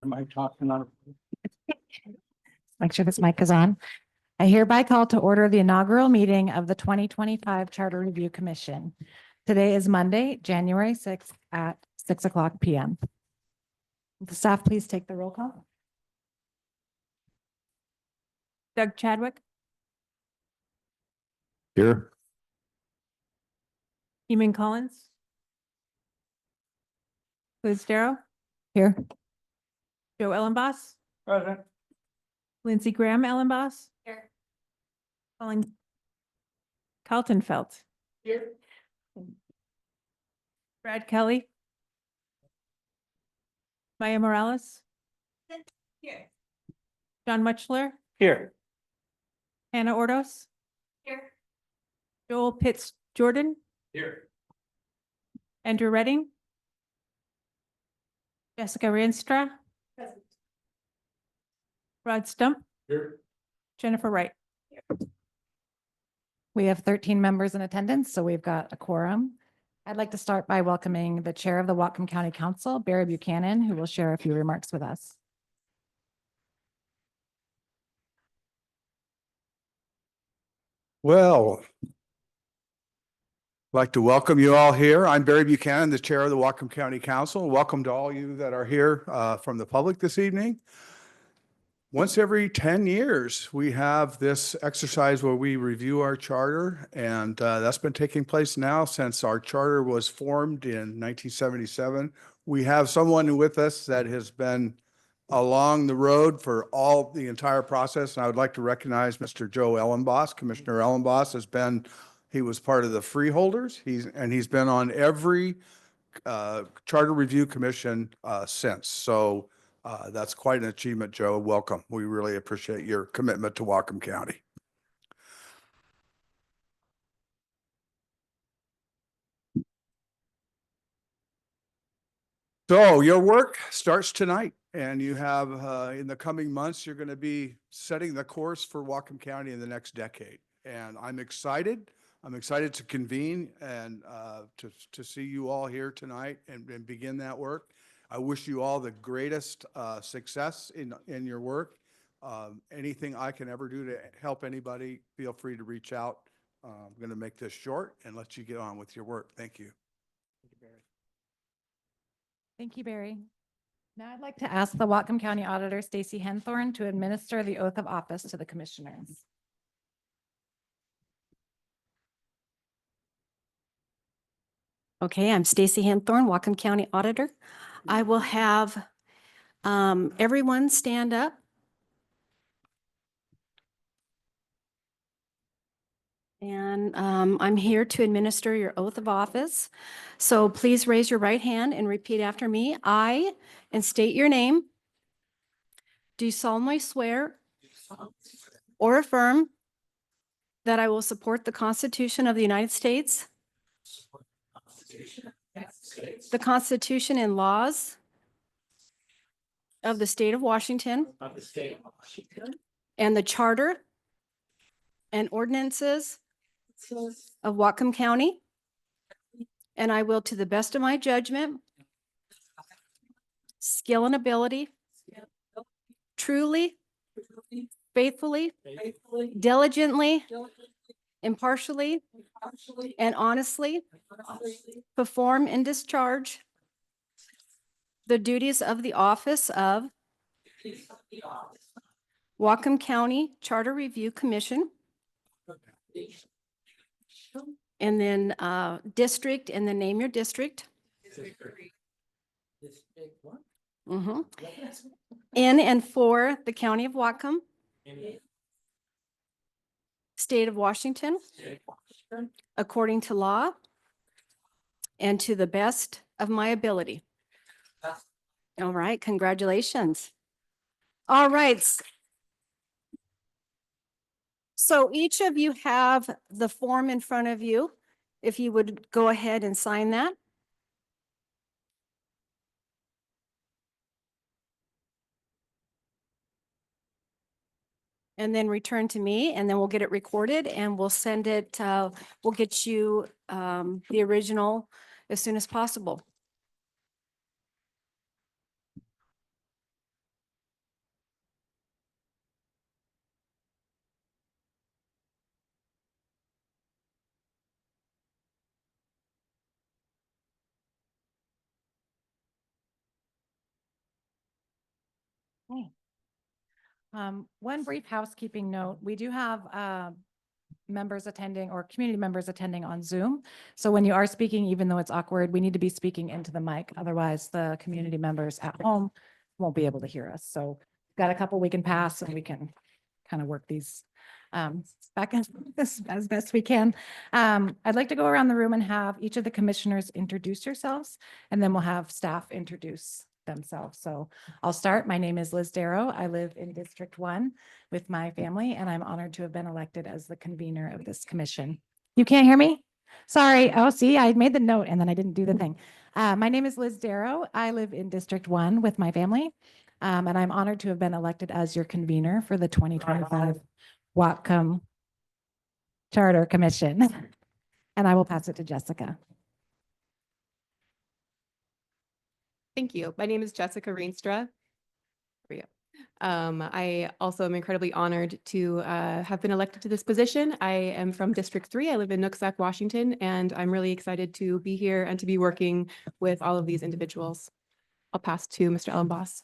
Am I talking on? Make sure this mic is on. I hereby call to order the inaugural meeting of the 2025 Charter Review Commission. Today is Monday, January 6th at 6:00 p.m. Will the staff please take the roll call? Doug Chadwick, Here. Eamon Collins, Liz Darrow, Here. Joe Ellenboss, Present. Lindsey Graham Ellenboss. Here. Colin Carlton Felt, Here. Brad Kelly, Maya Morales, Here. John Muchler, Here. Hannah Ordos, Here. Joel Pitts Jordan, Here. Andrew Redding, Jessica Rienstra, Rod Stump, Here. Jennifer Wright. We have 13 members in attendance, so we've got a quorum. I'd like to start by welcoming the chair of the Whatcom County Council, Barry Buchanan, who will share a few remarks with us. Well, I'd like to welcome you all here. I'm Barry Buchanan, the chair of the Whatcom County Council. Welcome to all you that are here from the public this evening. Once every 10 years, we have this exercise where we review our charter, and that's been taking place now since our charter was formed in 1977. We have someone with us that has been along the road for the entire process. And I would like to recognize Mr. Joe Ellenboss. Commissioner Ellenboss he was part of the freeholders. He's been on every charter review commission since. So that's quite an achievement, Joe. Welcome. We really appreciate your commitment to Whatcom County. So your work starts tonight, and you have in the coming months, you're going to be setting the course for Whatcom County in the next decade. And I'm excited. I'm excited to convene and to see you all here tonight and begin that work. I wish you all the greatest success in your work. Anything I can ever do to help anybody, feel free to reach out. I'm going to make this short and let you get on with your work. Thank you. Thank you, Barry. Now I'd like to ask the Whatcom County Auditor, Stacy Henthorn, to administer the oath of office to the commissioners. Okay, I'm Stacy Henthorn, Whatcom County Auditor. I will have everyone stand up. And I'm here to administer your oath of office. So please raise your right hand and repeat after me. I, and state your name, do solemnly swear or affirm that I will support the Constitution of the United States, the Constitution and laws of the state of Washington, and the charter and ordinances of Whatcom County, and I will, to the best of my judgment, skill and ability, truly, faithfully, diligently, impartially, and honestly perform and discharge the duties of the office of Whatcom County Charter Review Commission, and then district, and then name your district. In and for the county of Whatcom, state of Washington, according to law, and to the best of my ability. All right, congratulations. All right. So each of you have the form in front of you. If you would go ahead and sign that. And then return to me, and then we'll get it recorded and we'll send it, we'll get you the original as soon as possible. Okay. One brief housekeeping note, we do have members attending or community members attending on Zoom. So when you are speaking, even though it's awkward, we need to be speaking into the mic. Otherwise, the community members at home won't be able to hear us. So got a couple we can pass and we can kind of work these back as best we can. I'd like to go around the room and have each of the commissioners introduce yourselves, and then we'll have staff introduce themselves. So I'll start. My name is Liz Darrow. I live in District 1 with my family, and I'm honored to have been elected as the convener of this commission. You can't hear me? Sorry. Oh, see, I made the note and then I didn't do the thing. My name is Liz Darrow. I live in District 1 with my family, and I'm honored to have been elected as your convener for the 2025 Whatcom Charter Commission. And I will pass it to Jessica. Thank you. My name is Jessica Reenstra. There we go. I also am incredibly honored to have been elected to this position. I am from District 3. I live in Nooksack, Washington, and I'm really excited to be here and to be working with all of these individuals. I'll pass to Mr. Ellenboss.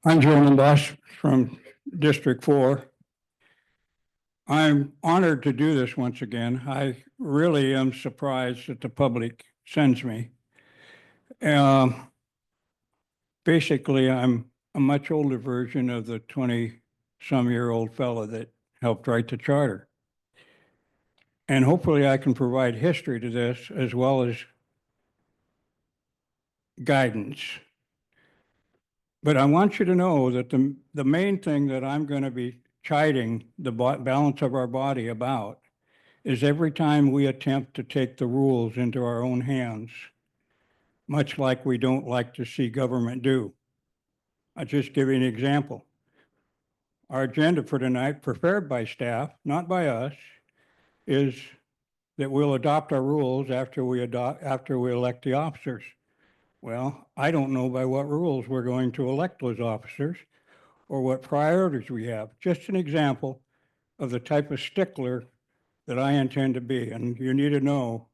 I'm Joe Ellenboss from District 4. I'm honored to do this once again. I really am surprised that the public sends me. Basically, I'm a much older version of the 20-some-year-old fellow that helped write the charter. And hopefully I can provide history to this as well as guidance. But I want you to know that the main thing that I'm going to be chiding the balance of our body about is every time we attempt to take the rules into our own hands, much like we don't like to see government do. I'll just give you an example. Our agenda for tonight, prepared by staff, not by us, is that we'll adopt our rules after we elect the officers. Well, I don't know by what rules we're going to elect those officers or what priorities we have. Just an example of the type of stickler that I intend to be. And you need to know,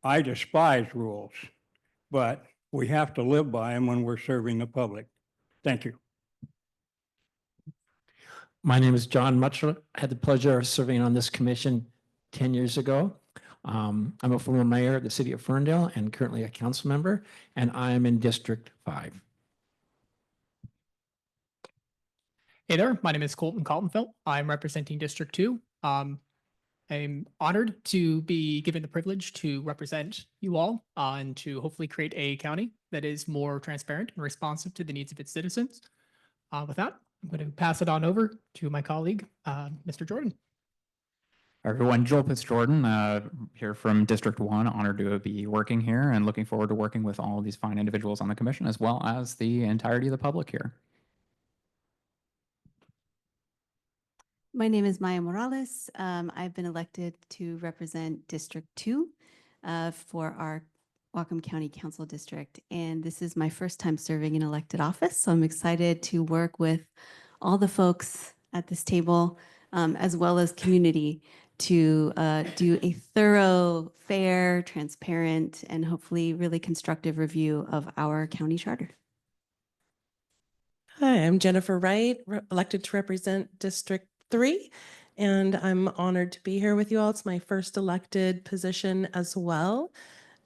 I despise rules, but we have to live by them when we're serving the public. Thank you. My name is John Mutchler. I had the pleasure of serving on this commission 10 years ago. I'm a former mayor of the city of Ferndale and currently a council member, and I am in District 5. Hey there, my name is Colton Kaltenfeld. I'm representing District 2. I'm honored to be given the privilege to represent you all and to hopefully create a county that is more transparent and responsive to the needs of its citizens. With that, I'm going to pass it on over to my colleague, Mr. Jordan. Everyone, Joel Pitts-Jordan, here from District 1, honored to be working here and looking forward to working with all of these fine individuals on the commission as well as the entirety of the public here. My name is Maya Morales. I've been elected to represent District 2 for our Whatcom County Council District. And this is my first time serving in elected office. So I'm excited to work with all the folks at this table, as well as community, to do a thorough, fair, transparent, and hopefully really constructive review of our county charter. Hi, I'm Jennifer Wright, elected to represent District 3, and I'm honored to be here with you all. It's my first elected position as well,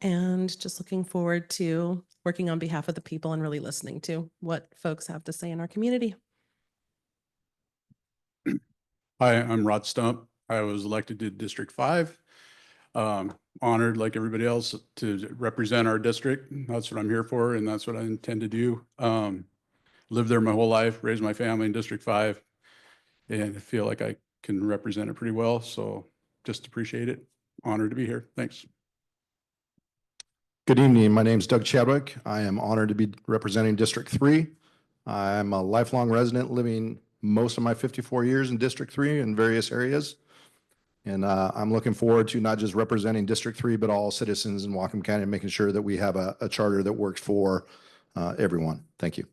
and just looking forward to working on behalf of the people and really listening to what folks have to say in our community. Hi, I'm Rod Stump. I was elected to District 5. Honored, like everybody else, to represent our district. That's what I'm here for, and that's what I intend to do. Lived there my whole life, raised my family in District 5, and I feel like I can represent it pretty well. So just appreciate it. Honored to be here. Thanks. Good evening. My name is Doug Chadwick. I am honored to be representing District 3. I'm a lifelong resident living most of my 54 years in District 3 in various areas. And I'm looking forward to not just representing District 3, but all citizens in Whatcom County and making sure that we have a charter that works for everyone. Thank you.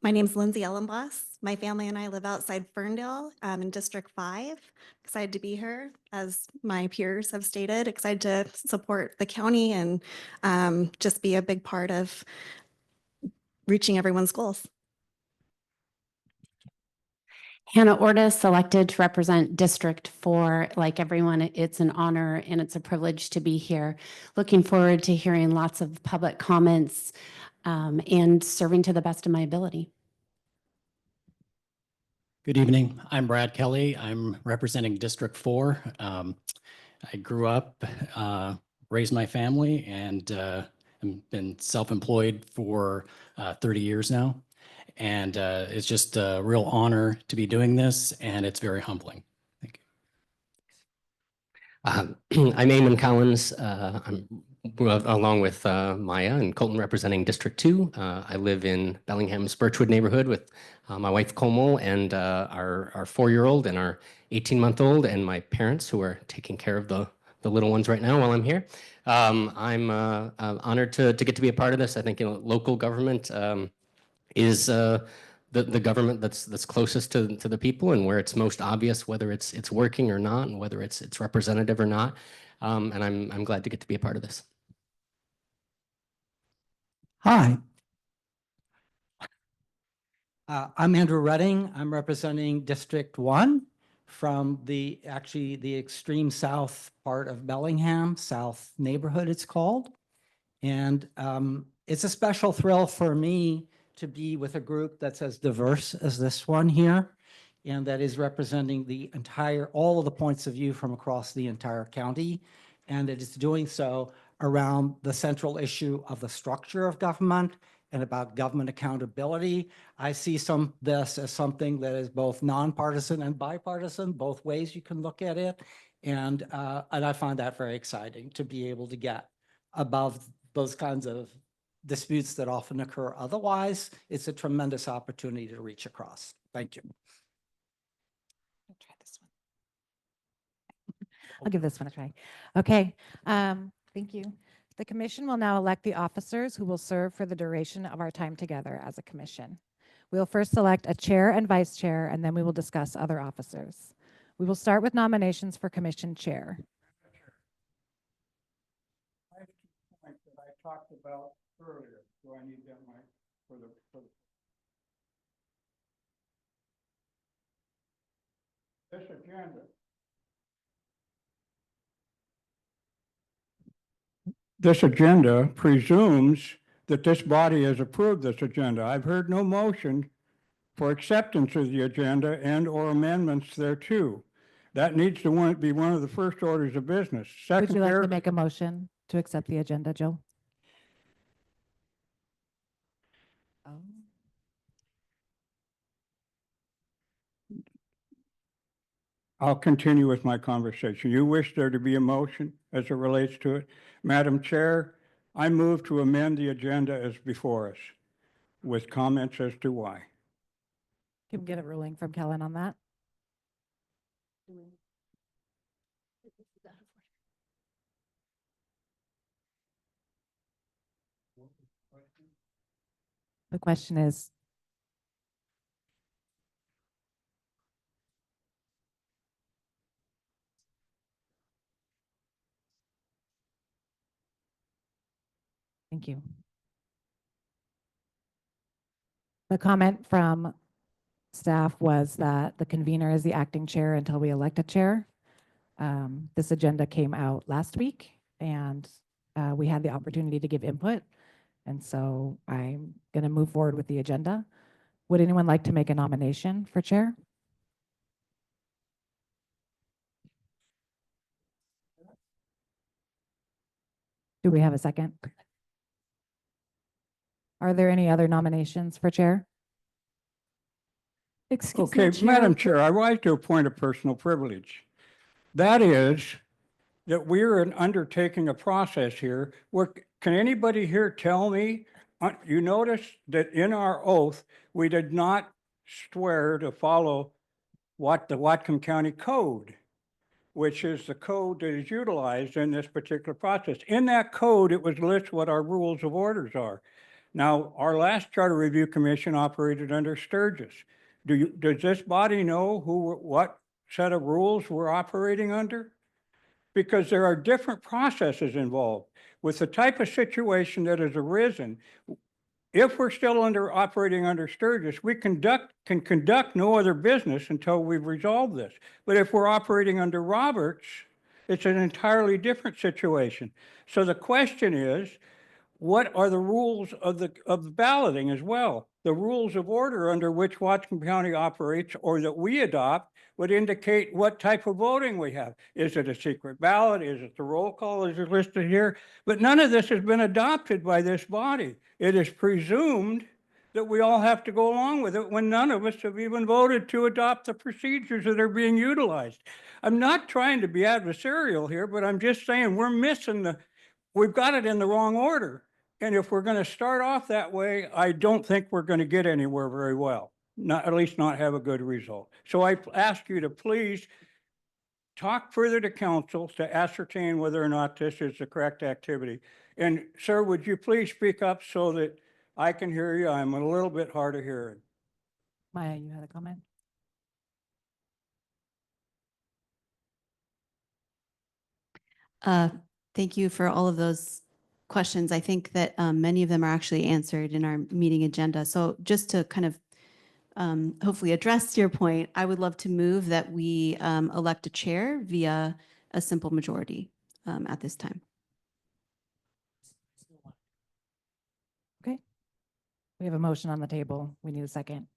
My name is Lindsay Ellenboss. My family and I live outside Ferndale in District 5. Excited to be here, as my peers have stated. Excited to support the county and just be a big part of reaching everyone's goals. Hannah Ordis, elected to represent District 4. Like everyone, it's an honor and it's a privilege to be here. Looking forward to hearing lots of public comments and serving to the best of my ability. Good evening. I'm Brad Kelly. I'm representing District 4. I grew up, raised my family, and have been self-employed for 30 years now. And it's just a real honor to be doing this, and it's very humbling. Thank you. I'm Eamon Collins. I'm along with Maya and Colton representing District 2. I live in Bellingham's Birchwood neighborhood with my wife Como and our 4-year-old and our 18-month-old and my parents who are taking care of the little ones right now while I'm here. I'm honored to get to be a part of this. I think local government is the government that's closest to the people and where it's most obvious whether it's working or not and whether it's representative or not. And I'm glad to get to be a part of this. Hi. I'm Andrew Redding. I'm representing District 1 from the extreme south part of Bellingham, South neighborhood it's called. And it's a special thrill for me to be with a group that's as diverse as this one here, and that is representing all of the points of view from across the entire county. And it is doing so around the central issue of the structure of government and about government accountability. I see this as something that is both nonpartisan and bipartisan, both ways you can look at it. And I find that very exciting to be able to get above those kinds of disputes that often occur otherwise. It's a tremendous opportunity to reach across. Thank you. I'll try this one. I'll give this one a try. Okay, thank you. The commission will now elect the officers who will serve for the duration of our time together as a commission. We will first select a chair and vice chair, and then we will discuss other officers. We will start with nominations for commission chair. I have 2 points that I talked about earlier. Do I need that mic for the this agenda? This agenda presumes that this body has approved this agenda. I've heard no motion for acceptance of the agenda and/or amendments thereto. That needs to be one of the first orders of business. Would you like to make a motion to accept the agenda, Joe? I'll continue with my conversation. You wish there to be a motion as it relates to it? Madam Chair, I move to amend the agenda as before us with comments as to why. Can we get a ruling from Kellen on that? The question is, thank you. The comment from staff was that the convener is the acting chair until we elect a chair. This agenda came out last week and we had the opportunity to give input. And so I'm going to move forward with the agenda. Would anyone like to make a nomination for chair? Do we have a second? Are there any other nominations for chair? Excuse Okay, me, Chair. Madam Chair, I'd like to appoint a personal privilege. That is that we're undertaking a process here where, can anybody here tell me, you notice that in our oath, we did not swear to follow the Whatcom County Code, which is the code that is utilized in this particular process. In that code, it was listed what our rules of orders are. Now, our last Charter Review Commission operated under Sturgis. Does this body know what set of rules we're operating under? Because there are different processes involved. With the type of situation that has arisen, if we're still operating under Sturgis, we can conduct no other business until we've resolved this. But if we're operating under Roberts, it's an entirely different situation. So the question is, what are the rules of the balloting as well? The rules of order under which Whatcom County operates or that we adopt would indicate what type of voting we have. Is it a secret ballot? Is it the roll call as is listed here? But none of this has been adopted by this body. It is presumed that we all have to go along with it when none of us have even voted to adopt the procedures that are being utilized. I'm not trying to be adversarial here, but I'm just saying we've got it in the wrong order. And if we're going to start off that way, I don't think we're going to get anywhere very well, at least not have a good result. So I ask you to please talk further to council to ascertain whether or not this is the correct activity. And sir, would you please speak up so that I can hear you? I'm a little bit hard of hearing. Maya, you had a comment? Thank you for all of those questions. I think that many of them are actually answered in our meeting agenda. So just to kind of hopefully address your point, I would love to move that we elect a chair via a simple majority at this time. Okay. We have a motion on the table. We need a second.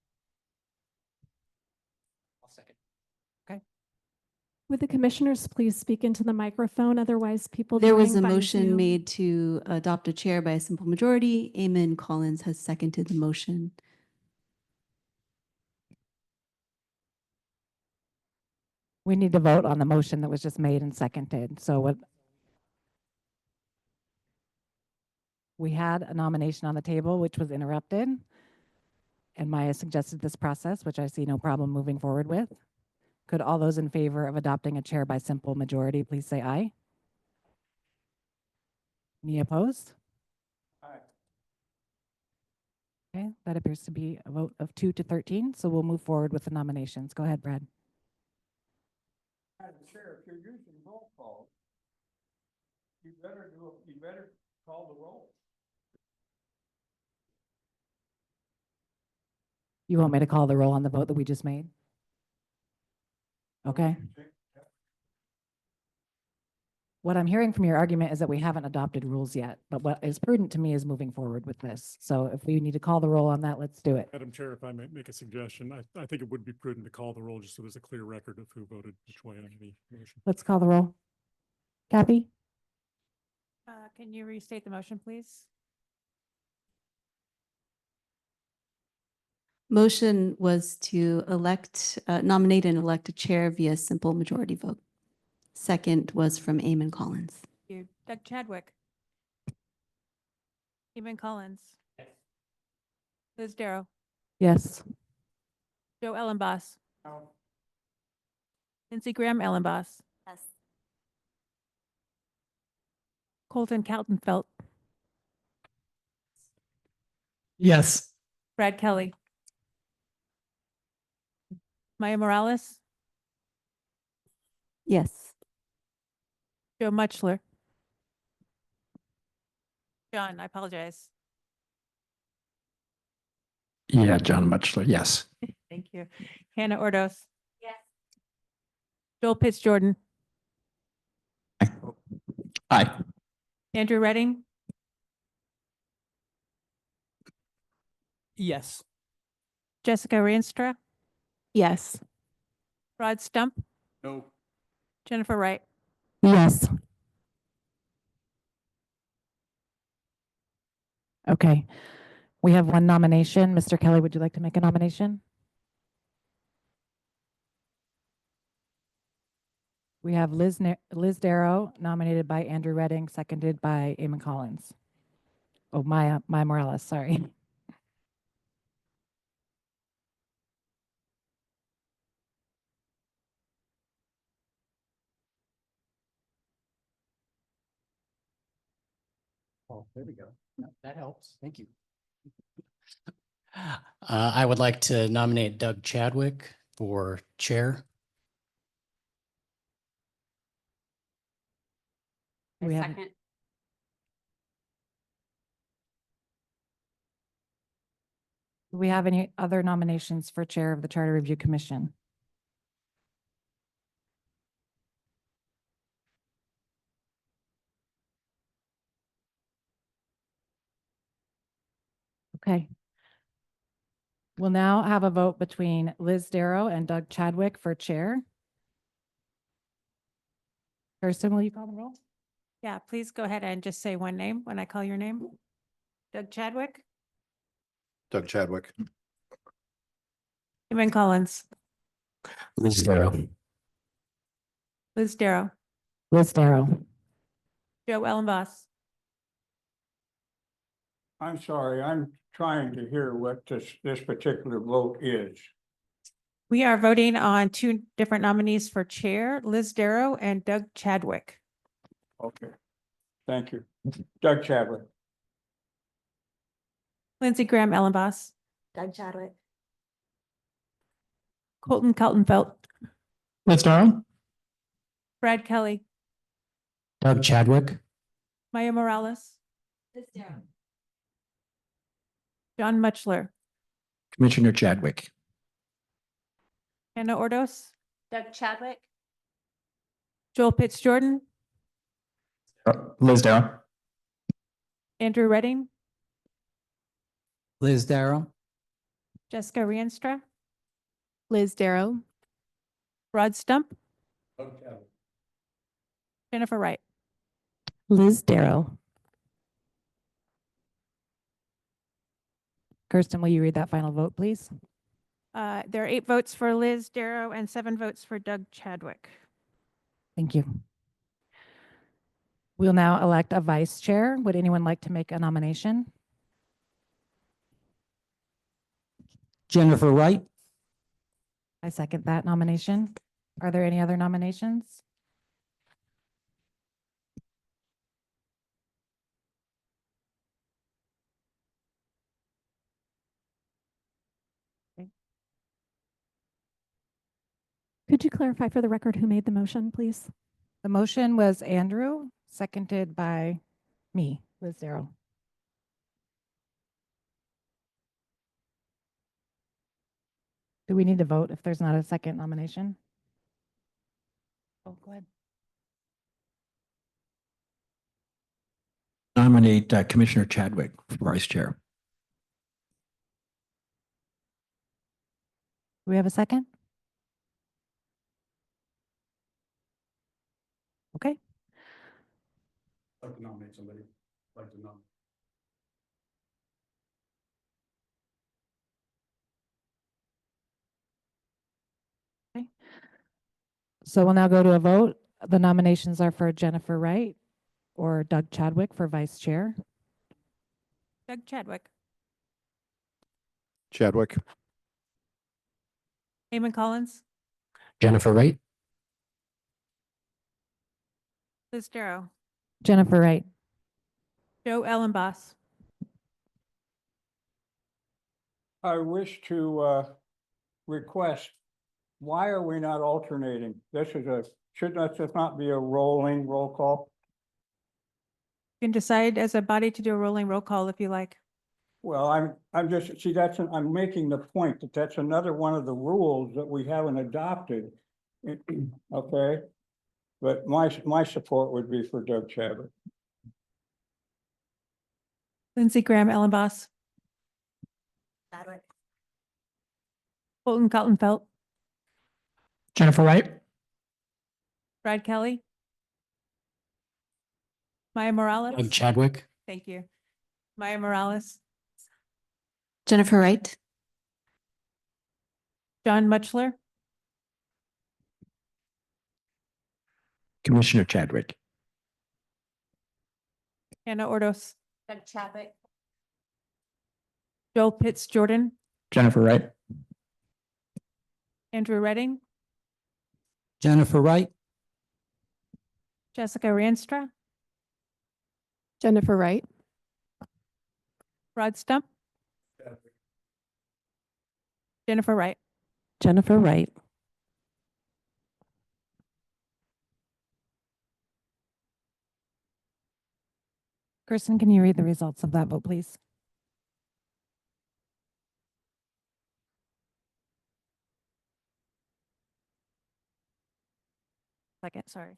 I'll second. Okay. Would the commissioners please speak into the microphone? Otherwise, people. There was a joining by motion Zoom- made to adopt a chair by a simple majority. Eamon Collins has seconded the motion. We need to vote on the motion that was just made and seconded. So what? We had a nomination on the table, which was interrupted. And Maya suggested this process, which I see no problem moving forward with. Could all those in favor of adopting a chair by simple majority, please say aye. Any opposed? Aye. Okay, that appears to be a vote of 2 to 13. So we'll move forward with the nominations. Go ahead, Brad. Madam Chair, if you're using roll call, you better call the roll. You want me to call the roll on the vote that we just made? Okay. What I'm hearing from your argument is that we haven't adopted rules yet, but what is prudent to me is moving forward with this. So if we need to call the roll on that, let's do it. Madam Chair, if I may make a suggestion, I think it would be prudent to call the roll just so there's a clear record of who voted which way on any motion. Let's call the roll. Kathy? Can you restate the motion, please? Motion was to nominate and elect a chair via simple majority vote. Second was from Eamon Collins. You, Doug Chadwick. Eamon Collins. Liz Darrow. Yes. Joe Ellenboss. Lindsey Graham Ellenboss. Yes. Colton Kaltenfeld. Yes. Brad Kelly. Maya Morales. Yes. Joe Muchler. John, I apologize. Yeah, John Muchler, yes. Thank you. Hannah Ordos. Yes. Joel Pitts Jordan. Aye. Andrew Redding. Yes. Jessica Rienstra. Yes. Rod Stump. No. Jennifer Wright. Yes. Okay. We have one nomination. Mr. Kelly, would you like to make a nomination? We have Liz Darrow nominated by Andrew Redding, seconded by Eamon Collins. Oh, Maya Morales, sorry. Oh, there we go. That helps. Thank you. I would like to nominate Doug Chadwick for chair. We have Second. Do we have any other nominations for Chair of the Charter Review Commission? Okay. We'll now have a vote between Liz Darrow and Doug Chadwick for Chair. Kirsten, will you call the roll? Yeah, please go ahead and just say one name when I call your name. Doug Chadwick, Doug Chadwick. Evan Collins, Liz Darrow. Liz Darrow, Liz Darrow. Joe Ellenboss, I'm sorry, I'm trying to hear what this particular vote is. we are voting on two different nominees for chair, Liz Darrow and Doug Chadwick. Okay, thank you. Doug Chadwick. Lindsey Graham Ellenboss, Doug Chadwick. Colton Kaltenfeld, Liz Darrow. Brad Kelly, Doug Chadwick. Maya Morales, John Mutchler, Commissioner Chadwick. Hannah Ordos, Doug Chadwick. Joel Pitts Jordan, Liz Darrow. Andrew Redding, Liz Darrow. Jessica Rienstra, Liz Darrow. Rod Stump, Jennifer Wright. Liz Darrow. Kirsten, will you read that final vote, please? There are 8 votes for Liz Darrow and 7 votes for Doug Chadwick. Thank you. We'll now elect a vice chair. Would anyone like to make a nomination? Jennifer Wright. I second that nomination. Are there any other nominations? Could you clarify for the record who made the motion, please? The motion was Andrew, seconded by me, Liz Darrow. Do we need to vote if there's not a second nomination? Oh, go ahead. Nominate Commissioner Chadwick for Vice Chair. Do we have a second? Okay. Like to nominate somebody. Like to nominate. So we'll now go to a vote. The nominations are for Jennifer Wright or Doug Chadwick for Vice Chair. Doug Chadwick, Chadwick. Eamon Collins, Jennifer Wright. Liz Darrow, Jennifer Wright. Joe Ellenboss, I wish to request, why are we not alternating? Should this not be a rolling roll call? you can decide as a body to do a rolling roll call if you like. Well, I'm just, see, I'm making the point that that's another one of the rules that we haven't adopted. Okay? But my support would be for Doug Chadwick. Lindsey Graham Ellenboss, Chadwick. Colton Kaltenfeld, Jennifer Wright. Brad Kelly, Maya Morales. Doug Chadwick. Thank you. Maya Morales, Jennifer Wright. John Mutchler, Commissioner Chadwick. Hannah Ordos, Doug Chadwick. Joel Pitts Jordan, Jennifer Wright. Andrew Redding, Jennifer Wright. Jessica Rienstra, Jennifer Wright. Rod Stump, Jennifer Wright. Jennifer Wright. Kirsten, can you read the results of that vote, please? Second, sorry.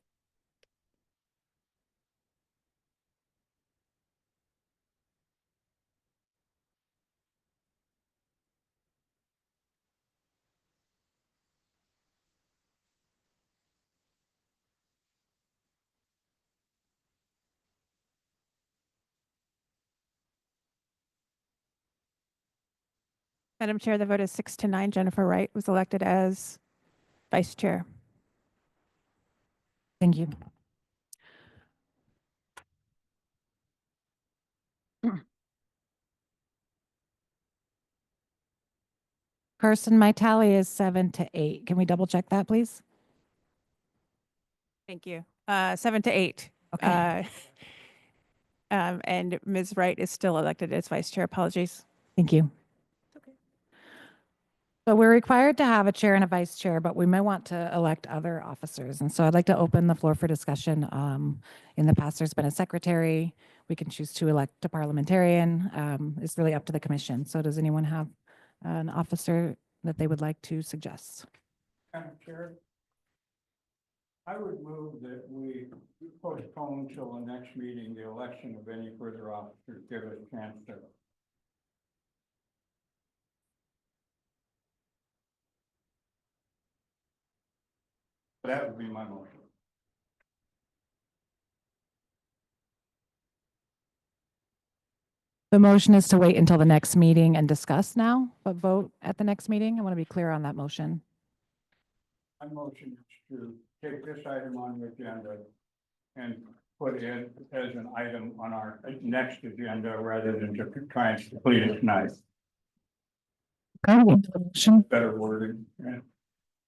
Madam Chair, the vote is 6-9. Jennifer Wright was elected as vice chair. Thank you. Kirsten, my tally is 7-8. Can we double check that, please? Thank you. 7-8. Okay. And Ms. Wright is still elected as vice chair. Apologies. Thank you. So we're required to have a chair and a vice chair, but we may want to elect other officers. And so I'd like to open the floor for discussion. In the past, there's been a secretary. We can choose to elect a parliamentarian. It's really up to the commission. So does anyone have an officer that they would like to suggest? Madam Chair, I would move that we postpone till the next meeting, the election of any further officers, give us a chance to. That would be my motion. The motion is to wait until the next meeting and discuss now, but vote at the next meeting. I want to be clear on that motion. My motion is to take this item on the agenda and put it as an item on our next agenda rather than to try and complete it tonight. Motion. Better wording. Yeah.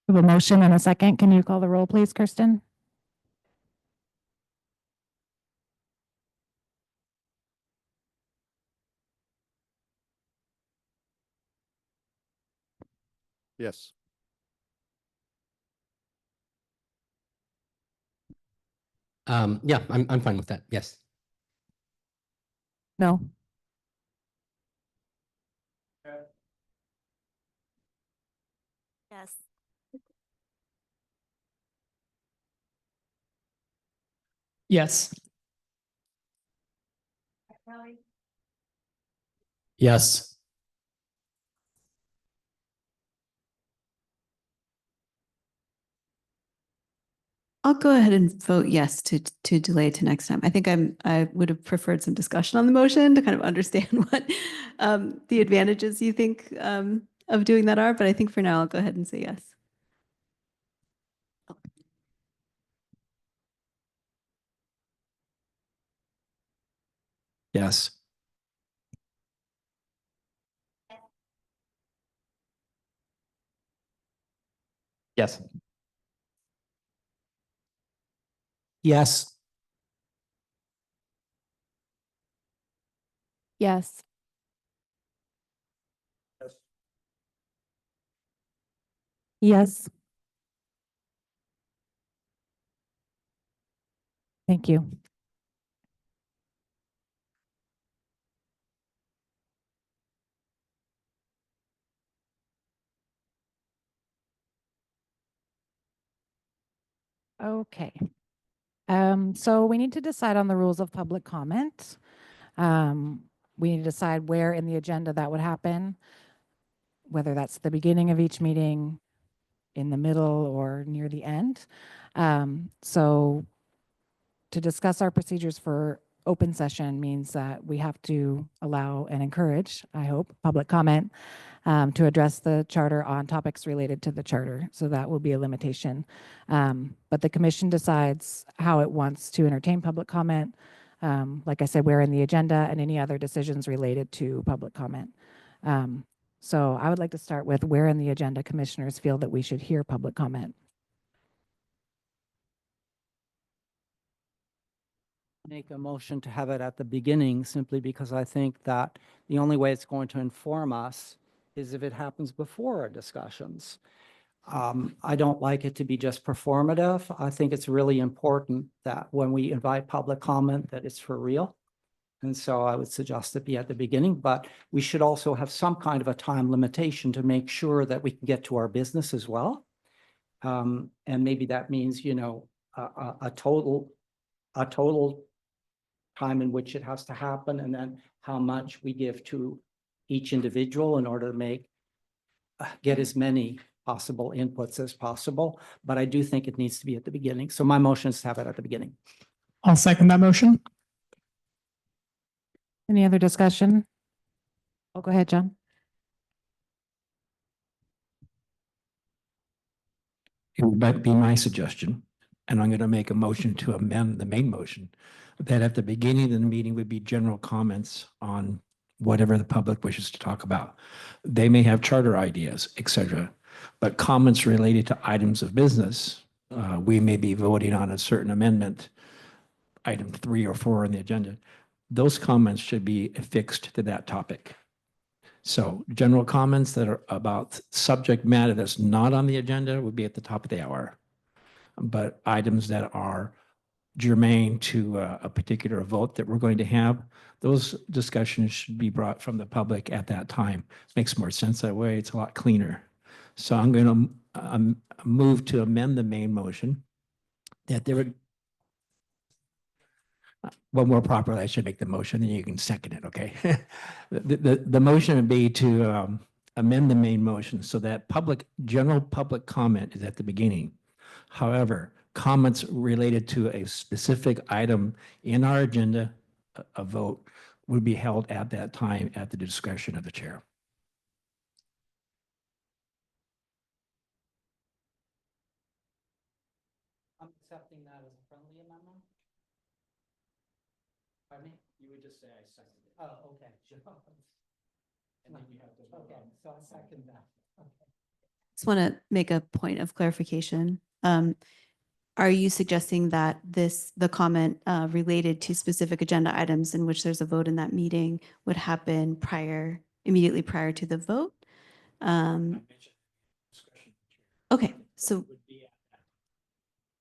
We have a motion and a second. Can you call the roll, please, Kirsten? Yes. Yeah, I'm fine with that. Yes. No. Yes. Yes. Yes. I'll go ahead and vote yes to delay to next time. I think I would have preferred some discussion on the motion to kind of understand what the advantages you think of doing that are, but I think for now I'll go ahead and say yes. Yes. Yes. Yes. Yes. Yes. Thank you. Okay. So we need to decide on the rules of public comment. We need to decide where in the agenda that would happen, whether that's the beginning of each meeting, in the middle, or near the end. So to discuss our procedures for open session means that we have to allow and encourage, I hope, public comment to address the charter on topics related to the charter. So that will be a limitation. But the commission decides how it wants to entertain public comment. Like I said, where in the agenda and any other decisions related to public comment. So I would like to start with where in the agenda commissioners feel that we should hear public comment. Make a motion to have it at the beginning simply because I think that the only way it's going to inform us is if it happens before our discussions. I don't like it to be just performative. I think it's really important that when we invite public comment that it's for real. And so I would suggest it be at the beginning, but we should also have some kind of a time limitation to make sure that we can get to our business as well. And maybe that means, a total time in which it has to happen, and then how much we give to each individual in order to get as many possible inputs as possible. But I do think it needs to be at the beginning. So my motion is to have it at the beginning. I'll second that motion. Any other discussion? Oh, go ahead, John. It would be my suggestion, and I'm going to make a motion to amend the main motion, that at the beginning of the meeting would be general comments on whatever the public wishes to talk about. They may have charter ideas, et cetera, but comments related to items of business, we may be voting on a certain amendment, item 3 or 4 on the agenda. Those comments should be affixed to that topic. So general comments that are about subject matter that's not on the agenda would be at the top of the hour. But items that are germane to a particular vote that we're going to have, those discussions should be brought from the public at that time. Makes more sense that way. It's a lot cleaner. So I'm going to move to amend the main motion that there would, well, more properly, I should make the motion and you can second it, okay? The motion would be to amend the main motion so that general public comment is at the beginning. However, comments related to a specific item in our agenda, a vote, would be held at that time at the discretion of the chair. I'm accepting that as a friendly amendment. Pardon me? You would just say I second it. Oh, okay, sure. And then you have to vote Okay, on it. so I second that. Okay. Just want to make a point of clarification. Are you suggesting that the comment related to specific agenda items in which there's a vote in that meeting would happen immediately prior to the vote? Okay, so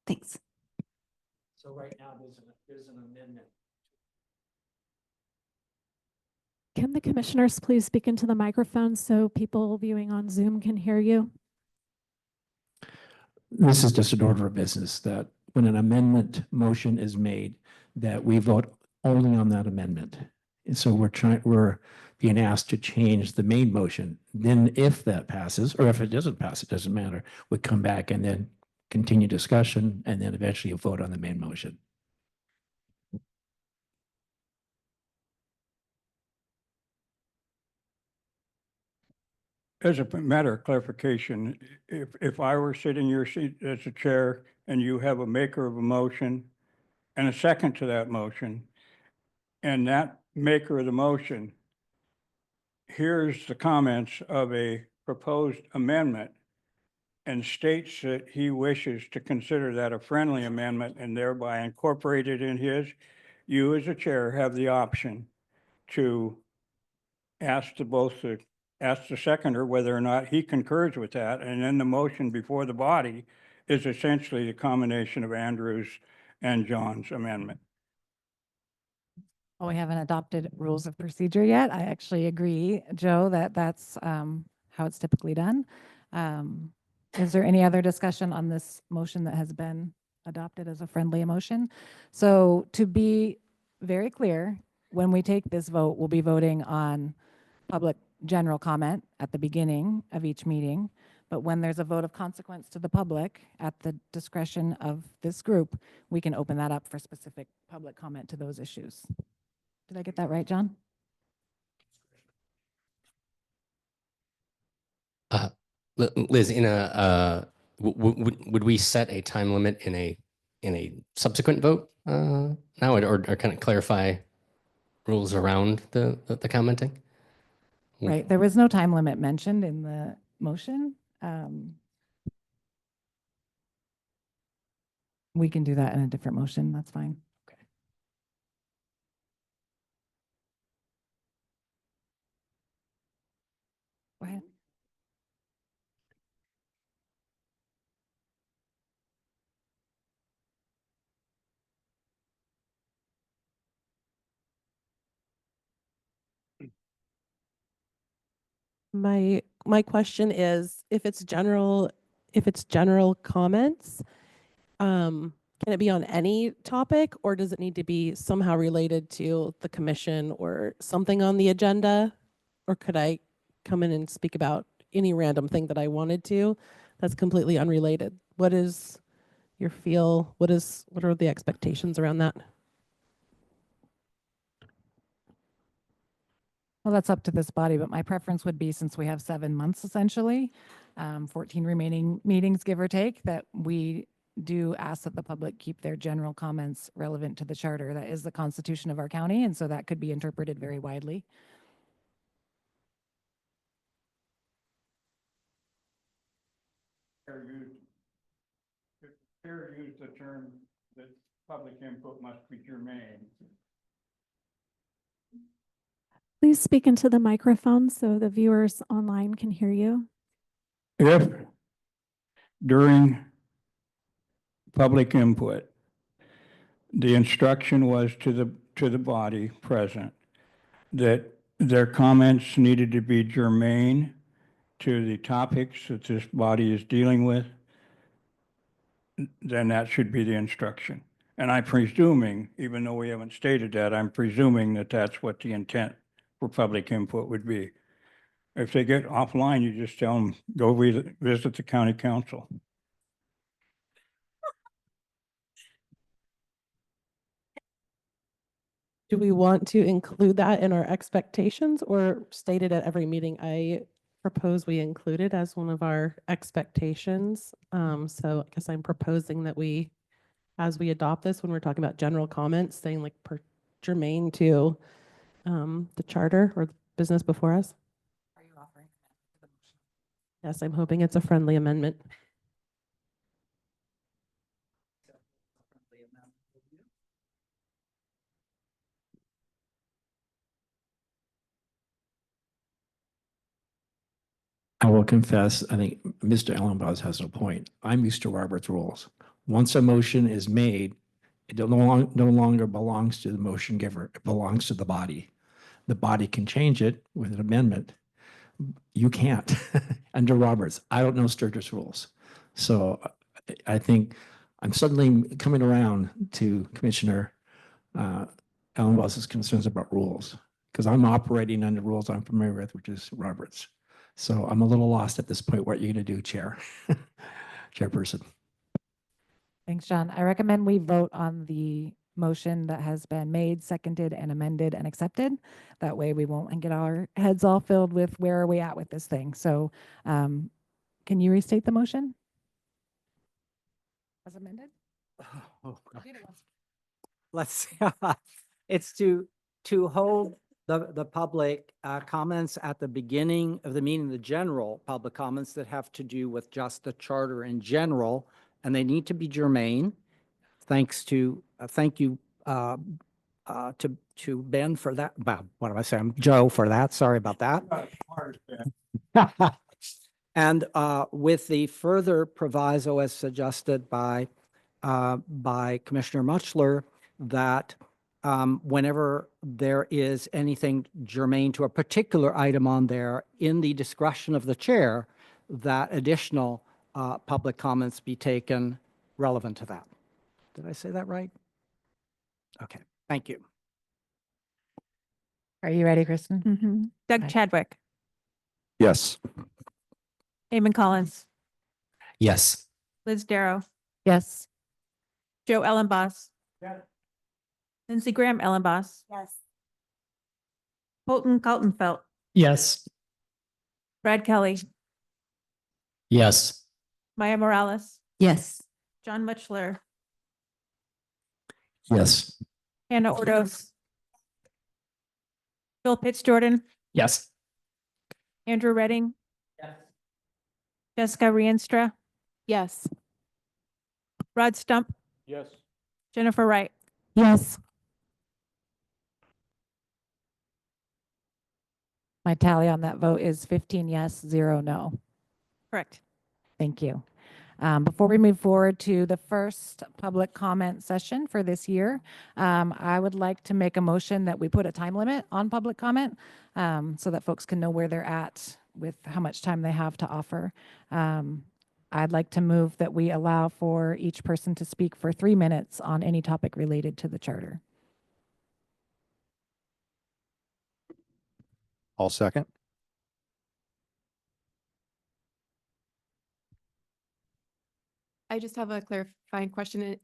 thanks. So right now, there's an amendment. Can the commissioners please speak into the microphone so people viewing on Zoom can hear you? This is just an order of business that when an amendment motion is made, that we vote only on that amendment. And so we're being asked to change the main motion. Then if that passes, or if it doesn't pass, it doesn't matter. We come back and then continue discussion and then eventually vote on the main motion. As a matter of clarification, if I were sitting in your seat as a chair and you have a maker of a motion and a second to that motion, and that maker of the motion hears the comments of a proposed amendment and states that he wishes to consider that a friendly amendment and thereby incorporate it in his, you as a chair have the option to ask the seconder whether or not he concurs with that, and then the motion before the body is essentially the combination of Andrew's and John's amendment. Well, we haven't adopted rules of procedure yet. I actually agree, Joe, that that's how it's typically done. Is there any other discussion on this motion that has been adopted as a friendly motion? So to be very clear, when we take this vote, we'll be voting on public general comment at the beginning of each meeting. But when there's a vote of consequence to the public at the discretion of this group, we can open that up for specific public comment to those issues. Did I get that right, John? Liz, would we set a time limit in a subsequent vote now, or kind of clarify rules around the commenting? Right. There was no time limit mentioned in the motion. We can do that in a different motion. That's fine. Go ahead. My question is, if it's general comments, can Can it be on any topic, or does it need to be somehow related to the commission or something on the agenda? Or could I come in and speak about any random thing that I wanted to that's completely unrelated? What is your feel? What are the expectations around that? Well, that's up to this body, but my preference would be, since we have 7 months essentially, 14 remaining meetings, give or take, that we do ask that the public keep their general comments relevant to the charter. That is the constitution of our county, and so that could be interpreted very widely. Chair used the term that public input must be germane. Please speak into the microphone so the viewers online can hear you. If during public input, the instruction was to the body present that their comments needed to be germane to the topics that this body is dealing with, then that should be the instruction. And I'm presuming, even though we haven't stated that, I'm presuming that that's what the intent for public input would be. If they get offline, you just tell them, go visit the county council. Do we want to include that in our expectations or state it at every meeting? I propose we include it as one of our expectations. So I guess I'm proposing that we, as we adopt this, when we're talking about general comments, saying like germane to the charter or the business before us. Are you offering? Yes, I'm hoping it's a friendly amendment. I will confess, I think Mr. Ellenboss has a point. I'm used to Robert's rules. Once a motion is made, it no longer belongs to the motion giver. It belongs to the body. The body can change it with an amendment. You can't under Roberts. I don't know Sturgis rules. So I think I'm suddenly coming around to Commissioner Ellenboss's concerns about rules, because I'm operating under rules I'm familiar with, which is Roberts. So I'm a little lost at this point. What are you going to do, Chair? Chairperson. Thanks, John. I recommend we vote on the motion that has been made, seconded, and amended and accepted. That way we won't get our heads all filled with where are we at with this thing. So can you restate the motion? As amended? Oh, let's see. It's to hold the public comments at the beginning of the meeting, the general public comments that have to do with just the charter in general, and they need to be germane. Thank you to Ben for that. Well, what am I saying? Joe for that. Sorry about that. And with the further proviso as suggested by Commissioner Muchler, that whenever there is anything germane to a particular item on there in the discretion of the chair, that additional public comments be taken relevant to that. Did I say that right? Okay, thank you. Are you ready, Kristen? Doug Chadwick, Yes. Eamon Collins, Yes. Liz Darrow, Yes. Joe Ellenboss. Lindsey Graham Ellenboss, Yes. Colton Kaltenfeld, Yes. Brad Kelly, Yes. Maya Morales, Yes. John Muchler, Yes. Hannah Ordos, Phil Pitts Jordan, Yes. Andrew Redding, Jessica Rienstra, Yes. Rod Stump, Yes. Jennifer Wright. Yes. My tally on that vote is 15 yes, 0 no. Correct. Thank you. Before we move forward to the first public comment session for this year, I would like to make a motion that we put a time limit on public comment so that folks can know where they're at with how much time they have to offer. I'd like to move that we allow for each person to speak for 3 minutes on any topic related to the charter. I'll second. I just have a clarifying question.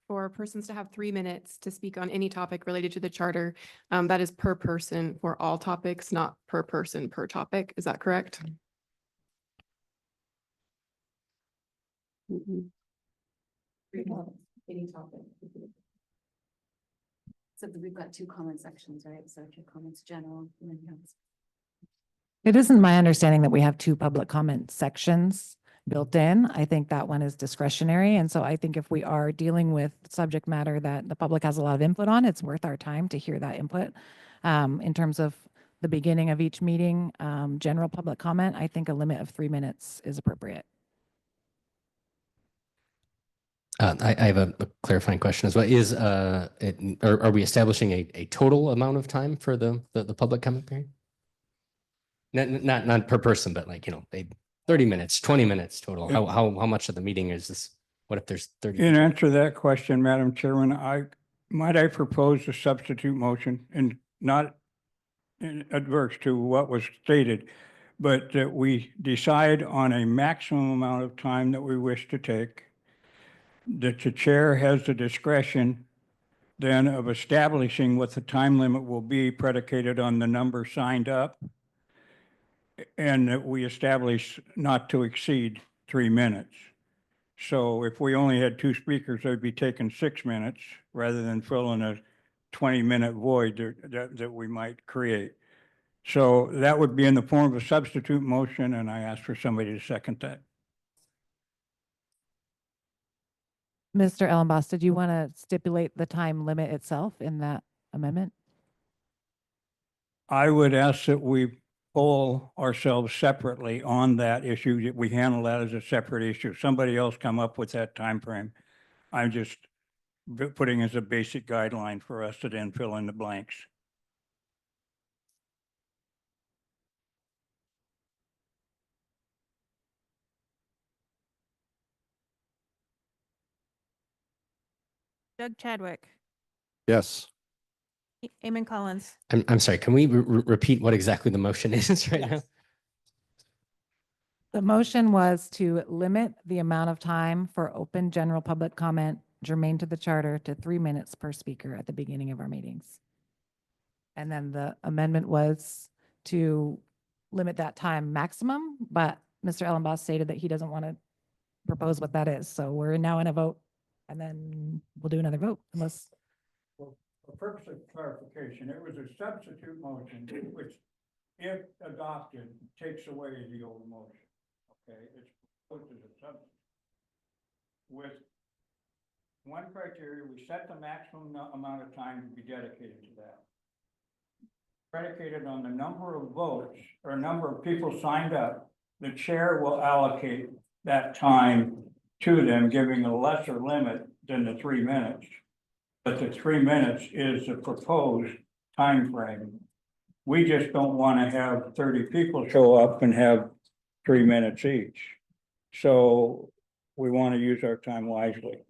For persons to have 3 minutes to speak on any topic related to the charter, that is per person for all topics, not per person per topic. Is that correct? Any topic. So we've got 2 comment sections, right? So 2 comments general and then you have. It isn't my understanding that we have 2 public comment sections built in. I think that one is discretionary. And so I think if we are dealing with subject matter that the public has a lot of input on, it's worth our time to hear that input. In terms of the beginning of each meeting, general public comment, I think a limit of 3 minutes is appropriate. I have a clarifying question as well. Are we establishing a total amount of time for the public comment period? Not per person, but like, 30 minutes, 20 minutes total. How much of the meeting is this? What if there's 30? In answer to that question, Madam Chairman, I propose a substitute motion and not adverse to what was stated, but that we decide on a maximum amount of time that we wish to take, that the chair has the discretion then of establishing what the time limit will be predicated on the number signed up, and that we establish not to exceed 3 minutes. So if we only had 2 speakers, they'd be taking 6 minutes rather than filling a 20-minute void that we might create. So that would be in the form of a substitute motion, and I ask for somebody to second that. Mr. Ellenboss, did you want to stipulate the time limit itself in that amendment? I would ask that we poll ourselves separately on that issue, that we handle that as a separate issue. Somebody else come up with that time frame. I'm just putting as a basic guideline for us to then fill in the blanks. Doug Chadwick, Yes. Eamon Collins. I'm sorry, can we repeat what exactly the motion is right now? The motion was to limit the amount of time for open general public comment germane to the charter to 3 minutes per speaker at the beginning of our meetings. And then the amendment was to limit that time maximum, but Mr. Ellenboss stated that he doesn't want to propose what that is. So we're now in a vote, and then we'll do another vote unless. For purpose of clarification, it was a substitute motion, which, if adopted, takes away the old motion. Okay, it's put as a substitute. With one criteria, we set the maximum amount of time to be dedicated to that. Predicated on the number of votes or number of people signed up, the chair will allocate that time to them, giving a lesser limit than the 3 minutes. But the 3 minutes is the proposed time frame. We just don't want to have 30 people show up and have 3 minutes each. So we want to use our time wisely.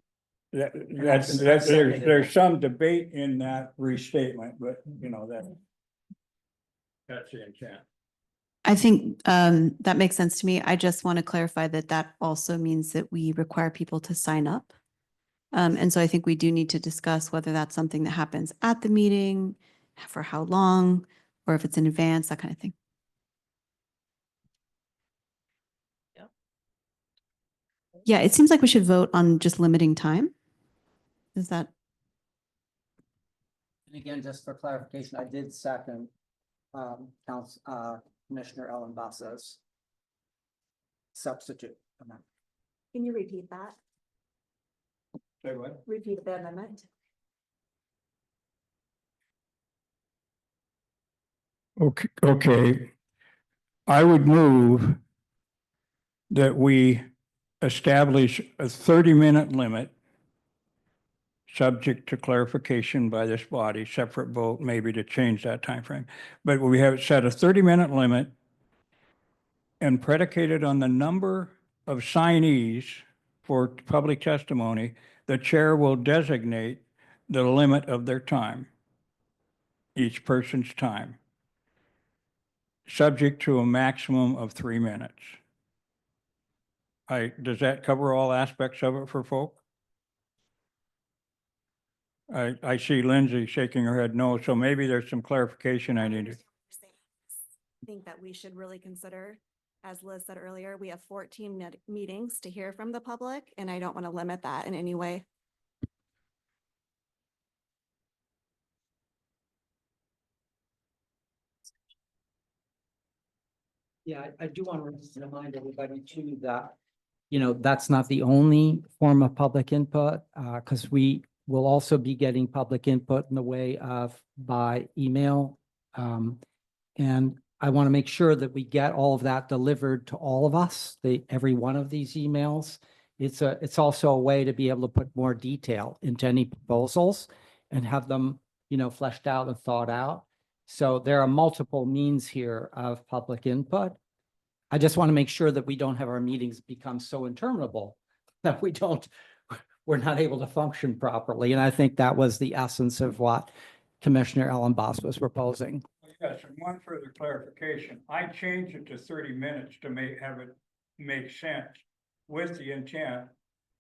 There's some debate in that restatement, but that's the intent. I think that makes sense to me. I just want to clarify that that also means that we require people to sign up. And so I think we do need to discuss whether that's something that happens at the meeting, for how long, or if it's in advance, that kind of thing. Yeah, it seems like we should vote on just limiting time. Is that? And again, just for clarification, I did second Commissioner Ellenboss's substitute amendment. Can you repeat that? Say what? Repeat the amendment. Okay. I would move that we establish a 30-minute limit, subject to clarification by this body, separate vote maybe to change that time frame. But we have set a 30-minute limit and predicated on the number of signees for public testimony, the chair will designate the limit of their time, each person's time, subject to a maximum of 3 minutes. Does that cover all aspects of it for folk? I see Lindsay shaking her head no, so maybe there's some clarification I needed. I think that we should really consider, as Liz said earlier, we have 14 meetings to hear from the public, and I don't want to limit that in any way. Yeah, I do want to remind everybody too that, that's not the only form of public input, because we will also be getting public input in the way of by email. And I want to make sure that we get all of that delivered to all of us, every one of these emails. It's also a way to be able to put more detail into any proposals and have them, fleshed out and thought out. So there are multiple means here of public input. I just want to make sure that we don't have our meetings become so interminable that we're not able to function properly. And I think that was the essence of what Commissioner Ellenboss was proposing. Yes, and one further clarification. I changed it to 30 minutes to have it make sense with the intent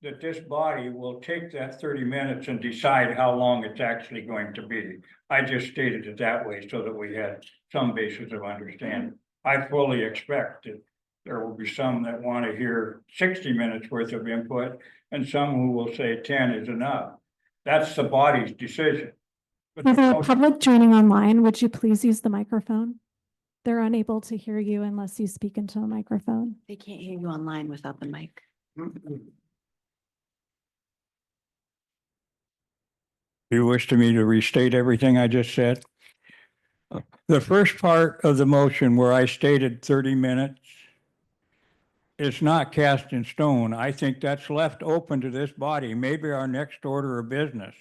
that this body will take that 30 minutes and decide how long it's actually going to be. I just stated it that way so that we had some basis of understanding. I fully expect that there will be some that want to hear 60 minutes worth of input and some who will say 10 is enough. That's the body's decision. But For the public joining online, would you please use the microphone? They're unable to hear you unless you speak into a microphone. They can't hear you online without the mic. You wish to me to restate everything I just said? The first part of the motion where I stated 30 minutes is not cast in stone. I think that's left open to this body, maybe our next order of business.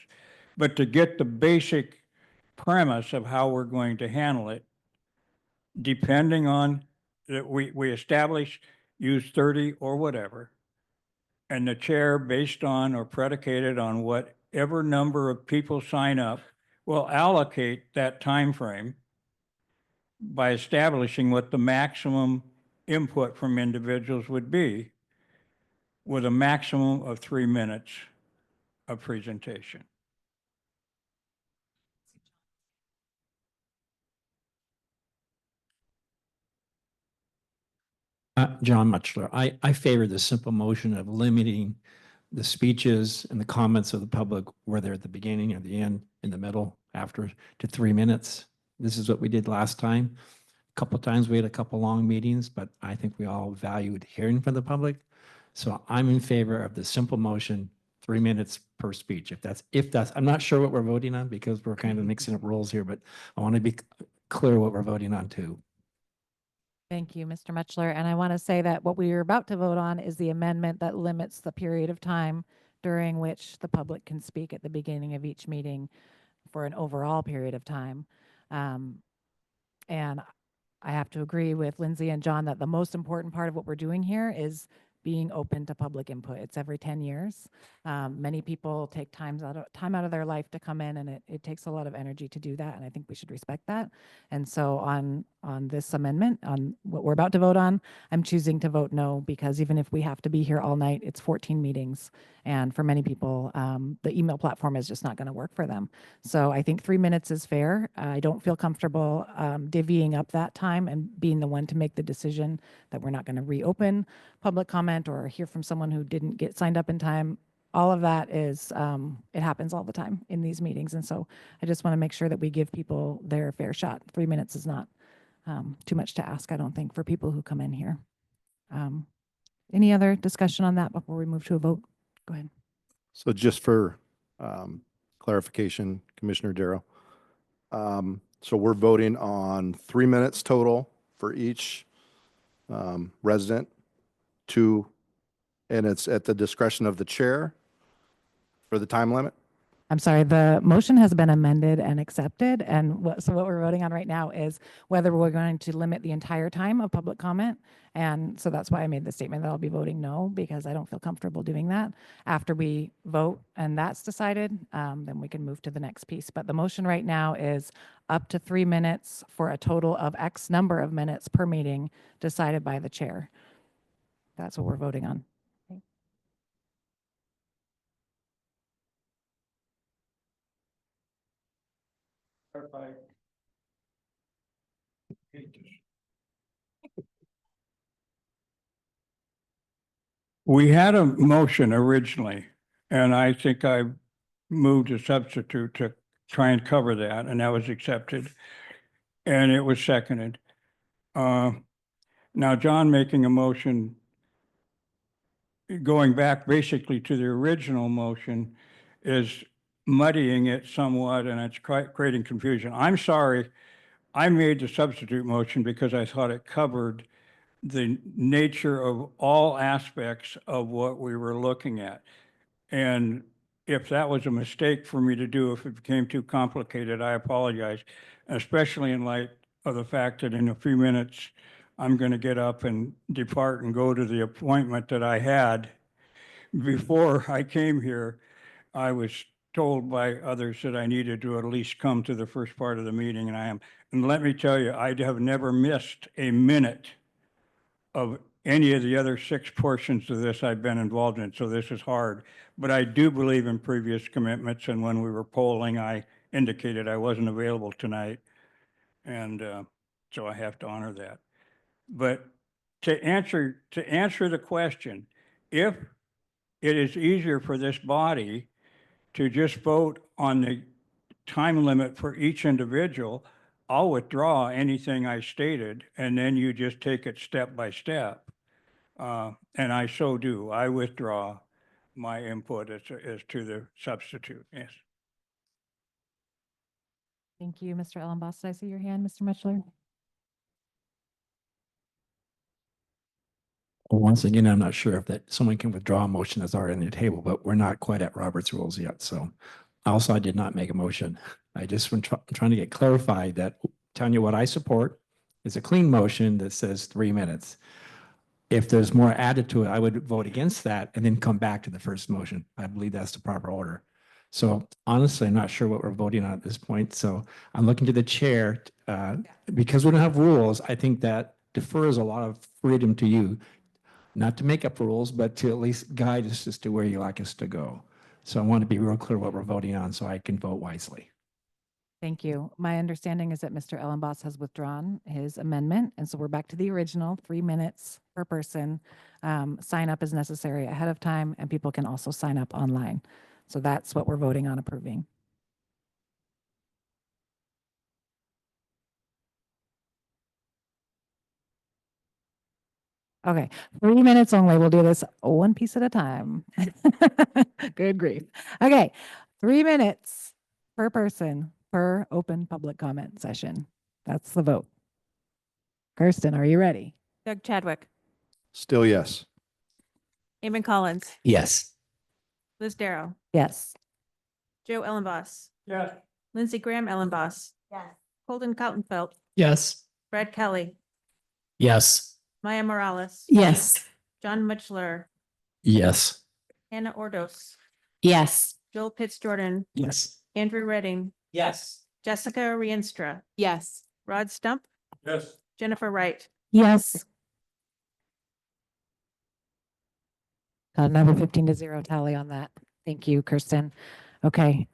But to get the basic premise of how we're going to handle it, depending on that we establish, use 30 or whatever, and the chair, based on or predicated on whatever number of people sign up, will allocate that time frame by establishing what the maximum input from individuals would be, with a maximum of 3 minutes of presentation. John Mutchler, I favor the simple motion of limiting the speeches and the comments of the public, whether at the beginning or the end, in the middle, after, to 3 minutes. This is what we did last time. A couple of times we had a couple long meetings, but I think we all valued hearing from the public. So I'm in favor of the simple motion, 3 minutes per speech. If that's, I'm not sure what we're voting on because we're kind of mixing up rules here, but I want to be clear what we're voting on too. Thank you, Mr. Mutchler. And I want to say that what we are about to vote on is the amendment that limits the period of time during which the public can speak at the beginning of each meeting for an overall period of time. And I have to agree with Lindsay and John that the most important part of what we're doing here is being open to public input. It's every 10 years. Many people take time out of their life to come in, and it takes a lot of energy to do that, and I think we should respect that. And so on this amendment, on what we're about to vote on, I'm choosing to vote no, because even if we have to be here all night, it's 14 meetings. And for many people, the email platform is just not going to work for them. So I think 3 minutes is fair. I don't feel comfortable divvying up that time and being the one to make the decision that we're not going to reopen public comment or hear from someone who didn't get signed up in time. All of that is, it happens all the time in these meetings. And so I just want to make sure that we give people their fair shot. 3 minutes is not too much to ask, I don't think, for people who come in here. Any other discussion on that before we move to a vote? Go ahead. So just for clarification, Commissioner Darrow. So we're voting on 3 minutes total for each resident, and it's at the discretion of the chair for the time limit? I'm sorry, the motion has been amended and accepted. And so what we're voting on right now is whether we're going to limit the entire time of public comment. And so that's why I made the statement that I'll be voting no, because I don't feel comfortable doing that. After we vote and that's decided, then we can move to the next piece. But the motion right now is up to 3 minutes for a total of X number of minutes per meeting decided by the chair. That's what we're voting on. We had a motion originally, and I think I moved a substitute to try and cover that, and that was accepted. And it was seconded. Now John making a motion going back basically to the original motion is muddying it somewhat, and it's creating confusion. I'm sorry, I made the substitute motion because I thought it covered the nature of all aspects of what we were looking at. And if that was a mistake for me to do, if it became too complicated, I apologize, especially in light of the fact that in a few minutes, I'm going to get up and depart and go to the appointment that I had. Before I came here, I was told by others that I needed to at least come to the first part of the meeting, and I am. And let me tell you, I have never missed a minute of any of the other 6 portions of this I've been involved in, so this is hard. But I do believe in previous commitments, and when we were polling, I indicated I wasn't available tonight. And so I have to honor that. But to answer the question, if it is easier for this body to just vote on the time limit for each individual, I'll withdraw anything I stated, and then you just take it step by step. And I so do. I withdraw my input as to the substitute. Yes. Thank you, Mr. Ellenboss. Did I see your hand, Mr. Mitchell? Well, once again, I'm not sure if that someone can withdraw a motion that's already on the table, but we're not quite at Robert's rules yet. So also, I did not make a motion. I just been trying to get clarified that telling you what I support is a clean motion that says 3 minutes. If there's more added to it, I would vote against that and then come back to the first motion. I believe that's the proper order. So honestly, I'm not sure what we're voting on at this point. So I'm looking to the chair. Because we don't have rules, I think that defers a lot of freedom to you, not to make up rules, but to at least guide us as to where you like us to go. So I want to be real clear what we're voting on so I can vote wisely. Thank you. My understanding is that Mr. Ellenboss has withdrawn his amendment. And so we're back to the original 3 minutes per person. Sign up is necessary ahead of time, and people can also sign up online. So that's what we're voting on approving. Okay, 3 minutes only. We'll do this one piece at a time. Good grief. Okay, 3 minutes per person per open public comment session. That's the vote. Kirsten, are you ready? Doug Chadwick, Still yes. Eamon Collins, Yes. Liz Darrow, Yes. Joe Ellenboss, Yes. Lindsey Graham Ellenboss, Yes. Colton Cottonfelt, Yes. Brad Kelly, Yes. Maya Morales, Yes. John Mutchler, Yes. Hannah Ordos, Yes. Joel Pitts Jordan, Yes. Andrew Redding, Yes. Jessica Rienstra, Yes. Rod Stump, Yes. Jennifer Wright. Yes. Another 15-0 tally on that. Thank you, Kirsten. Okay,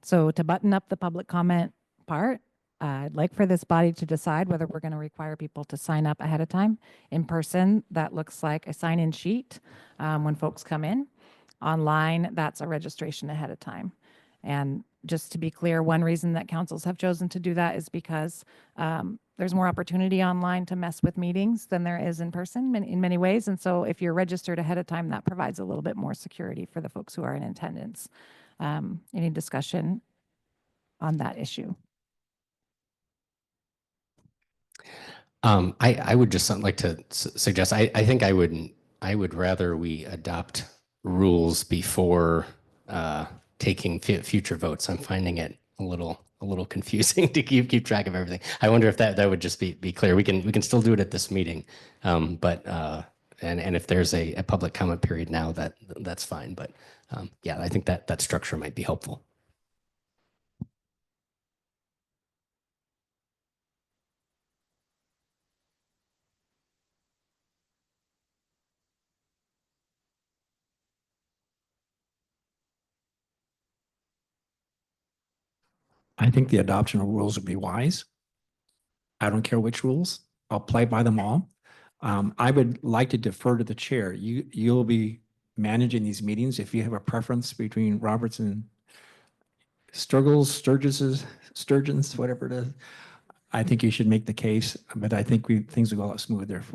so to button up the public comment part, I'd like for this body to decide whether we're going to require people to sign up ahead of time. In person, that looks like a sign-in sheet when folks come in. Online, that's a registration ahead of time. And just to be clear, one reason that councils have chosen to do that is because there's more opportunity online to mess with meetings than there is in person in many ways. And so if you're registered ahead of time, that provides a little bit more security for the folks who are in attendance. Any discussion on that issue? I would just like to suggest, I think I would rather we adopt rules before taking future votes. I'm finding it a little confusing to keep track of everything. I wonder if that would just be clear. We can still do it at this meeting, but and if there's a public comment period now, that's fine. But yeah, I think that structure might be helpful. I think the adoption of rules would be wise. I don't care which rules. I'll play by them all. I would like to defer to the chair. You'll be managing these meetings. If you have a preference between Roberts and Sturgeons, whatever it is, I think you should make the case, but I think things would go a lot smoother if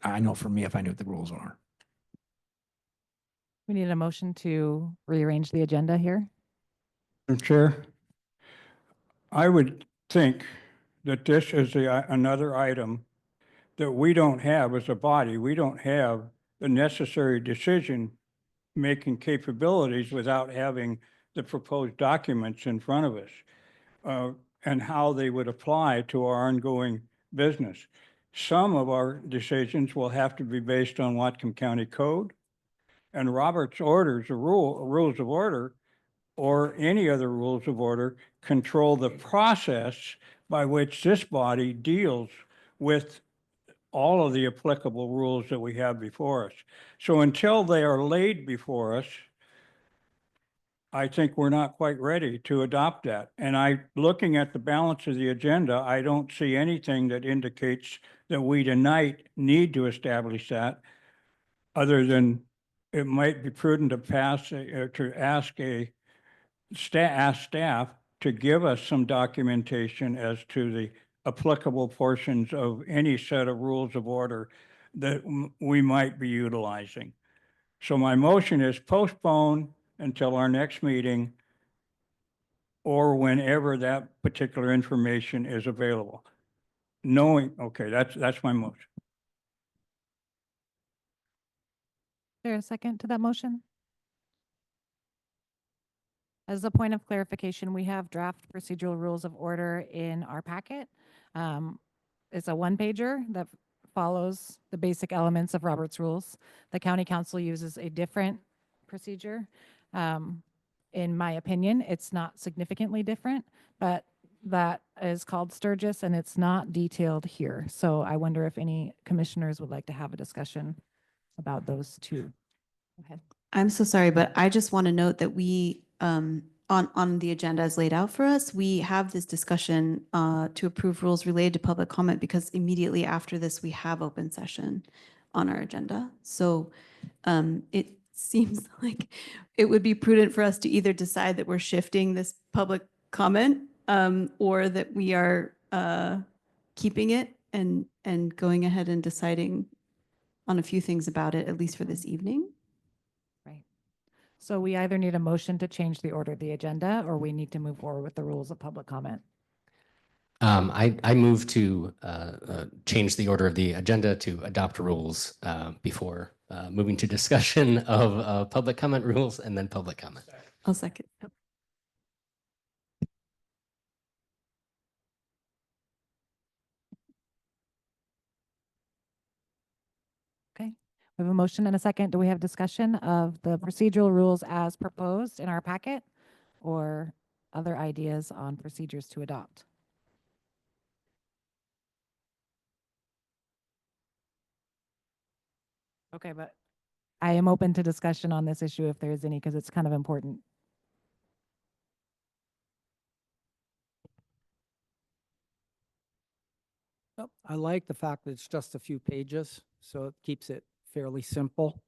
I know for me, if I knew what the rules are. We need a motion to rearrange the agenda here. Madam Chair, I would think that this is another item that we don't have as a body. We don't have the necessary decision-making capabilities without having the proposed documents in front of us, and how they would apply to our ongoing business. Some of our decisions will have to be based on Whatcom County Code and Robert's orders, rules of order, or any other rules of order control the process by which this body deals with all of the applicable rules that we have before us. So until they are laid before us, I think we're not quite ready to adopt that. And looking at the balance of the agenda, I don't see anything that indicates that we tonight need to establish that, other than it might be prudent to ask staff to give us some documentation as to the applicable portions of any set of rules of order that we might be utilizing. So my motion is postpone until our next meeting or whenever that particular information is available. Okay, that's my motion. Is there a second to that motion? As a point of clarification, we have draft procedural rules of order in our packet. It's a one-pager that follows the basic elements of Robert's rules. The county council uses a different procedure. In my opinion, it's not significantly different, but that is called Sturgis and it's not detailed here. So I wonder if any commissioners would like to have a discussion about those two. Go ahead. I'm so sorry, but I just want to note that we, on the agenda as laid out for us, we have this discussion to approve rules related to public comment because immediately after this, we have open session on our agenda. So it seems like it would be prudent for us to either decide that we're shifting this public comment or that we are keeping it and going ahead and deciding on a few things about it, at least for this evening. Right. So we either need a motion to change the order of the agenda or we need to move forward with the rules of public comment. I move to change the order of the agenda to adopt rules before moving to discussion of public comment rules and then public comment. I'll second. Okay. We have a motion and a second. Do we have discussion of the procedural rules as proposed in our packet or other ideas on procedures to adopt? Okay, but I am open to discussion on this issue if there is any, because it's kind of important. I like the fact that it's just a few pages, so it keeps it fairly simple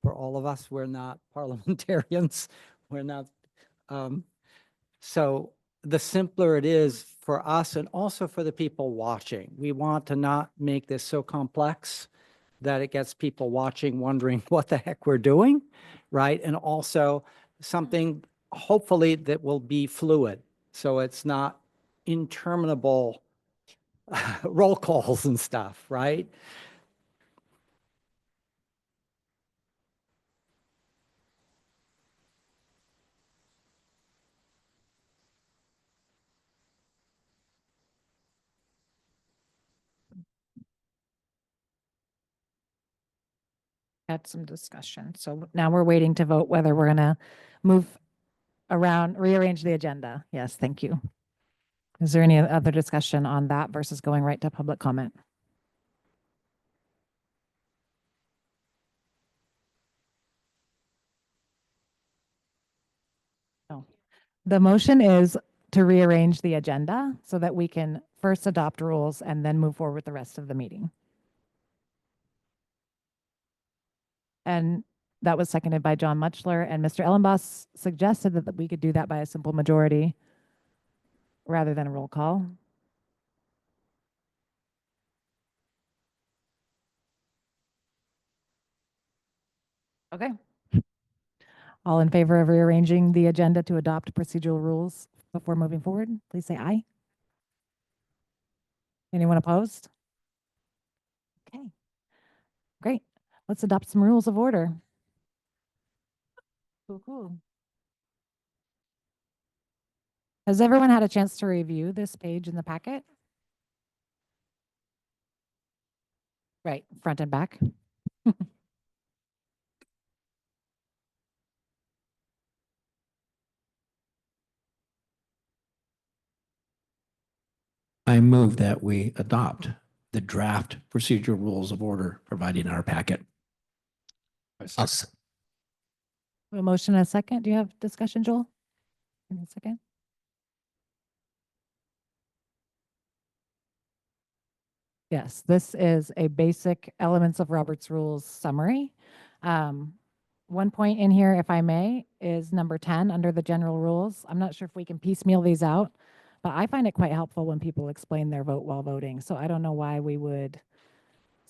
for all of us. We're not parliamentarians. We're not. So the simpler it is for us and also for the people watching, we want to not make this so complex that it gets people watching wondering what the heck we're doing, right? And also something hopefully that will be fluid. So it's not interminable roll calls and stuff, right? Had some discussion. So now we're waiting to vote whether we're gonna move around, rearrange the agenda. Yes, thank you. Is there any other discussion on that versus going right to public comment? No. The motion is to rearrange the agenda so that we can first adopt rules and then move forward with the rest of the meeting. And that was seconded by John Mutchler, and Mr. Ellenboss suggested that we could do that by a simple majority rather than a roll call. Okay. All in favor of rearranging the agenda to adopt procedural rules before moving forward, please say aye. Anyone opposed? Okay, great. Let's adopt some rules of order. Cool, cool. Has everyone had a chance to review this page in the packet? Right, front and back. I move that we adopt the draft procedural rules of order provided in our packet. A motion and a second. Do you have discussion, Joel? In a second. Yes, this is a basic elements of Robert's Rules summary. One point in here, if I may, is number 10 under the general rules. I'm not sure if we can piecemeal these out, but I find it quite helpful when people explain their vote while voting. So I don't know why we would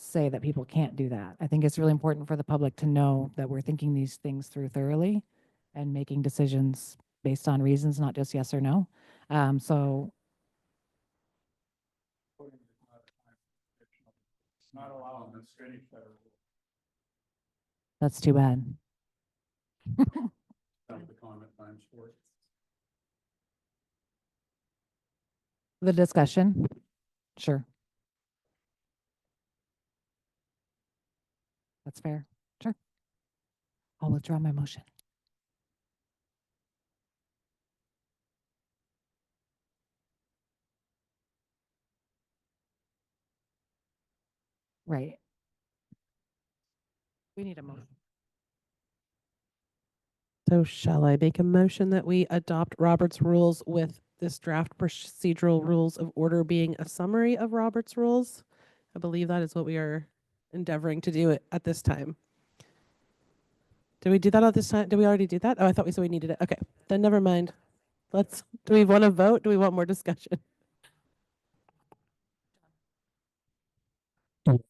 say that people can't do that. I think it's really important for the public to know that we're thinking these things through thoroughly and making decisions based on reasons, not just yes or no. So It's not allowed in any federal. that's too bad. Down the comment times for it. The discussion, sure. That's fair, sure. I'll withdraw my motion. Right. We need a motion. So shall I make a motion that we adopt Robert's rules with this draft procedural rules of order being a summary of Robert's rules? I believe that is what we are endeavoring to do it at this time. Did we do that at this time? Did we already do that? Oh, I thought we said we needed it. Okay, then never mind. Do we want to vote? Do we want more discussion?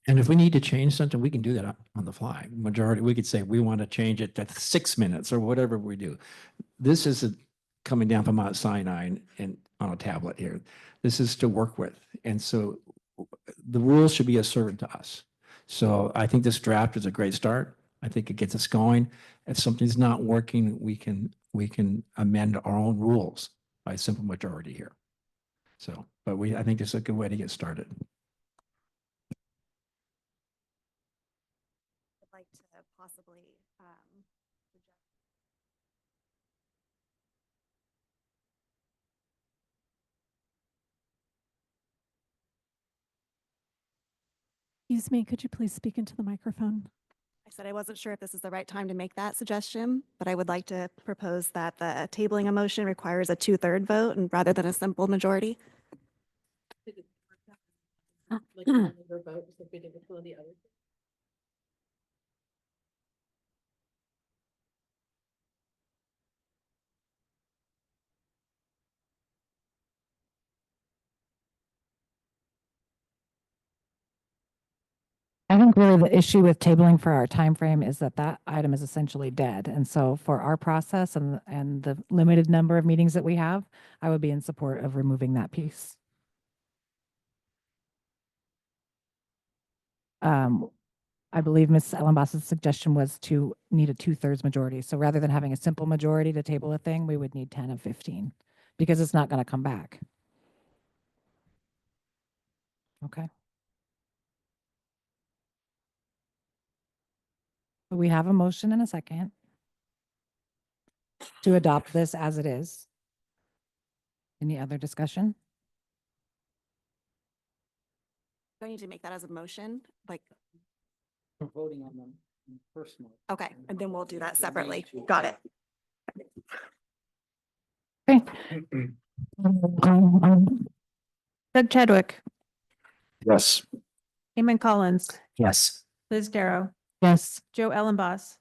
And if we need to change something, we can do that on the fly. Majority, we could say we want to change it to 6 minutes or whatever we do. This isn't coming down from Mount Sinai and on a tablet here. This is to work with. And so the rules should be a servant to us. So I think this draft is a great start. I think it gets us going. If something's not working, we can amend our own rules by a simple majority here. So, but I think it's a good way to get started. Like to possibly Excuse me, could you please speak into the microphone? I said I wasn't sure if this is the right time to make that suggestion, but I would like to propose that the tabling a motion requires a 2/3 vote and rather than a simple majority. I think really the issue with tabling for our time frame is that that item is essentially dead. And so for our process and the limited number of meetings that we have, I would be in support of removing that piece. I believe Ms. Ellenboss's suggestion was to need a 2/3 majority. So rather than having a simple majority to table a thing, we would need 10 of 15 because it's not going to come back. Okay. We have a motion and a second to adopt this as it is. Any other discussion? Do I need to make that as a motion? Like, We're voting on them personally. okay, and then we'll do that separately. Got it. Okay. Doug Chadwick, Yes. Eamon Collins, Yes. Liz Darrow, Yes. Joe Ellenboss,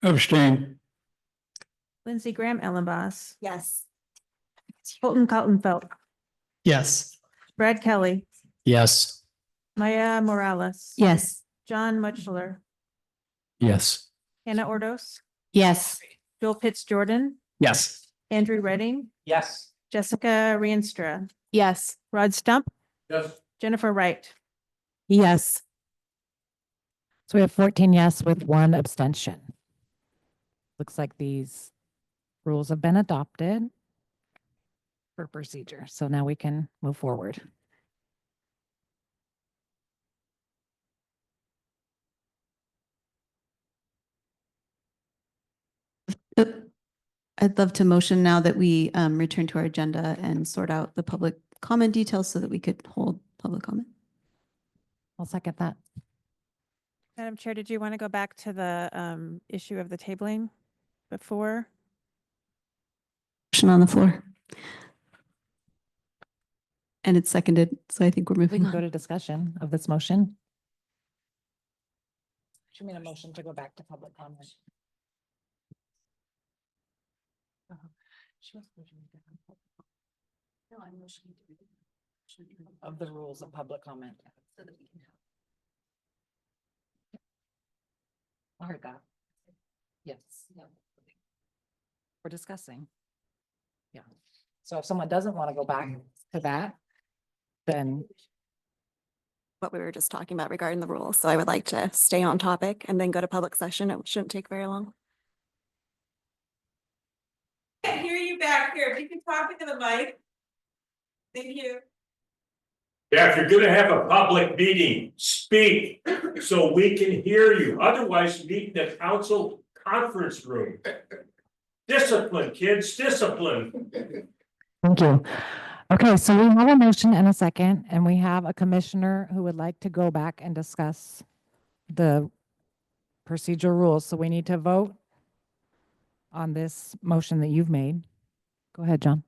Abstain. Lindsey Graham Ellenboss, Yes. Colton Kaltenfeld, Yes. Brad Kelly, Yes. Maya Morales. Yes. John Mutchler, Yes. Hannah Ordos, Yes. Joel Pitts Jordan, Yes. Andrew Redding, Yes. Jessica Rienstra, Yes. Rod Stump, Yes. Jennifer Wright. Yes. So we have 14 yes with 1 abstention. Looks like these rules have been adopted for procedure. So now we can move forward. I'd love to motion now that we return to our agenda and sort out the public comment details so that we could hold public comment. I'll second that. Madam Chair, did you want to go back to the issue of the tabling before? Motion on the floor. And it's seconded, so I think we're We moving can go on. to discussion of this motion. She made a motion to go back to public comment. Of the rules of public comment. I heard that. Yes. We're discussing. Yeah. So if someone doesn't want to go back to that, then What we were just talking about regarding the rules. So I would like to stay on topic and then go to public session. It shouldn't take very long. Can't hear you back here. If you can talk into the mic. Thank you. Yeah, if you're gonna have a public meeting, speak so we can hear you. Otherwise, meet in the council conference room. Discipline, kids, discipline. thank you. Okay, so we have a motion and a second, and we have a commissioner who would like to go back and discuss the procedural rules. So we need to vote on this motion that you've made. Go ahead, John.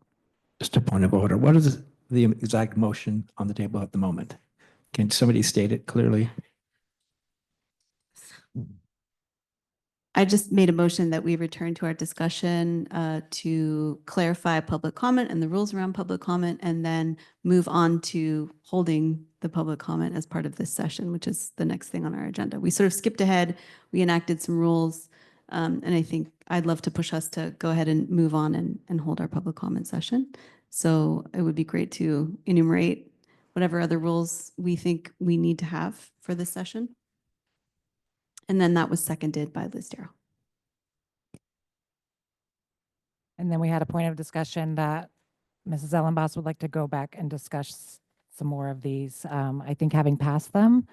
Just a point of order. What is the exact motion on the table at the moment? Can somebody state it clearly? I just made a motion that we return to our discussion to clarify public comment and the rules around public comment, and then move on to holding the public comment as part of this session, which is the next thing on our agenda. We sort of skipped ahead. We enacted some rules. And I think I'd love to push us to go ahead and move on and hold our public comment session. So it would be great to enumerate whatever other rules we think we need to have for this session. And then that was seconded by Liz Darrow. And then we had a point of discussion that Mrs. Ellenboss would like to go back and discuss some more of these. I think having passed them,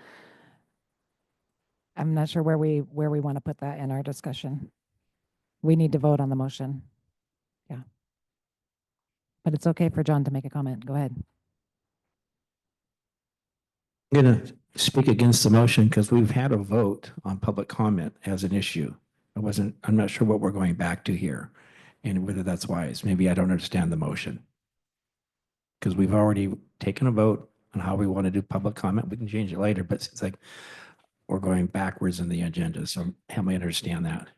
I'm not sure where we want to put that in our discussion. We need to vote on the motion. Yeah. But it's okay for John to make a comment. Go ahead. I'm going to speak against the motion because we've had a vote on public comment as an issue. I'm not sure what we're going back to here and whether that's wise. Maybe I don't understand the motion. Because we've already taken a vote on how we want to do public comment. We can change it later, but it's like we're going backwards in the agenda. So help me understand that.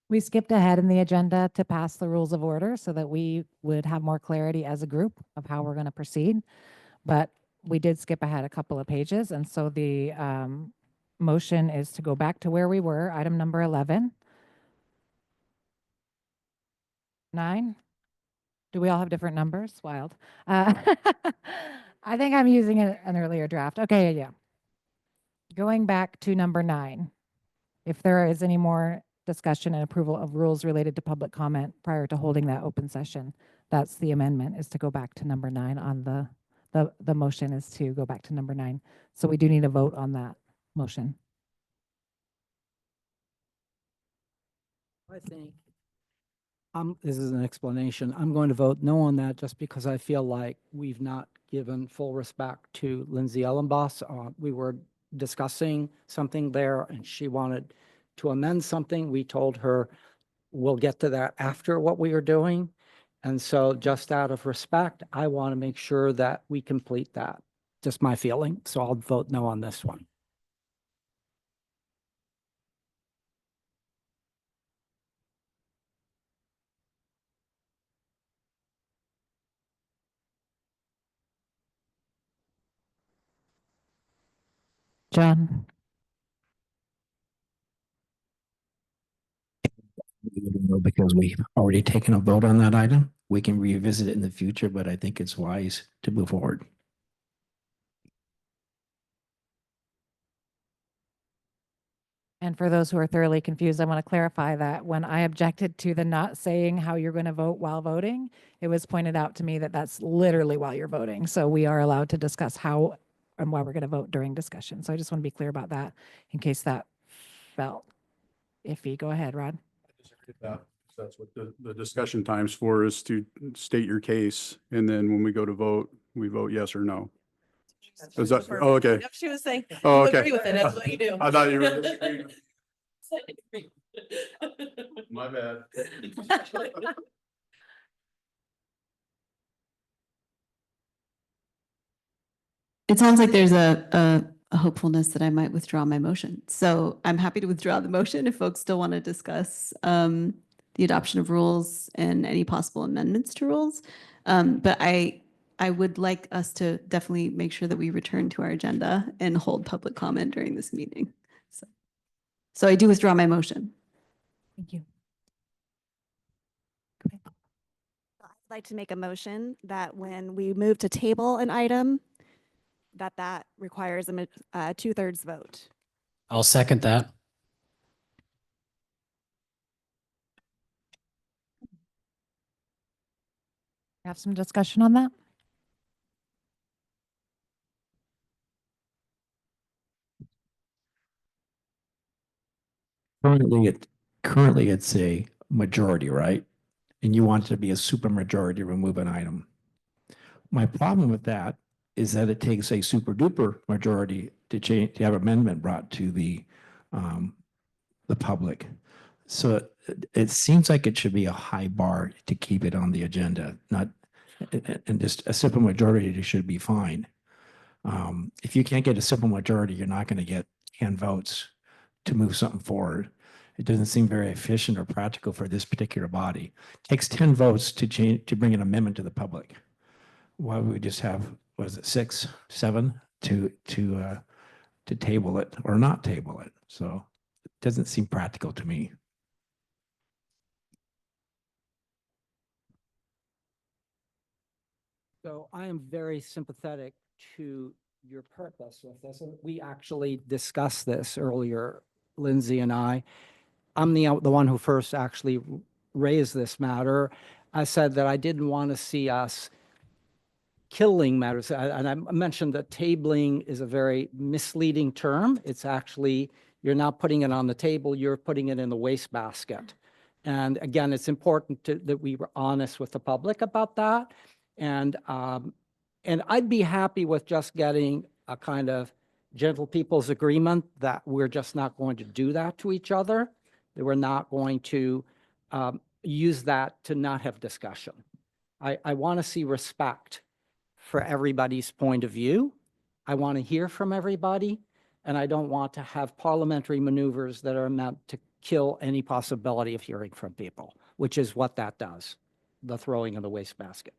We skipped ahead in the agenda to pass the rules of order so that we would have more clarity as a group of how we're going to proceed. But we did skip ahead a couple of pages. And so the motion is to go back to where we were, item number 11. 9. Do we all have different numbers? Wild. I think I'm using an earlier draft. Okay, yeah. Going back to number 9. If there is any more discussion and approval of rules related to public comment prior to holding that open session, that's the amendment, is to go back to number 9 on the motion is to go back to number 9. So we do need a vote on that motion. I think this is an explanation. I'm going to vote no on that just because I feel like we've not given full respect to Lindsay Ellenboss. We were discussing something there and she wanted to amend something. We told her we'll get to that after what we are doing. And so just out of respect, I want to make sure that we complete that. Just my feeling. So I'll vote no on this one. John? Because we've already taken a vote on that item. We can revisit it in the future, but I think it's wise to move forward. And for those who are thoroughly confused, I want to clarify that when I objected to the not saying how you're going to vote while voting, it was pointed out to me that that's literally while you're voting. So we are allowed to discuss how and why we're going to vote during discussion. So I just want to be clear about that in case that felt iffy. Go ahead, Rod. That's what the discussion time's for, is to state your case. And then when we go to vote, we vote yes or no. Is that, oh, okay. Yep, she was saying, Oh, you okay. agree with it, that's what you do. I thought you were disagreeing. My bad. It sounds like there's a hopefulness that I might withdraw my motion. So I'm happy to withdraw the motion if folks still want to discuss the adoption of rules and any possible amendments to rules. But I would like us to definitely make sure that we return to our agenda and hold public comment during this meeting. So I do withdraw my motion. Thank you. I'd like to make a motion that when we move to table an item, that requires a 2/3 vote. I'll second that. Have some discussion on that? Currently it's a majority, right? And you want it to be a super majority to remove an item. My problem with that is that it takes a super duper majority to change, to have amendment brought to the public. So it seems like it should be a high bar to keep it on the agenda, not, and just a simple majority should be fine. If you can't get a simple majority, you're not going to get 10 votes to move something forward. It doesn't seem very efficient or practical for this particular body. It takes 10 votes to change, to bring an amendment to the public. Why would we just have, what is it, 6, 7 to table it or not table it? So it doesn't seem practical to me. So I am very sympathetic to your purpose with this. And we actually discussed this earlier, Lindsay and I. I'm the one who first actually raised this matter. I said that I didn't want to see us killing matters. And I mentioned that tabling is a very misleading term. It's actually, you're not putting it on the table, you're putting it in the wastebasket. And again, it's important that we were honest with the public about that. And I'd be happy with just getting a kind of gentle people's agreement that we're just not going to do that to each other, that we're not going to use that to not have discussion. I want to see respect for everybody's point of view. I want to hear from everybody, and I don't want to have parliamentary maneuvers that are meant to kill any possibility of hearing from people, which is what that does, the throwing in the wastebasket.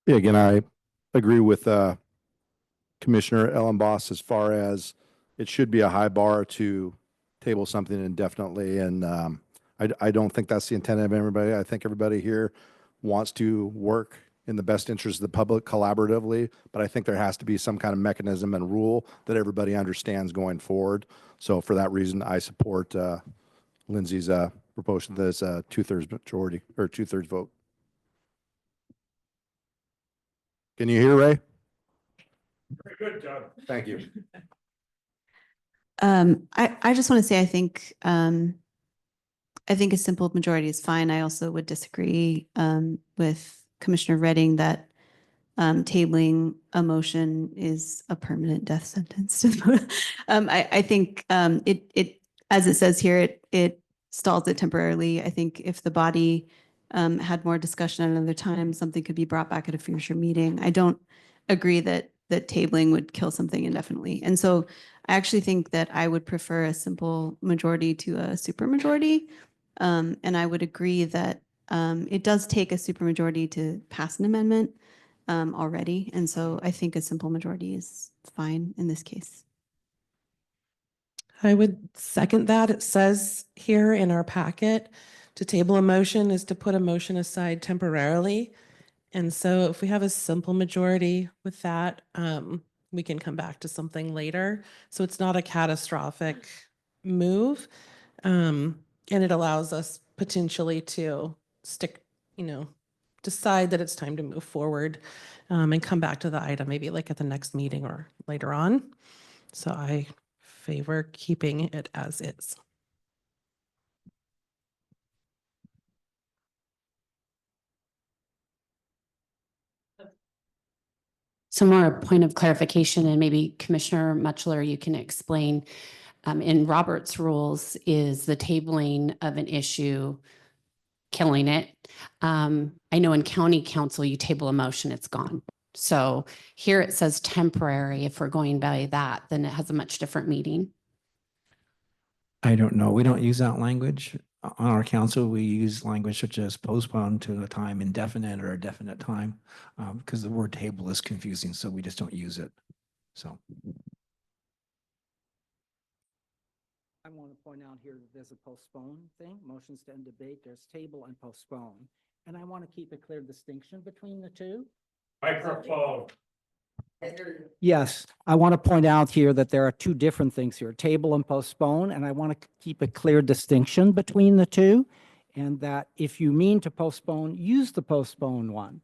Yeah, again, I agree with Commissioner Ellenboss as far as it should be a high bar to table something indefinitely. And I don't think that's the intent of everybody. I think everybody here wants to work in the best interest of the public collaboratively, but I think there has to be some kind of mechanism and rule that everybody understands going forward. So for that reason, I support Lindsay's proposal that is a 2/3 majority or 2/3 vote. Can you hear, Ray? Very good, Doug. Thank you. I just want to say, I think a simple majority is fine. I also would disagree, with Commissioner Redding that, tabling a motion is a permanent death sentence. I think, as it says here, it stalls it temporarily. I think if the body, had more discussion at another time, something could be brought back at a future meeting. I don't agree that tabling would kill something indefinitely. And so I actually think that I would prefer a simple majority to a supermajority. And I would agree that it does take a supermajority to pass an amendment already. And so I think a simple majority is fine in this case. I would second that. It says here in our packet, to table a motion is to put a motion aside temporarily. And so if we have a simple majority with that, we can come back to something later. So it's not a catastrophic move. And it allows us potentially to decide that it's time to move forward, and come back to the item, maybe like at the next meeting or later on. So I favor keeping it as is. So more a point of clarification, and maybe Commissioner Mutchler, you can explain, in Robert's rules, is the tabling of an issue killing it? I know in county council, you table a motion, it's gone. So here it says temporary. If we're going by that, then it has a much different meaning. I don't know. We don't use that language on our council. We use language such as postpone to a time indefinite or a definite time, because the word table is confusing, so we just don't use it. So. I want to point out here that there's a postpone thing, motions to end debate, there's table and postpone. And I want to keep a clear distinction between the two. Microphone. Yes, I want to point out here that there are two different things here, table and postpone, and I want to keep a clear distinction between the two. And that if you mean to postpone, use the postpone one.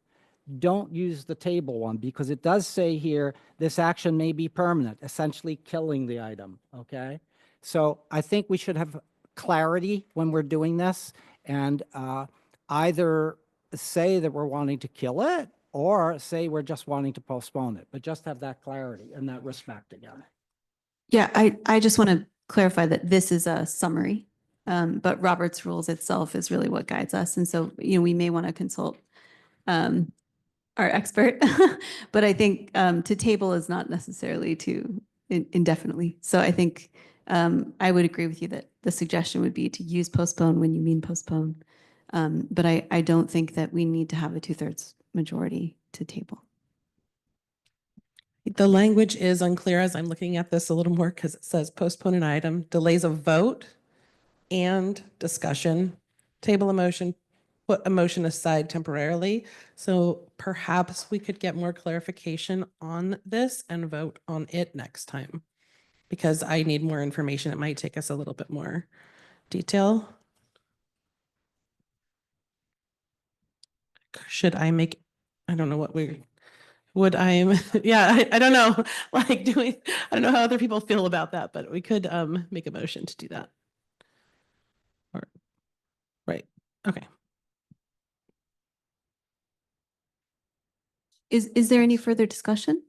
Don't use the table one, because it does say here, this action may be permanent, essentially killing the item, okay? So I think we should have clarity when we're doing this, and either say that we're wanting to kill it or say we're just wanting to postpone it, but just have that clarity and that respect again. Yeah, I just want to clarify that this is a summary, but Robert's rules itself is really what guides us. And so, we may want to consult our expert, but I think to table is not necessarily to indefinitely. So I think I would agree with you that the suggestion would be to use postpone when you mean postpone. But I don't think that we need to have a 2/3 majority to table. The language is unclear as I'm looking at this a little more, because it says postpone an item, delays a vote and discussion, table a motion, put a motion aside temporarily. So perhaps we could get more clarification on this and vote on it next time, because I need more information. It might take us a little bit more detail. Should I make, I don't know what would I, yeah, I don't know, like I don't know how other people feel about that, but we could make a motion to do that. Right, okay. Is there any further discussion?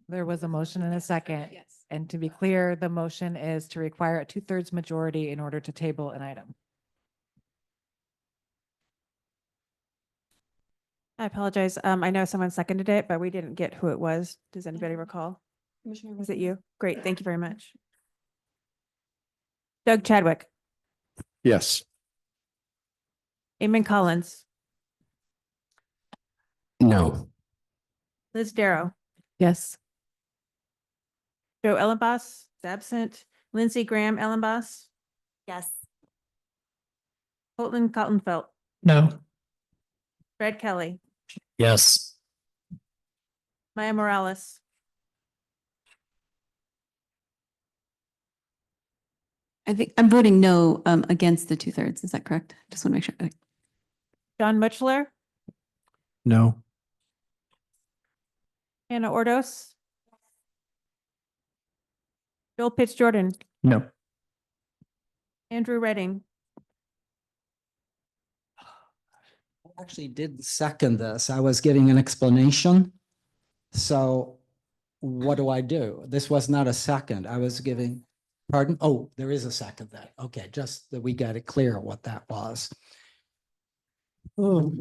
There was a motion and a second. Yes. And to be clear, the motion is to require a 2/3 majority in order to table an item. I apologize. I know someone seconded it, but we didn't get who it was. Does anybody recall? Commissioner, Was it you? Great. Thank you very much. Doug Chadwick, Yes. Eamon Collins, No. Liz Darrow, Yes. Joe Ellenboss is absent, Lindsey Graham Ellenboss, Yes. Colton Cottonfelt, No. Brad Kelly, Yes. Maya Morales, I think I'm voting no against the 2/3. Is that correct? Just want to make sure. John Mutchler, No. Hannah Ordos, Joel Pitts Jordan, No. Andrew Redding. I actually did second this. I was getting an explanation. So what do I do? This was not a second. I was giving, pardon? Oh, there is a second then. Okay, just that we got it clear what that was. Oh.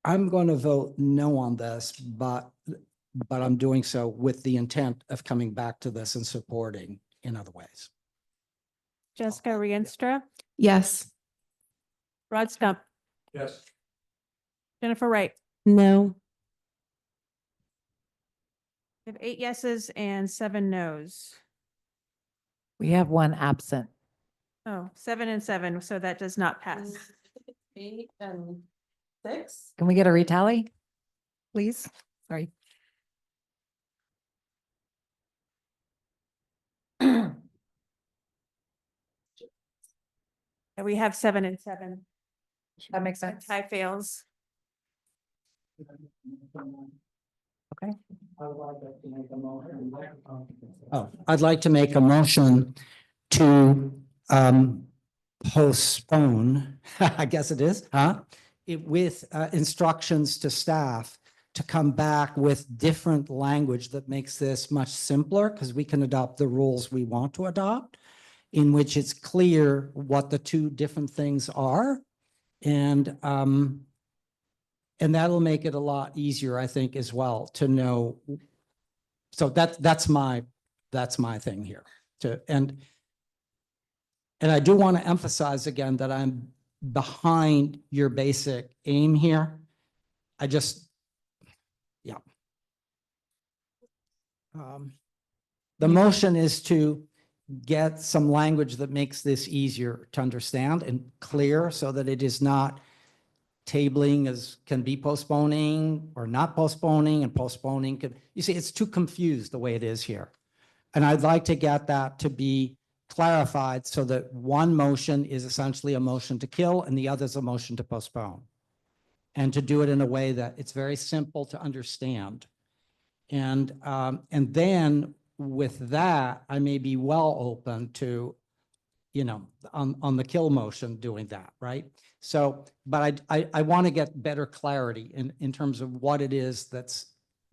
I'm going to vote no on this, but I'm doing so with the intent of coming back to this and supporting in other ways. Jessica Rienstra, Yes. Rod Stump, Yes. Jennifer Wright. No. We have 8 yeses and 7 nos. We have one absent. Oh, 7 and 7, so that does not pass. 8 and 6. Can we get a retally, please? Sorry. And we have 7 and 7. That makes sense. Tie fails. Okay. Oh, I'd like to make a motion to postpone, I guess it is, huh? With instructions to staff to come back with different language that makes this much simpler because we can adopt the rules we want to adopt, in which it's clear what the two different things are. And that'll make it a lot easier, I think, as well to know. So that's my thing here. And I do want to emphasize again that I'm behind your basic aim here. I just, yeah. The motion is to get some language that makes this easier to understand and clear so that it is not tabling as can be postponing or not postponing, and postponing could, you see, it's too confused the way it is here. And I'd like to get that to be clarified so that one motion is essentially a motion to kill and the other is a motion to postpone. And to do it in a way that it's very simple to understand. And then with that, I may be well open to, you know, on the kill motion doing that, right? So, but I want to get better clarity in terms of what it is that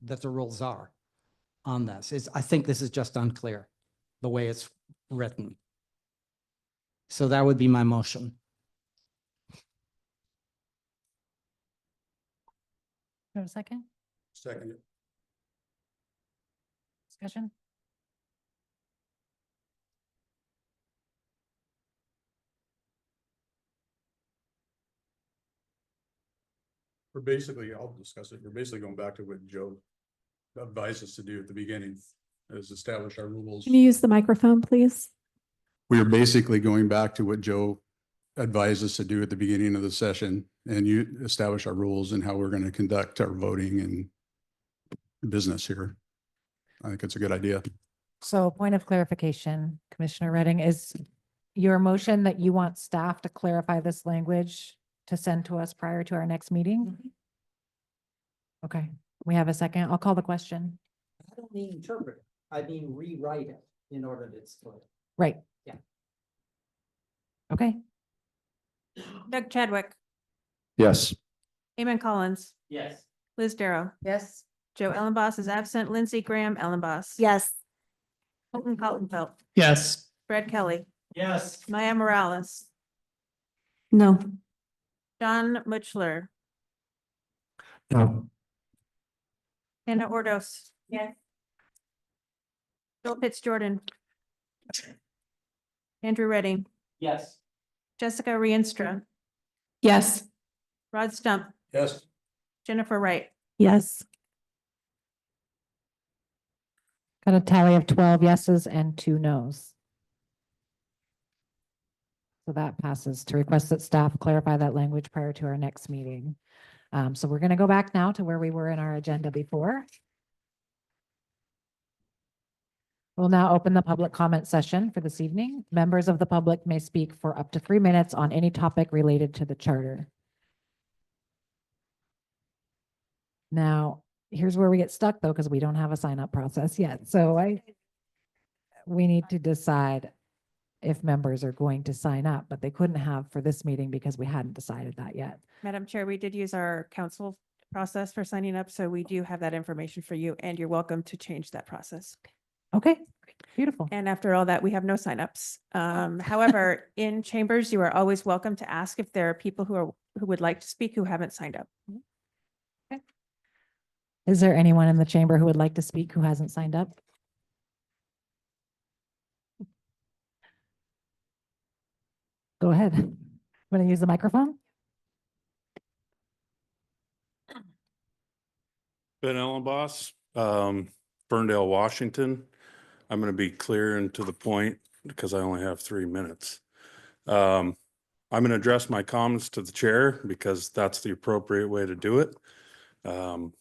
the rules are on this. I think this is just unclear, the way it's written. So that would be my motion. Have a second Second. discussion? We're basically, I'll discuss it. We're basically going back to what Joe advised us to do at the beginning, is establish our rules. Can you use the microphone, please? We are basically going back to what Joe advised us to do at the beginning of the session, and you establish our rules and how we're going to conduct our voting and business here. I think it's a good idea. So point of clarification, Commissioner Redding, is your motion that you want staff to clarify this language to send to us prior to our next meeting? Okay, we have a second. I'll call the question. I don't mean interpret it. I mean rewrite it in order that it's clear. Right. Yeah. Okay. Doug Chadwick, Yes. Eamon Collins, Yes. Liz Darrow. Yes. Joe Ellenboss is absent. Lindsey Graham Ellenboss. Yes. Colton Coltonfeld. Yes. Brad Kelly. Yes. Maya Morales. No. John Mutchler. No. Hannah Ordos. Yes. Joel Pitts Jordan. Andrew Redding. Yes. Jessica Rienstra. Yes. Rod Stump. Yes. Jennifer Wright. Yes. Got a tally of 12 yeses and 2 nos. So that passes to request that staff clarify that language prior to our next meeting. So we're going to go back now to where we were in our agenda before. We'll now open the public comment session for this evening. Members of the public may speak for up to 3 minutes on any topic related to the charter. Now, here's where we get stuck though, because we don't have a sign up process yet. So we need to decide if members are going to sign up, but they couldn't have for this meeting because we hadn't decided that yet. Madam Chair, we did use our council process for signing up, so we do have that information for you, and you're welcome to change that process. Okay, beautiful. And after all that, we have no signups. However, in chambers, you are always welcome to ask if there are people who would like to speak who haven't signed up. Is there anyone in the chamber who would like to speak who hasn't signed up? Go ahead. Want to use the microphone? Ben Ellenboss, Ferndale, Washington. I'm going to be clear and to the point because I only have 3 minutes. I'm going to address my comments to the chair because that's the appropriate way to do it. And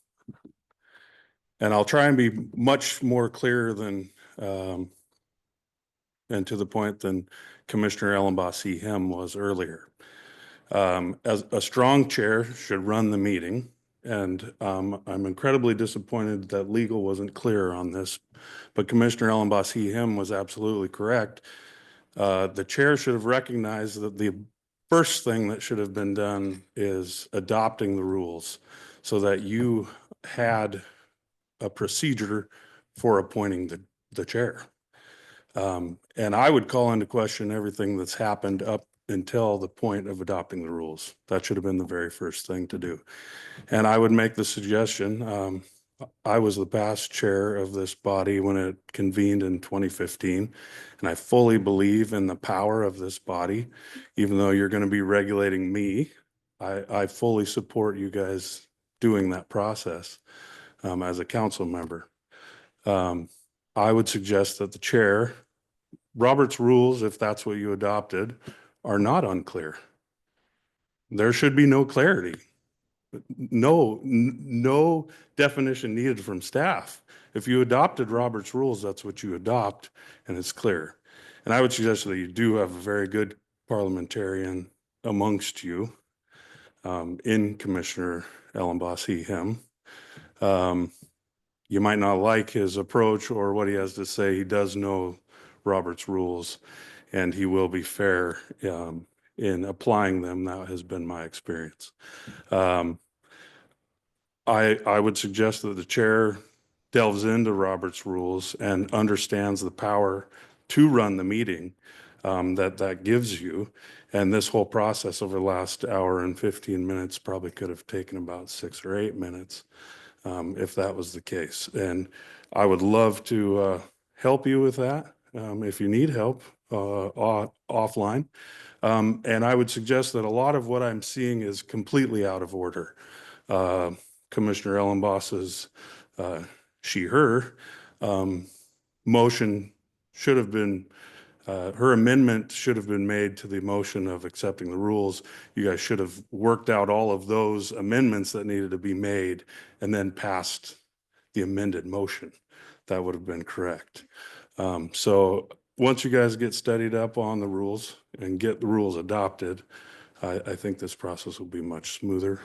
I'll try and be much more clear than and to the point than Commissioner Ellenboss, him was earlier. As a strong chair should run the meeting. And I'm incredibly disappointed that legal wasn't clear on this, but Commissioner Ellenboss, him was absolutely correct. The chair should have recognized that the first thing that should have been done is adopting the rules so that you had a procedure for appointing the chair. And I would call into question everything that's happened up until the point of adopting the rules. That should have been the very first thing to do. And I would make the suggestion, I was the past chair of this body when it convened in 2015, and I fully believe in the power of this body. Even though you're going to be regulating me, I fully support you guys doing that process as a council member. I would suggest that the chair, Robert's rules, if that's what you adopted, are not unclear. There should be no clarity. No definition needed from staff. If you adopted Robert's rules, that's what you adopt, and it's clear. And I would suggest that you do have a very good parliamentarian amongst you in Commissioner Ellenboss, him. You might not like his approach or what he has to say. He does know Robert's rules, and he will be fair in applying them. That has been my experience. I would suggest that the chair delves into Robert's rules and understands the power to run the meeting that gives you. And this whole process over the last hour and 15 minutes probably could have taken about 6 or 8 minutes if that was the case. And I would love to help you with that if you need help offline. And I would suggest that a lot of what I'm seeing is completely out of order. Commissioner Ellenboss's her motion should have been, her amendment should have been made to the motion of accepting the rules. You guys should have worked out all of those amendments that needed to be made and then passed the amended motion. That would have been correct. So once you guys get studied up on the rules and get the rules adopted, I think this process will be much smoother.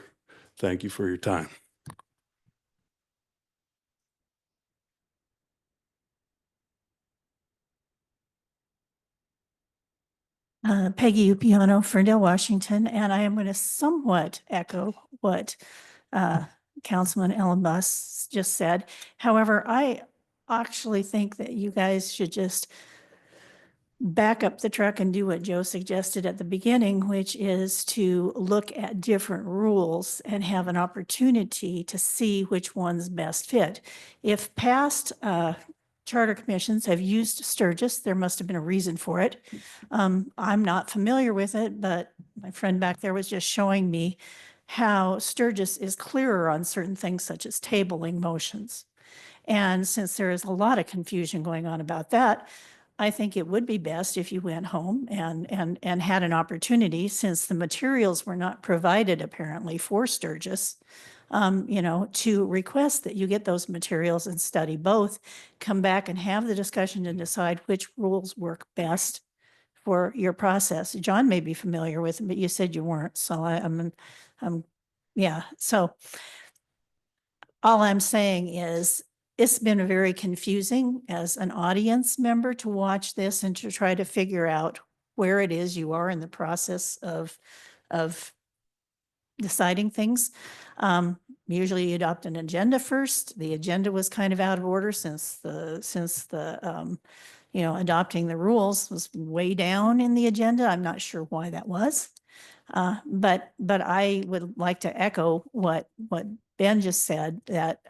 Thank you for your time. Peggy Upiano, Ferndale, Washington, and I am going to somewhat echo what Councilman Ellenboss just said. However, I actually think that you guys should just back up the truck and do what Joe suggested at the beginning, which is to look at different rules and have an opportunity to see which ones best fit. If past charter commissions have used Sturgis, there must have been a reason for it. I'm not familiar with it, but my friend back there was just showing me how Sturgis is clearer on certain things such as tabling motions. And since there is a lot of confusion going on about that, I think it would be best if you went home and had an opportunity, since the materials were not provided apparently for Sturgis. to request that you get those materials and study both, come back and have the discussion and decide which rules work best for your process. John may be familiar with them, but you said you weren't. So yeah. So all I'm saying is it's been very confusing as an audience member to watch this and to try to figure out where it is you are in the process of deciding things. Usually you adopt an agenda first. The agenda was kind of out of order since the adopting the rules was way down in the agenda. I'm not sure why that was. But I would like to echo what Ben just said, that,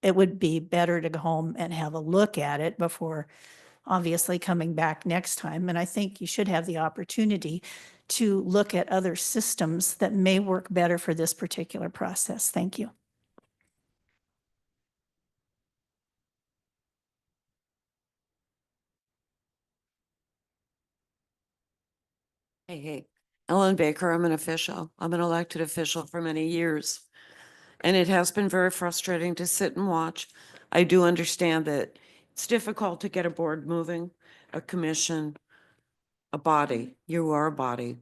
it would be better to go home and have a look at it before obviously coming back next time. And I think you should have the opportunity to look at other systems that may work better for this particular process. Thank you. Hey, Ellen Baker, I'm an official. I'm an elected official for many years. And it has been very frustrating to sit and watch. I do understand that it's difficult to get a board moving, a commission, a body. You are a body.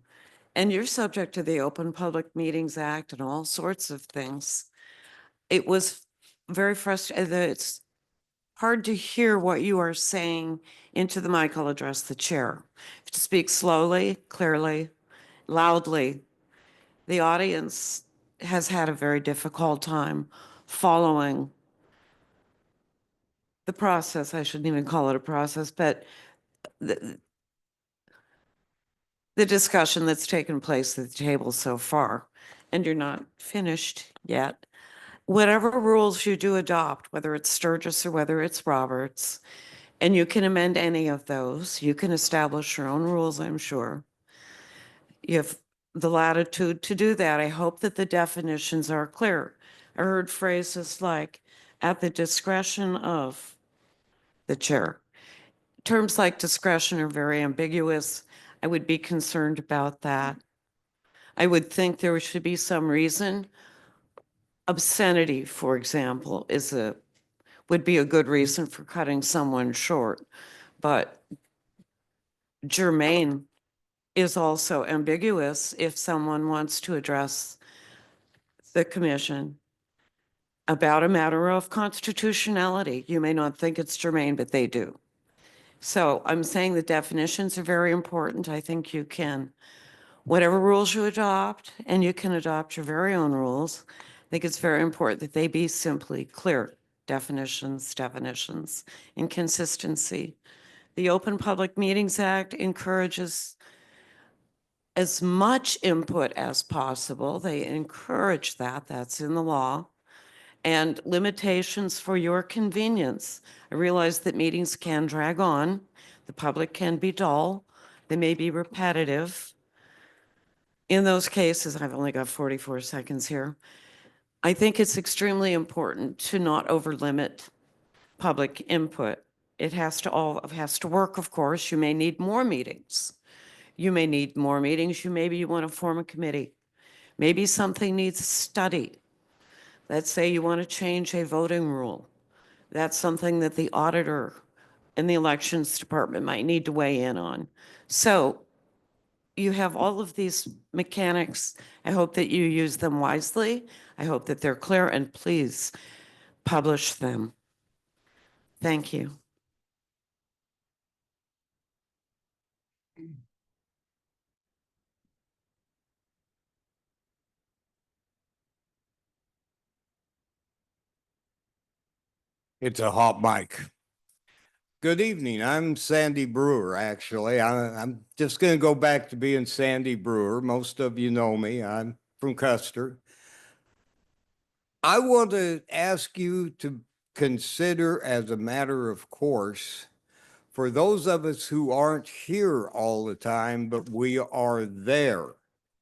And you're subject to the Open Public Meetings Act and all sorts of things. It was very frustrating. It's hard to hear what you are saying into the mic. I'll address the chair. To speak slowly, clearly, loudly. The audience has had a very difficult time following the process. I shouldn't even call it a process, but the discussion that's taken place at the table so far, and you're not finished yet. Whatever rules you do adopt, whether it's Sturgis or whether it's Roberts, and you can amend any of those, you can establish your own rules, I'm sure. You have the latitude to do that. I hope that the definitions are clear. I heard phrases like at the discretion of the chair. Terms like discretion are very ambiguous. I would be concerned about that. I would think there should be some reason. Obscenity, for example, would be a good reason for cutting someone short, but germane is also ambiguous if someone wants to address the commission about a matter of constitutionality. You may not think it's germane, but they do. So I'm saying the definitions are very important. I think you can, whatever rules you adopt, and you can adopt your very own rules, I think it's very important that they be simply clear definitions, and consistency. The Open Public Meetings Act encourages as much input as possible. They encourage that. That's in the law. And limitations for your convenience. I realize that meetings can drag on. The public can be dull. They may be repetitive. In those cases, I've only got 44 seconds here. I think it's extremely important to not overlimit public input. It has to work, of course. You may need more meetings. You Maybe you want to form a committee. Maybe something needs study. Let's say you want to change a voting rule. That's something that the auditor and the elections department might need to weigh in on. So you have all of these mechanics. I hope that you use them wisely. I hope that they're clear, and please publish them. Thank you. It's a hot mic. Good evening. I'm Sandy Brewer, actually. I'm just going to go back to being Sandy Brewer. Most of you know me. I'm from Custer. I want to ask you to consider, as a matter of course, for those of us who aren't here all the time, but we are there,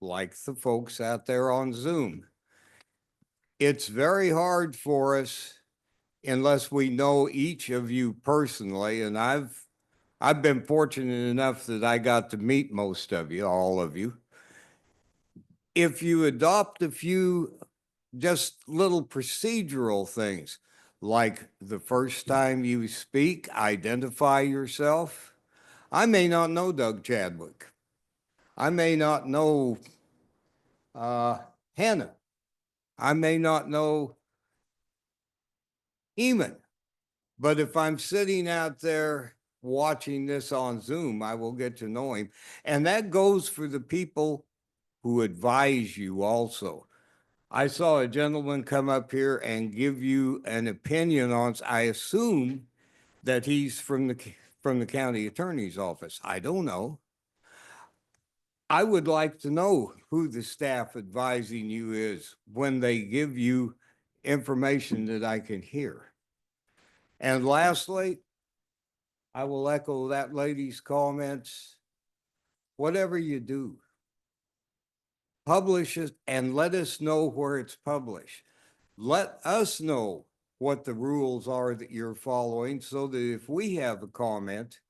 like the folks out there on Zoom. It's very hard for us unless we know each of you personally, and I've been fortunate enough that I got to meet most of you, all of you. If you adopt a few just little procedural things, like the first time you speak, identify yourself. I may not know Doug Chadwick. I may not know Hannah. I may not know Eamon. But if I'm sitting out there watching this on Zoom, I will get to know him. And that goes for the people who advise you also. I saw a gentleman come up here and give you an opinion on, I assume that he's from the county attorney's office. I don't know. I would like to know who the staff advising you is when they give you information that I can hear. And lastly, I will echo that lady's comments. Whatever you do, publish it and let us know where it's published. Let us know what the rules are that you're following so that if we have a comment,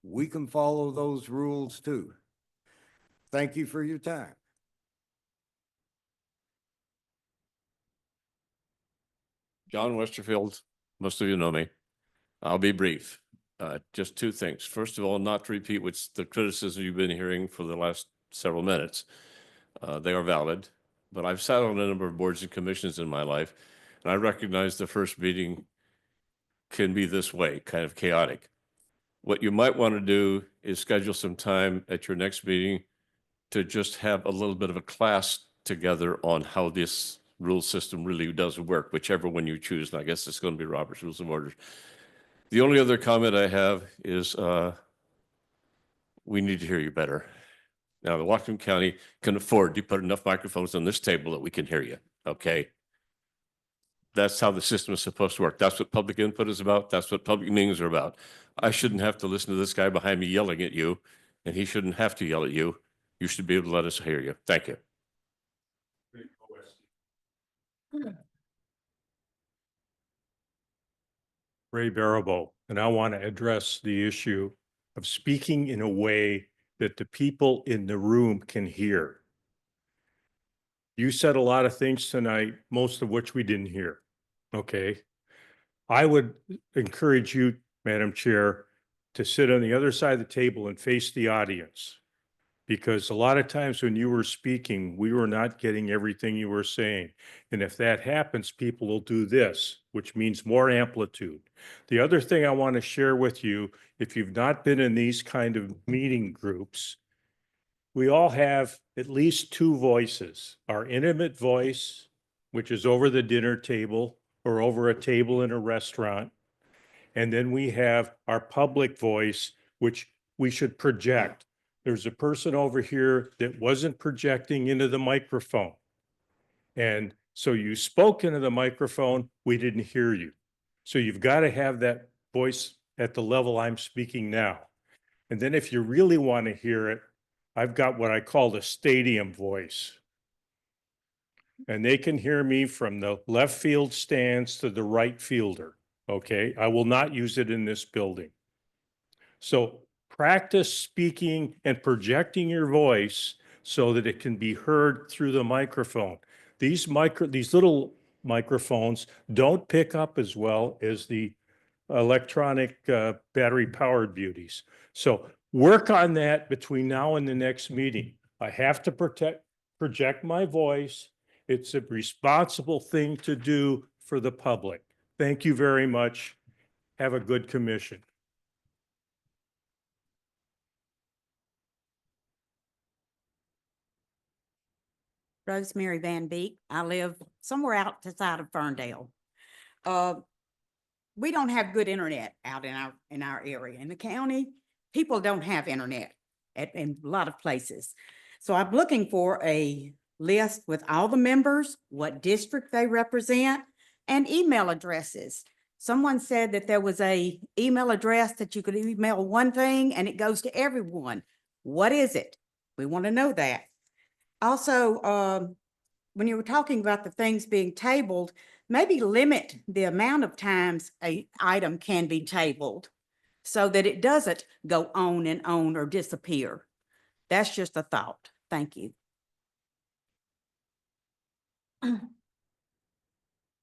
we can follow those rules too. Thank you for your time. John Westerfield, most of you know me. I'll be brief. Just two things. First of all, not to repeat what's the criticism you've been hearing for the last several minutes. They are valid, but I've sat on a number of boards and commissions in my life, and I recognize the first meeting can be this way, kind of chaotic. What you might want to do is schedule some time at your next meeting to just have a little bit of a class together on how this rule system really does work, whichever one you choose. And I guess it's going to be Robert's Rules of Order. The only other comment I have is we need to hear you better. Now, the Whatcom County can afford to put enough microphones on this table that we can hear you, okay? That's how the system is supposed to work. That's what public input is about. That's what public meetings are about. I shouldn't have to listen to this guy behind me yelling at you, and he shouldn't have to yell at you. You should be able to let us hear you. Thank you. Ray Barabo, and I want to address the issue of speaking in a way that the people in the room can hear. You said a lot of things tonight, most of which we didn't hear. Okay. I would encourage you, Madam Chair, to sit on the other side of the table and face the audience. Because a lot of times when you were speaking, we were not getting everything you were saying. And if that happens, people will do this, which means more amplitude. The other thing I want to share with you, if you've not been in these kind of meeting groups, we all have at least two voices. Our intimate voice, which is over the dinner table or over a table in a restaurant. And then we have our public voice, which we should project. There's a person over here that wasn't projecting into the microphone. And so you spoke into the microphone, we didn't hear you. So you've got to have that voice at the level I'm speaking now. And then if you really want to hear it, I've got what I call the stadium voice. And they can hear me from the left field stands to the right fielder. Okay, I will not use it in this building. So practice speaking and projecting your voice so that it can be heard through the microphone. These little microphones don't pick up as well as the electronic battery powered beauties. So work on that between now and the next meeting. I have to project my voice. It's a responsible thing to do for the public. Thank you very much. Have a good commission. Rosemary Van Beek. I live somewhere outside of Ferndale. We don't have good internet out in our area. In the county, people don't have internet in a lot of places. So I'm looking for a list with all the members, what district they represent, and email addresses. Someone said that there was a email address that you could email one thing and it goes to everyone. What is it? We want to know that. Also, when you were talking about the things being tabled, maybe limit the amount of times an item can be tabled so that it doesn't go on and on or disappear. That's just a thought. Thank you.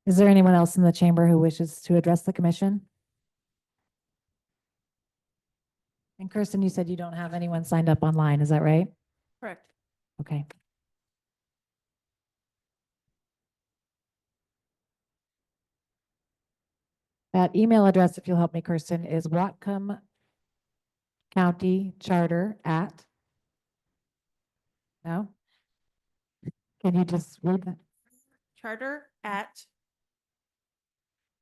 Is there anyone else in the chamber who wishes to address the commission? And Kirsten, you said you don't have anyone signed up online, is that right? Correct. Okay. That email address, if you'll help me, Kirsten, is Whatcom County Charter at. No? Can you just read that? Charter at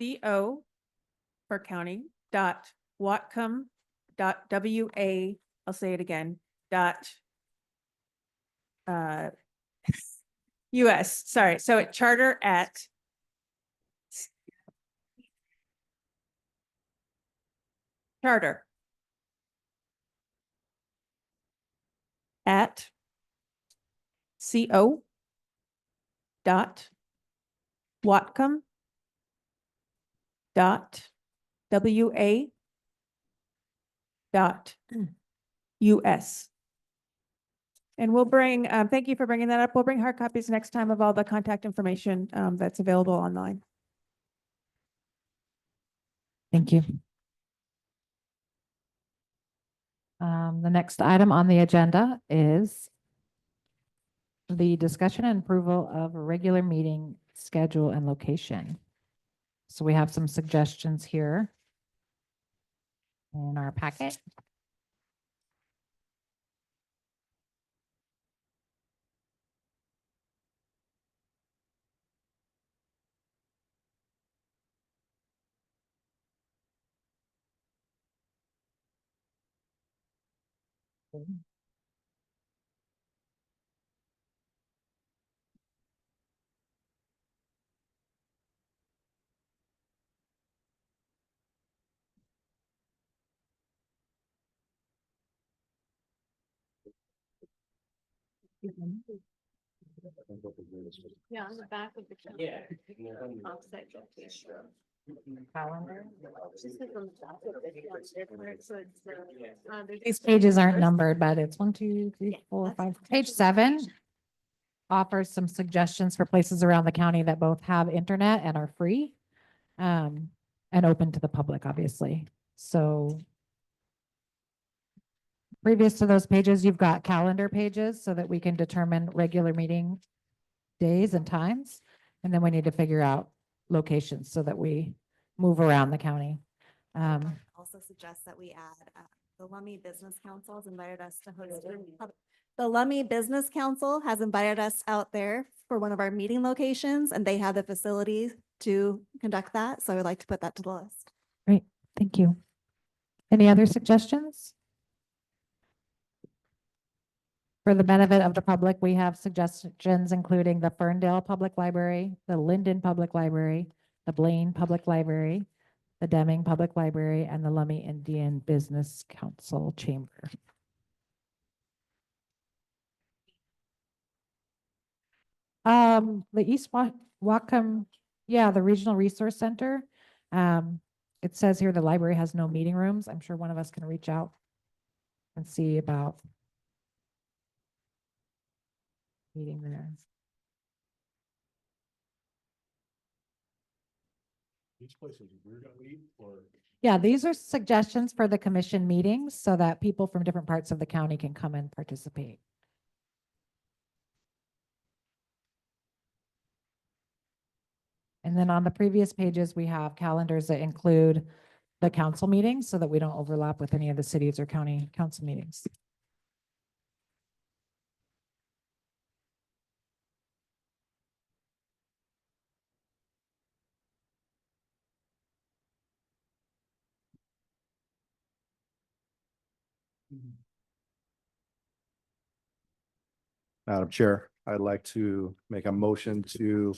CO for county dot Whatcom dot WA, I'll say it again, dot US, sorry. So at charter at charter at CO dot Whatcom dot WA dot US. And we'll bring, thank you for bringing that up. We'll bring hard copies next time of all the contact information that's available online. Thank you. The next item on the agenda is the discussion and approval of a regular meeting schedule and location. So we have some suggestions here in our packet. Yeah, on the back of the calendar. Offsite location. Calendar. Just because on the back of it, it's different, so it's, there's- These pages aren't numbered, but it's 1, 2, 3, 4, 5. Page 7 offers some suggestions for places around the county that both have internet and are free, and open to the public, obviously. So previous to those pages, you've got calendar pages so that we can determine regular meeting days and times. And then we need to figure out locations so that we move around the county. Also suggest that we add, the Lummi Business Council has invited us to host. The Lummi Business Council has invited us out there for one of our meeting locations, and they have the facilities to conduct that. So I would like to put that to the list. Great, thank you. Any other suggestions? For the benefit of the public, we have suggestions including the Ferndale Public Library, the Linden Public Library, the Blaine Public Library, the Deming Public Library, and the Lummi Indian Business Council Chamber. The East Whatcom, yeah, the Regional Resource Center. It says here the library has no meeting rooms. I'm sure one of us can reach out and see about meeting there. These places we're gonna meet or? Yeah, these are suggestions for the commission meetings so that people from different parts of the county can come and participate. And then on the previous pages, we have calendars that include the council meetings so that we don't overlap with any of the cities or county council meetings. Madam Chair, I'd like to make a motion to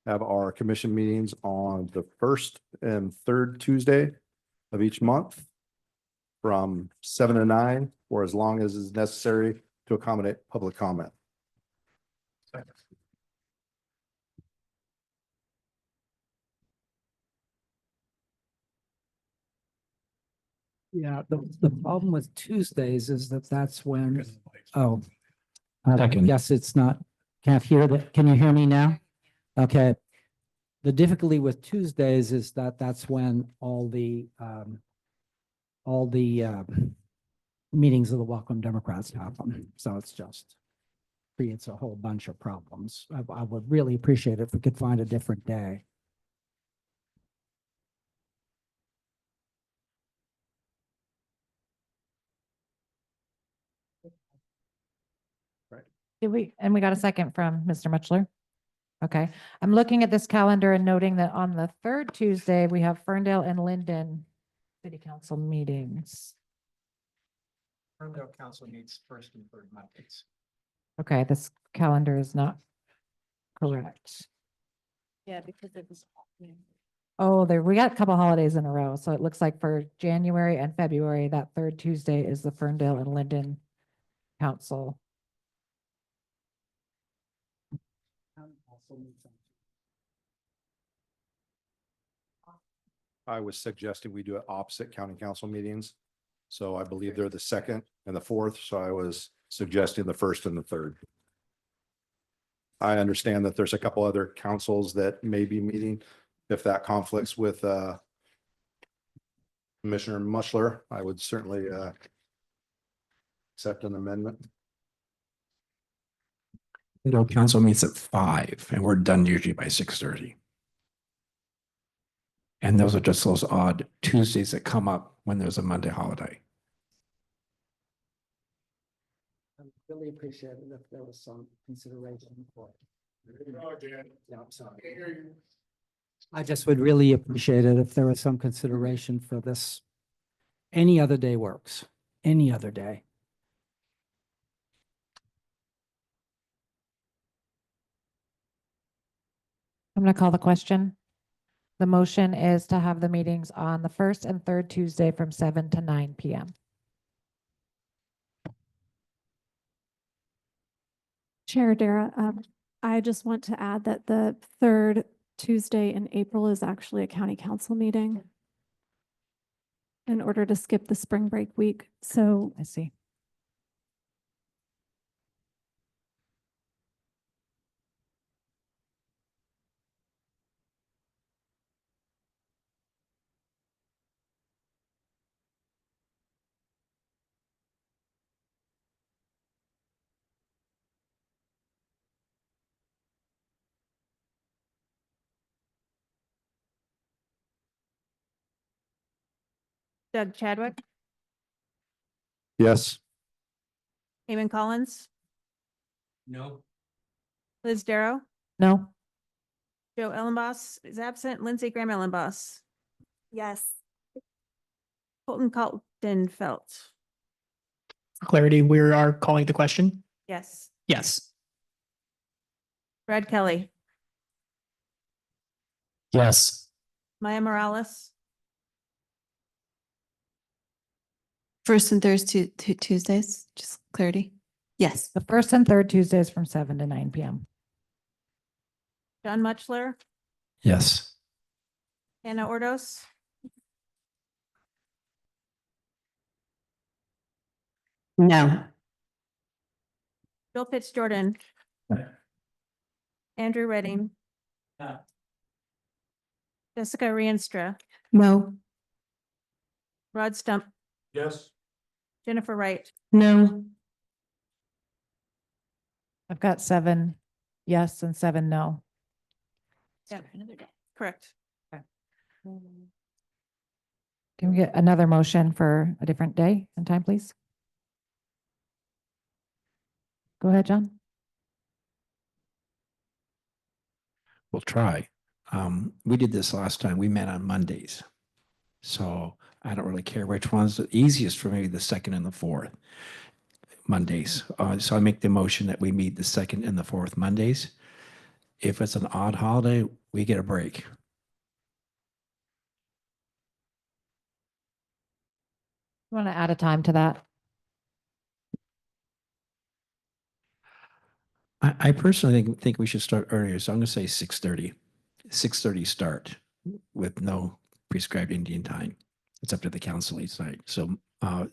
have our commission meetings on the first and third Tuesday of each month from 7 to 9 or as long as is necessary to accommodate public comment. Yeah, the problem with Tuesdays is that that's when, oh. I Second. guess it's not, can't hear that. Can you hear me now? Okay. The difficulty with Tuesdays is that that's when all the meetings of the Whatcom Democrats happen. So it's just creates a whole bunch of problems. I would really appreciate it if we could find a different day. And we got a second from Mr. Mutchler. Okay, I'm looking at this calendar and noting that on the third Tuesday, we have Ferndale and Linden City Council meetings. Ferndale Council meets first and third Mondays. Okay, this calendar is not correct. Yeah, because it was. Oh, we got a couple holidays in a row. So it looks like for January and February, that third Tuesday is the Ferndale and Linden Council. I was suggesting we do it opposite county council meetings. So I believe they're the second and the fourth. So I was suggesting the first and the third. I understand that there's a couple other councils that may be meeting. If that conflicts with Commissioner Mushler, I would certainly accept an amendment. Ferndale Council meets at 5 and we're done usually by 6:30. And those are just those odd Tuesdays that come up when there's a Monday holiday. I really appreciate it if there was some consideration for it. Yeah, I'm sorry. I just would really appreciate it if there was some consideration for this. Any other day works, any other day. I'm going to call the question. The motion is to have the meetings on the first and third Tuesday from 7 to 9 p.m. Chair Dara, I just want to add that the third Tuesday in April is actually a county council meeting in order to skip the spring break week. So I see. Doug Chadwick, Yes. Eamon Collins, No. Liz Darrow, No. Joe Ellenboss is absent, Lindsey Graham Ellenboss, Yes. Colton Colton Felt. For clarity, we are calling the question. Yes. Yes. Brad Kelly, Yes. Maya Morales, First and Tuesdays, just clarity. Yes. The first and third Tuesdays from 7 to 9 p.m. John Mutchler, Yes. Anna Ordos, No. Bill Pitts Jordan, Andrew Redding, Jessica Rienstra, No. Rod Stump, Yes. Jennifer Wright, No. I've got 7 yes and 7 no. yeah, correct. Can we get another motion for a different day and time, please? Go ahead, John. We'll try. We did this last time. We met on Mondays. So I don't really care which one's the easiest for me, the second and the fourth Mondays. So I make the motion that we meet the second and the fourth Mondays. If it's an odd holiday, we get a break. You want to add a time to that? I personally think we should start earlier. So I'm going to say 6:30. 6:30 start with no prescribed Indian time. It's up to the council each night. So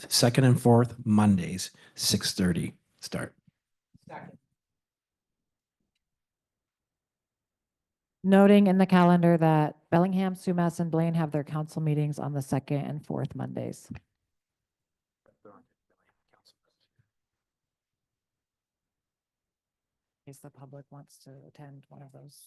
second and fourth Mondays, 6:30 start. Noting in the calendar that Bellingham, Sumas, and Blaine have their council meetings on the second and fourth Mondays. In case the public wants to attend one of those.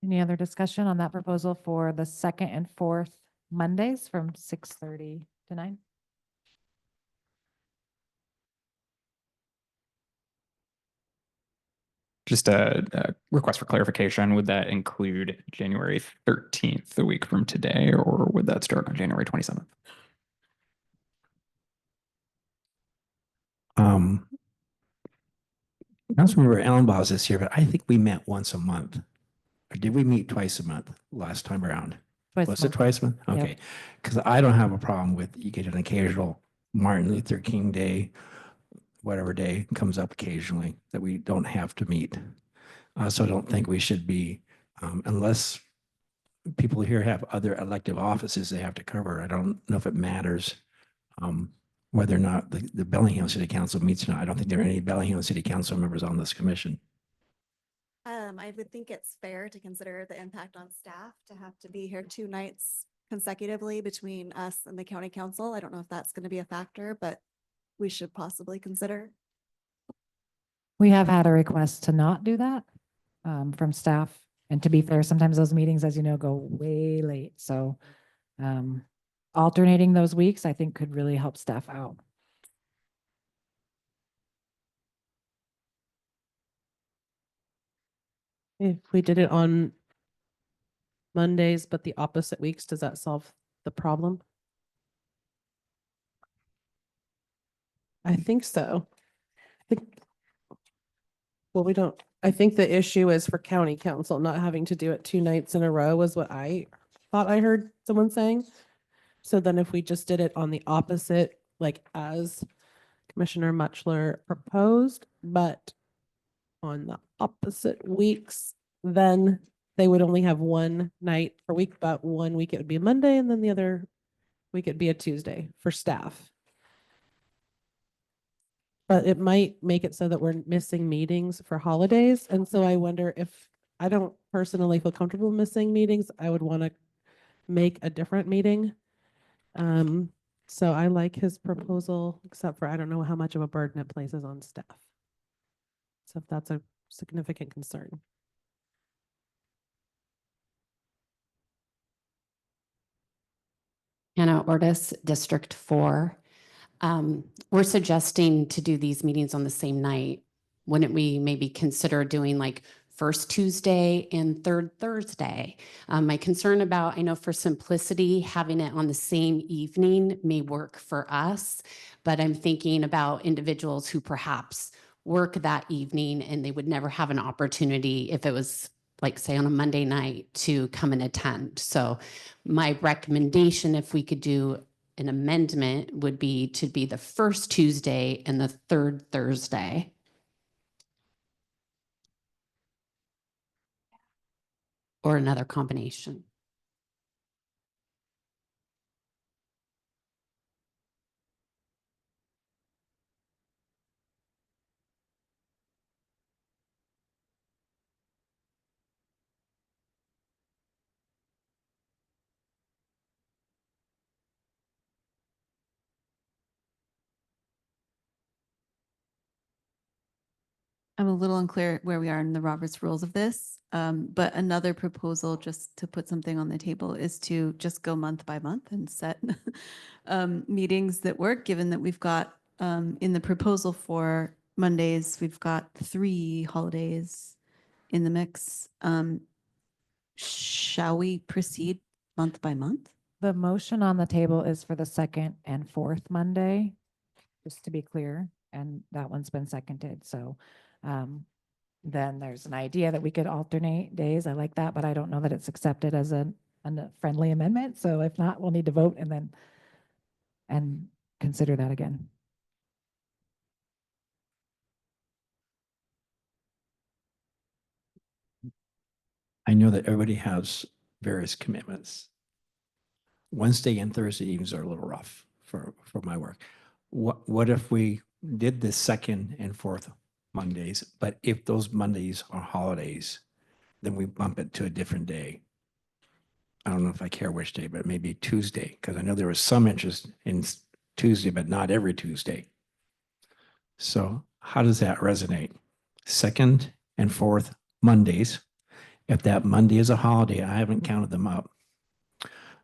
Any other discussion on that proposal for the second and fourth Mondays from 6:30 to 9? Just a request for clarification. Would that include January 13th, the week from today, or would that start on January 27th? Councilmember Ellenboss is here, but I think we met once a month. Or did we meet twice a month last time around? Twice a Was it month. twice a month? Yep. Okay. Because I don't have a problem with, you get an occasional Martin Luther King Day, whatever day comes up occasionally that we don't have to meet. So I don't think we should be, unless people here have other elective offices they have to cover. I don't know if it matters whether or not the Bellingham City Council meets or not. I don't think there are any Bellingham City Council members on this commission. I would think it's fair to consider the impact on staff to have to be here 2 nights consecutively between us and the county council. I don't know if that's going to be a factor, but we should possibly consider. We have had a request to not do that from staff. And to be fair, sometimes those meetings, as you know, go way late. So alternating those weeks, I think could really help staff out. If we did it on Mondays, but the opposite weeks, does that solve the problem? I think so. I think, well, we don't, I think the issue is for county council not having to do it 2 nights in a row was what I thought I heard someone saying. So then if we just did it on the opposite, like as Commissioner Muchler proposed, but on the opposite weeks, then they would only have 1 night per week, but 1 week it would be a Monday and then the other week it'd be a Tuesday for staff. But it might make it so that we're missing meetings for holidays. And so I wonder if, I don't personally feel comfortable missing meetings. I would want to make a different meeting. So I like his proposal, except for I don't know how much of a burden it places on staff. So if that's a significant concern. Hannah Ortis, District 4. We're suggesting to do these meetings on the same night. Wouldn't we maybe consider doing like first Tuesday and third Thursday? My concern about, I know for simplicity, having it on the same evening may work for us, but I'm thinking about individuals who perhaps work that evening and they would never have an opportunity if it was like say on a Monday night to come and attend. So my recommendation, if we could do an amendment, would be to be the first Tuesday and the third Thursday. Or another combination. I'm a little unclear where we are in the Roberts rules of this, but another proposal, just to put something on the table, is to just go month by month and set meetings that work, given that we've got in the proposal for Mondays, we've got 3 holidays in the mix. Shall we proceed month by month? The motion on the table is for the second and fourth Monday, just to be clear, and that one's been seconded. So then there's an idea that we could alternate days. I like that, but I don't know that it's accepted as a friendly amendment. So if not, we'll need to vote and consider that again. I know that everybody has various commitments. Wednesday and Thursday evenings are a little rough for my work. What if we did the second and fourth Mondays, but if those Mondays are holidays, then we bump it to a different day. I don't know if I care which day, but maybe Tuesday, because I know there was some interest in Tuesday, but not every Tuesday. So how does that resonate? Second and fourth Mondays. If that Monday is a holiday, I haven't counted them up,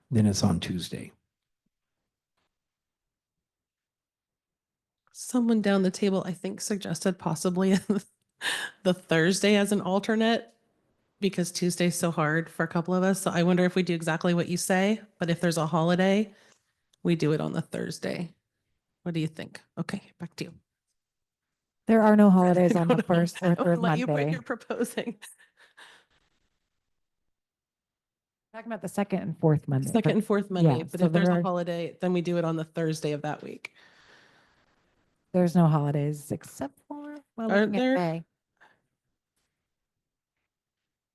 then it's on Tuesday. Someone down the table, I think, suggested possibly the Thursday as an alternate because Tuesday's so hard for a couple of us. So I wonder if we do exactly what you say, but if there's a holiday, we do it on the Thursday. What do you think? Okay, back to you. There are no holidays on No, the no, first or I won't third let you put Monday. your proposing. Talking about the second and fourth Monday. Second and fourth Monday, Yeah, but so if there's there a are- holiday, then we do it on the Thursday of that week. There's no holidays except for, well, Aren't looking at there? May.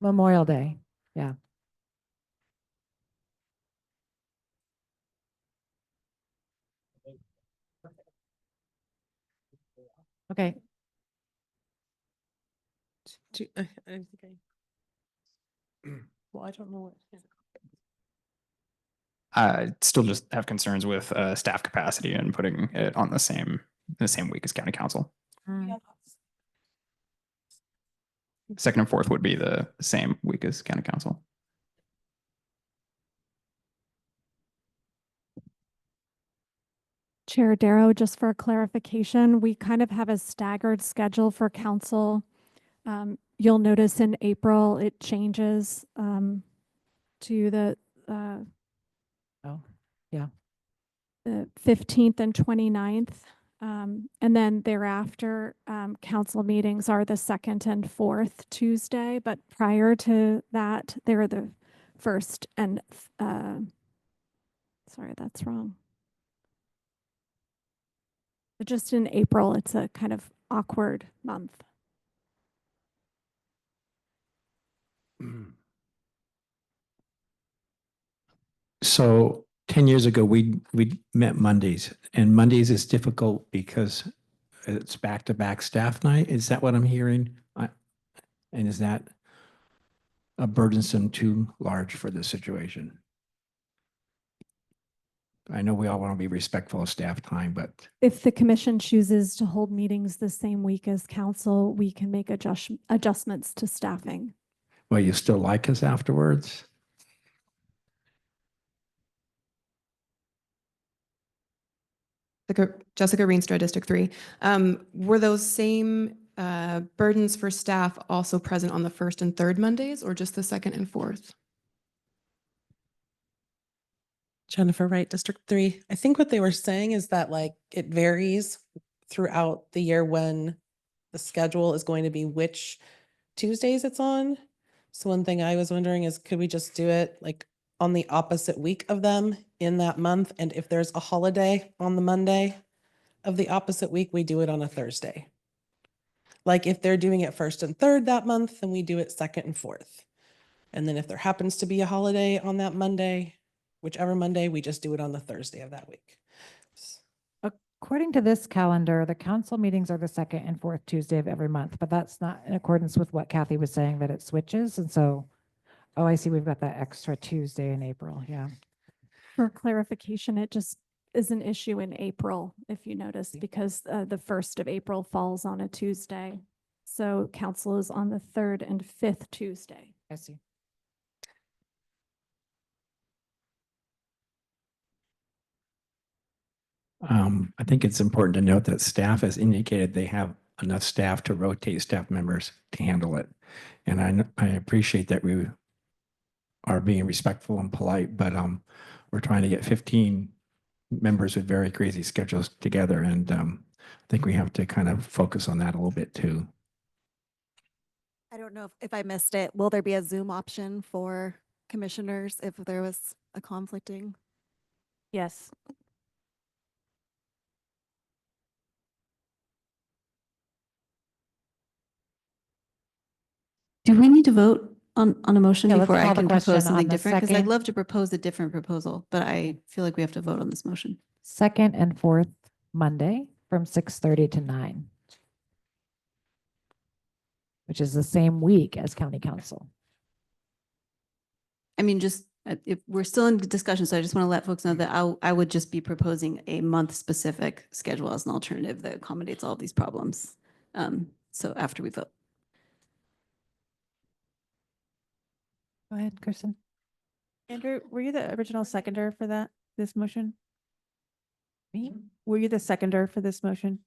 Memorial Day. Yeah. Okay. I think well, I don't know what. Still just have concerns with staff capacity and putting it on the same week as county council. Second and fourth would be the same week as county council. Chair Darrow, just for clarification, we kind of have a staggered schedule for council. You'll notice in April, it changes to the Oh, yeah. the 15th and 29th. And then thereafter, council meetings are the second and fourth Tuesday, but prior to that, they're the first and, sorry, that's wrong. But just in April, it's a kind of awkward month. So 10 years ago, we met Mondays, and Mondays is difficult because it's back-to-back staff night. Is that what I'm hearing? And is that a burdensome too large for this situation? I know we all want to be respectful of staff time, but If the commission chooses to hold meetings the same week as council, we can make adjustments to staffing. will you still like us afterwards? Jessica Reenstra, District 3. Were those same burdens for staff also present on the first and third Mondays, or just the second and fourth? Jennifer Wright, District 3. I think what they were saying is that like it varies throughout the year when the schedule is going to be which Tuesdays it's on. So one thing I was wondering is could we just do it like on the opposite week of them in that month? And if there's a holiday on the Monday of the opposite week, we do it on a Thursday. Like if they're doing it first and third that month, then we do it second and fourth. And then if there happens to be a holiday on that Monday, whichever Monday, we just do it on the Thursday of that week. According to this calendar, the council meetings are the second and fourth Tuesday of every month, but that's not in accordance with what Kathy was saying, that it switches. And so, oh, I see, we've got that extra Tuesday in April. Yeah. For clarification, it just is an issue in April, if you notice, because the 1st of April falls on a Tuesday. So council is on the 3rd and 5th Tuesday. I see. I think it's important to note that staff has indicated they have enough staff to rotate staff members to handle it. And I appreciate that we are being respectful and polite, but we're trying to get 15 members with very crazy schedules together. And I think we have to kind of focus on that a little bit too. I don't know if I missed it. Will there be a Zoom option for commissioners if there was a conflicting? Yes. Do we need to vote on a motion Yeah, let's before I call the can question propose on something the different? Because I'd second. love to propose a different proposal, but I feel like we have to vote on this motion. Second and fourth Monday from 6:30 to 9, which is the same week as county council. I mean, just if we're still in discussion, so I just want to let folks know that I would just be proposing a month-specific schedule as an alternative that accommodates all of these problems. So after we vote. Go ahead, Kristen. Andrew, were you the original seconder for this motion? Me? Were you the seconder for this motion?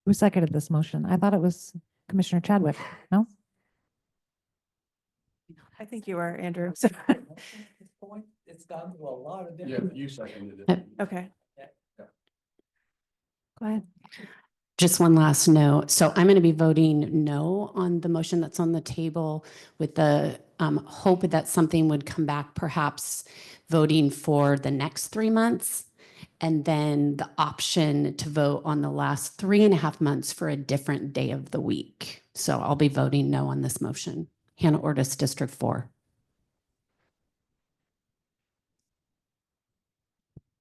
Who seconded this motion? I thought it was Commissioner Chadwick. No? I think you were, Andrew. It's gone through a lot of Yeah, you seconded Uh, it. Okay. Go ahead. Just one last note. So I'm going to be voting no on the motion that's on the table with the hope that something would come back, perhaps voting for the next 3 months, and then the option to vote on the last 3.5 months for a different day of the week. So I'll be voting no on this motion. Hannah Ortis, District 4.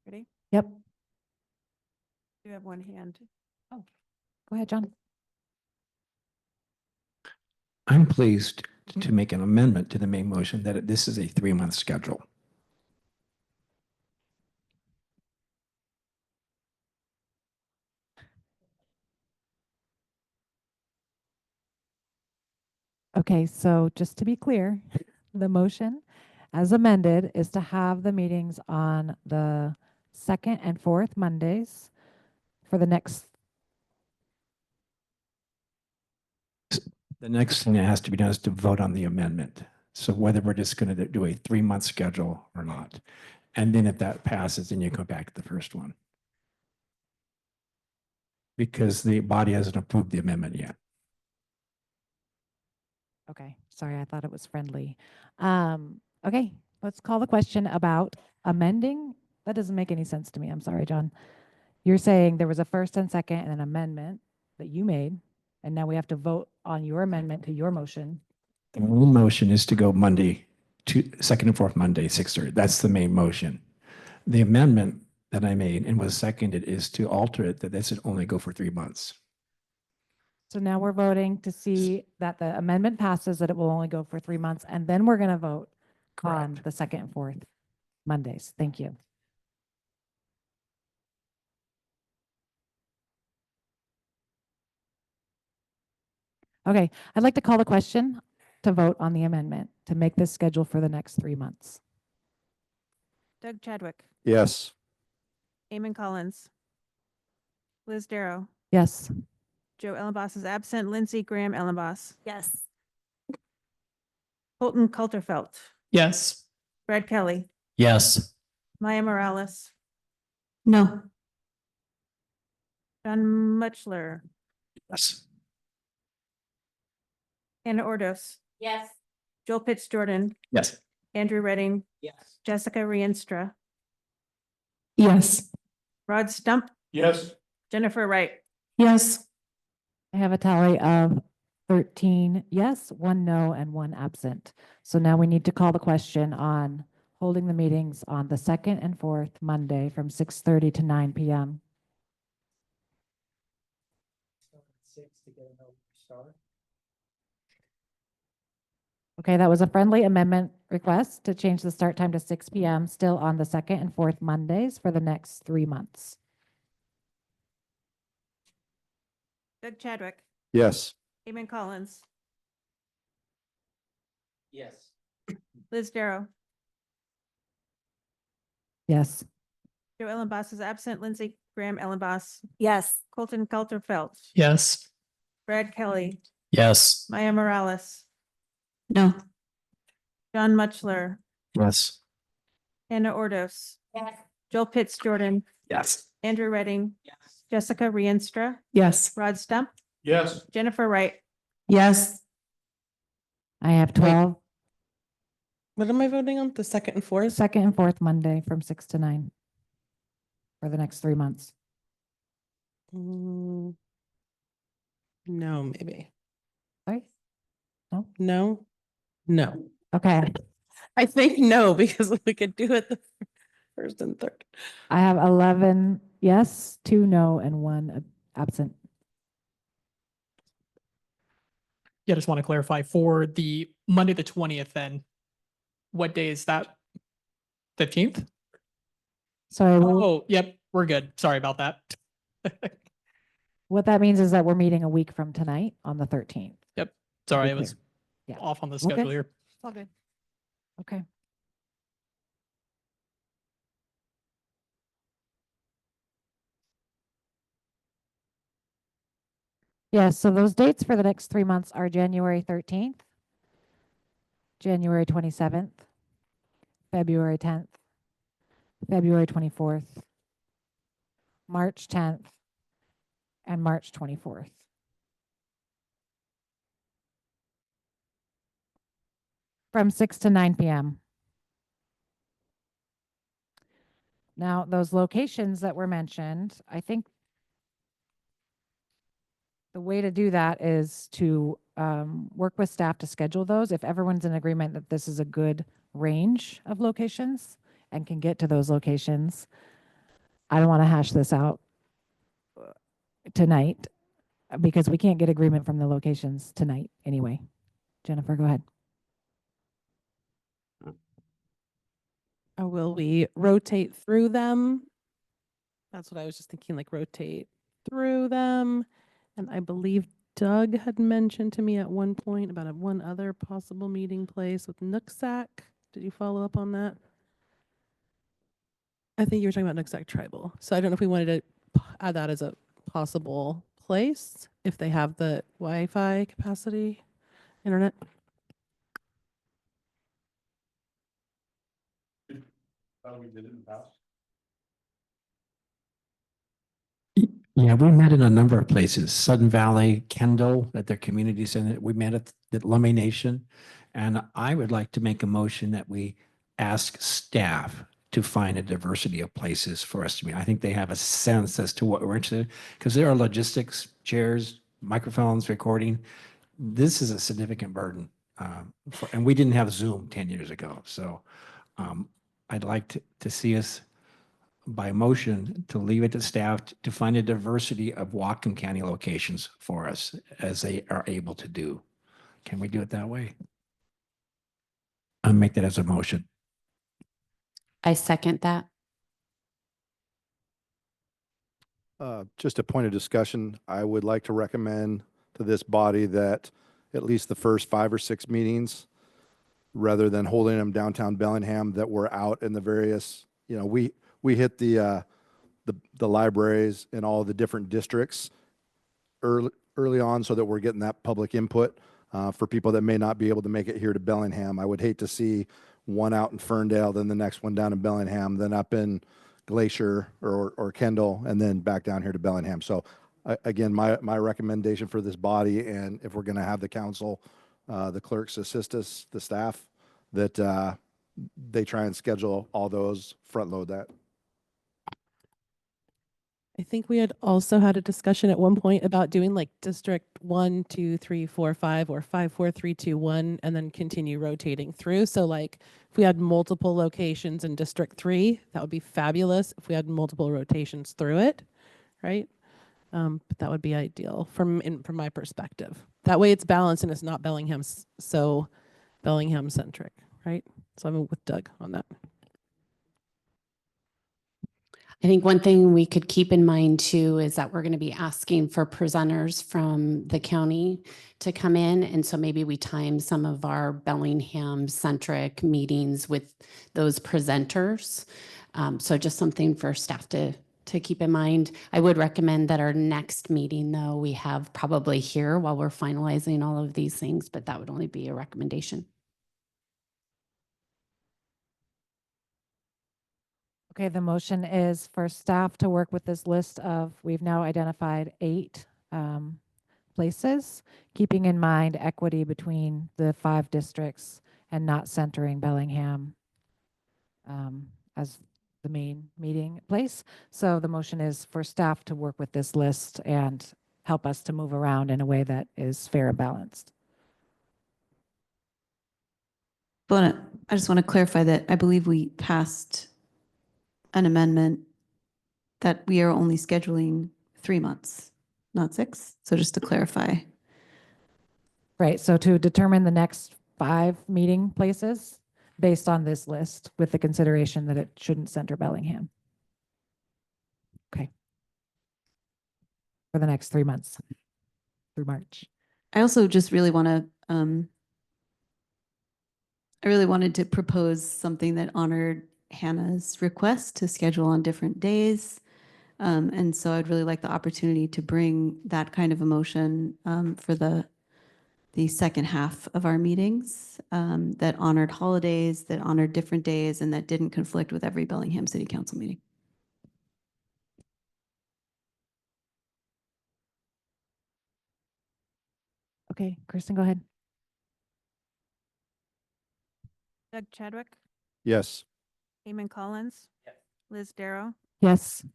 Ready? Yep. You have one hand. Oh, go ahead, John. I'm pleased to make an amendment to the main motion that this is a 3-month schedule. Okay, so just to be clear, the motion as amended is to have the meetings on the 2nd and 4th Mondays for the next. The next thing that has to be done is to vote on the amendment. So whether we're just going to do a 3-month schedule or not. And then if that passes, then you go back to the first one. Because the body hasn't approved the amendment yet. Okay, sorry, I thought it was friendly. Okay, let's call the question about amending. That doesn't make any sense to me. I'm sorry, John. You're saying there was a first and second and an amendment that you made, and now we have to vote on your amendment to your motion. The main motion is to go Monday, 2nd and 4th Monday, 6:30. That's the main motion. The amendment that I made and was seconded is to alter it that this would only go for 3 months. So now we're voting to see that the amendment passes, that it will only go for 3 months, and then we're going to vote on the 2nd and 4th Mondays. Thank you. Okay, I'd like to call the question to vote on the amendment to make this schedule for the next 3 months. Doug Chadwick, Yes. Eamon Collins, Liz Darrow, Yes. Joe Ellenboss is absent, Lindsey Graham Ellenboss, Yes. Colton Coulterfelt, Yes. Brad Kelly, Yes. Maya Morales, No. John Mutchler, Yes. Hannah Ordos, Yes. Joel Pitts Jordan, Yes. Andrew Redding, Yes. Jessica Rienstra, Yes. Rod Stump, Yes. Jennifer Wright. Yes. I have a tally of 13 yes, 1 no, and 1 absent. So now we need to call the question on holding the meetings on the 2nd and 4th Monday from 6:30 to 9 p.m. Okay, that was a friendly amendment request to change the start time to 6 p.m. still on the 2nd and 4th Mondays for the next 3 months. Doug Chadwick, Yes. Eamon Collins, Yes. Liz Darrow, Yes. Joe Ellenboss is absent, Lindsey Graham Ellenboss, Yes. Colton Coulterfelt, Yes. Brad Kelly, Yes. Maya Morales, No. John Mutchler, Yes. Hannah Ordos, Yes. Joel Pitts Jordan, Yes. Andrew Redding, Yes. Jessica Rienstra, Yes. Rod Stump, Yes. Jennifer Wright. Yes. I have 12. What am I voting on? The 2nd and 4th? 2nd and 4th Monday from 6 to 9 for the next 3 months. No, maybe. Sorry? No? No? No. Okay. I think no, because we could do it the first and third. I have 11 yes, 2 no, and 1 absent. Yeah, I just want to clarify for the Monday, the 20th, then what day is that? 15th? So Oh, yep, we're good. Sorry about that. what that means is that we're meeting a week from tonight on the 13th. Yep. To Sorry, be I was clear. Yeah. off on the Okay. schedule here. It's all good. Okay. Yeah, so those dates for the next 3 months are January 13th, January 27th, February 10th, February 24th, March 10th, and March 24th. From 6 to 9 p.m. Now, those locations that were mentioned, I think the way to do that is to work with staff to schedule those. If everyone's in agreement that this is a good range of locations and can get to those locations, I don't want to hash this out tonight because we can't get agreement from the locations tonight anyway. Jennifer, go ahead. Will we rotate through them? That's what I was just thinking, like rotate through them. And I believe Doug had mentioned to me at one point about one other possible meeting place with Nooksack. Did you follow up on that? I think you were talking about Nooksack Tribal. So I don't know if we wanted to add that as a possible place if they have the Wi-Fi capacity, internet. We did it in the past. Yeah, we met in a number of places, Sudden Valley, Kendall, at their community center. We met at Lummi Nation. And I would like to make a motion that we ask staff to find a diversity of places for us to meet. I think they have a sense as to what we're interested in, because there are logistics, chairs, microphones, recording. This is a significant burden. And we didn't have Zoom 10 years ago. So I'd like to see us by motion to leave it to staff to find a diversity of Whatcom County locations for us as they are able to do. Can we do it that way? I'll make that as a motion. I second that. Just a point of discussion, I would like to recommend to this body that at least the first 5 or 6 meetings, rather than holding them downtown Bellingham, that we're out in the various, we hit the libraries in all the different districts early on so that we're getting that public input for people that may not be able to make it here to Bellingham. I would hate to see one out in Ferndale, then the next one down in Bellingham, then up in Glacier or Kendall, and then back down here to Bellingham. So again, my recommendation for this body, and if we're going to have the council, the clerks assist us, the staff, that they try and schedule all those, front load that. I think we had also had a discussion at one point about doing like district 1, 2, 3, 4, 5, or 5, 4, 3, 2, 1, and then continue rotating through. So like if we had multiple locations in district 3, that would be fabulous if we had multiple rotations through it, right? But that would be ideal from my perspective. That way it's balanced and it's not Bellingham centric, right? So I'm with Doug on that. I think one thing we could keep in mind too is that we're going to be asking for presenters from the county to come in. And so maybe we time some of our Bellingham centric meetings with those presenters. So just something for staff to keep in mind. I would recommend that our next meeting though, we have probably here while we're finalizing all of these things, but that would only be a recommendation. Okay, the motion is for staff to work with this list of, we've now identified 8 places, keeping in mind equity between the 5 districts and not centering Bellingham as the main meeting place. So the motion is for staff to work with this list and help us to move around in a way that is fair and balanced. But I just want to clarify that I believe we passed an amendment that we are only scheduling 3 months, not 6. So just to clarify. Right, so to determine the next 5 meeting places based on this list with the consideration that it shouldn't center Bellingham. Okay. For the next 3 months through March. I also just really want to, I really wanted to propose something that honored Hannah's request to schedule on different days. And so I'd really like the opportunity to bring that kind of a motion for the second half of our meetings that honored holidays, that honored different days, and that didn't conflict with every Bellingham City Council meeting. Okay, Kristen, go ahead. Doug Chadwick, Yes. Eamon Collins. Liz Darrow, Yes.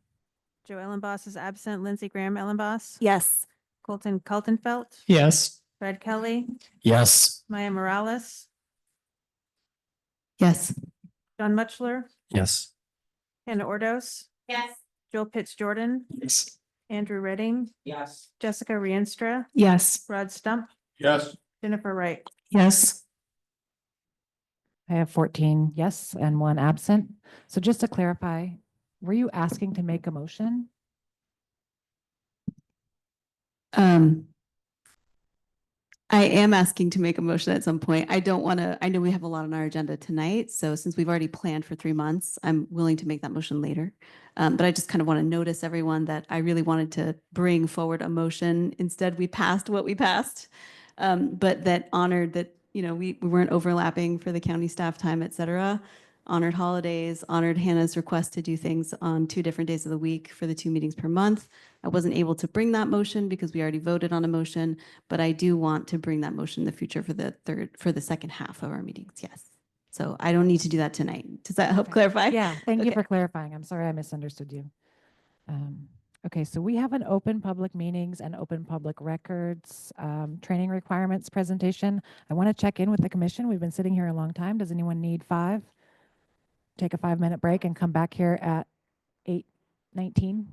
Joe Ellenboss is absent. Lindsey Graham Ellenboss. Yes. Colton Kaltenfeld. Yes. Fred Kelly, Yes. Maya Morales, Yes. John Mutchler, Yes. Hannah Ordos. Yes. Joel Pitts Jordan, Yes. Andrew Redding, Yes. Jessica Rienstra, Yes. Rod Stump, Yes. Jennifer Wright. Yes. I have 14 yes and 1 absent. So just to clarify, were you asking to make a motion? I am asking to make a motion at some point. I don't want to, I know we have a lot on our agenda tonight. So since we've already planned for 3 months, I'm willing to make that motion later. But I just kind of want to notice everyone that I really wanted to bring forward a motion. Instead, we passed what we passed, but that honored that, you know, we weren't overlapping for the county staff time, et cetera. Honored holidays, honored Hannah's request to do things on 2 different days of the week for the 2 meetings per month. I wasn't able to bring that motion because we already voted on a motion, but I do want to bring that motion in the future for the second half of our meetings. Yes. So I don't need to do that tonight. Does that help Okay. clarify? Yeah, thank you Okay. for clarifying. I'm sorry I misunderstood you. Okay, so we have an open public meetings and open public records training requirements presentation. I want to check in with the commission. We've been sitting here a long time. Does anyone need 5? Take a 5-minute break and come back here at 8:19.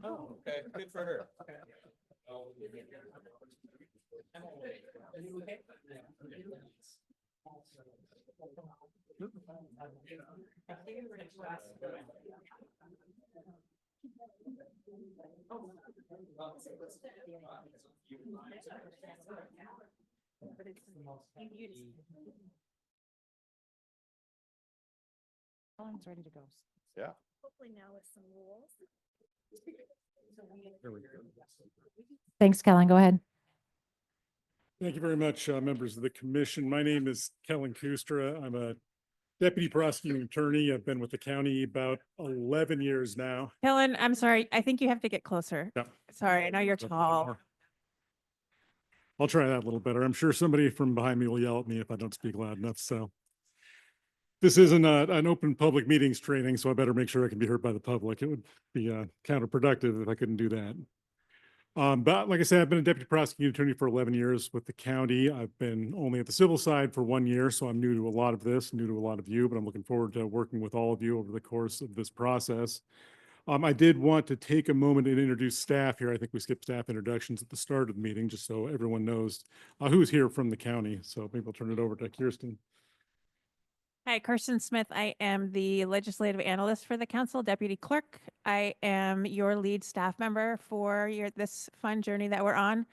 Oh, okay, good for her. Colin's ready to go. Yeah. Hopefully now with some rules. Thanks, Kellen. Go ahead. Thank you very much, members of the commission. My name is Kellen Kustra. I'm a deputy prosecuting attorney. I've been with the county about 11 years now. Helen, I'm sorry. I think you have to get closer. Yeah. Sorry, I know you're tall. I'll try that a little better. I'm sure somebody from behind me will yell at me if I don't speak loud enough. So this isn't an open public meetings training, so I better make sure I can be heard by the public. It would be counterproductive if I couldn't do that. But like I said, I've been a deputy prosecuting attorney for 11 years with the county. I've been only at the civil side for 1 year, so I'm new to a lot of this, new to a lot of you, but I'm looking forward to working with all of you over the course of this process. I did want to take a moment and introduce staff here. I think we skipped staff introductions at the start of the meeting, just so everyone knows who's here from the county. So maybe I'll turn it over to Kirsten. Hi, Kirsten Smith. I am the legislative analyst for the council, deputy clerk. I am your lead staff member for this fun journey that we're on.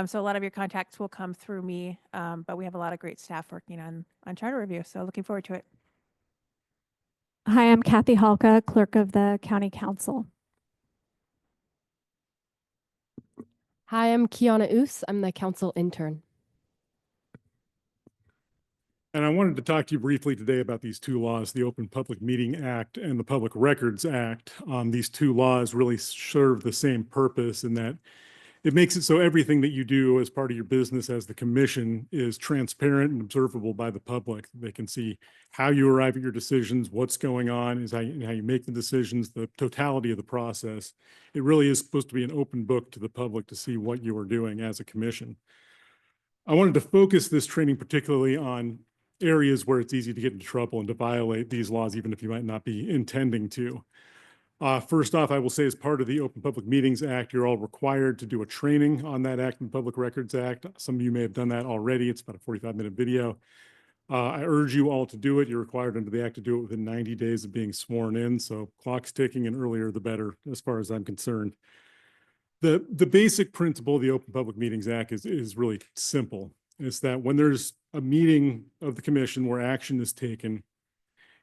So a lot of your contacts will come through me, but we have a lot of great staff working on charter review. So looking forward to it. Hi, I'm Kathy Halka, clerk of the county council. Hi, I'm Kiana Oos. I'm the council intern. And I wanted to talk to you briefly today about these two laws, the Open Public Meeting Act and the Public Records Act. These two laws really serve the same purpose in that it makes it so everything that you do as part of your business as the commission is transparent and observable by the public. They can see how you arrive at your decisions, what's going on, how you make the decisions, the totality of the process. It really is supposed to be an open book to the public to see what you are doing as a commission. I wanted to focus this training particularly on areas where it's easy to get into trouble and to violate these laws, even if you might not be intending to. First off, I will say as part of the Open Public Meetings Act, you're all required to do a training on that act and Public Records Act. Some of you may have done that already. It's about a 45-minute video. I urge you all to do it. You're required under the act to do it within 90 days of being sworn in. So clock's ticking, and earlier the better, as far as I'm concerned. The basic principle of the Open Public Meetings Act is really simple. It's that when there's a meeting of the commission where action is taken,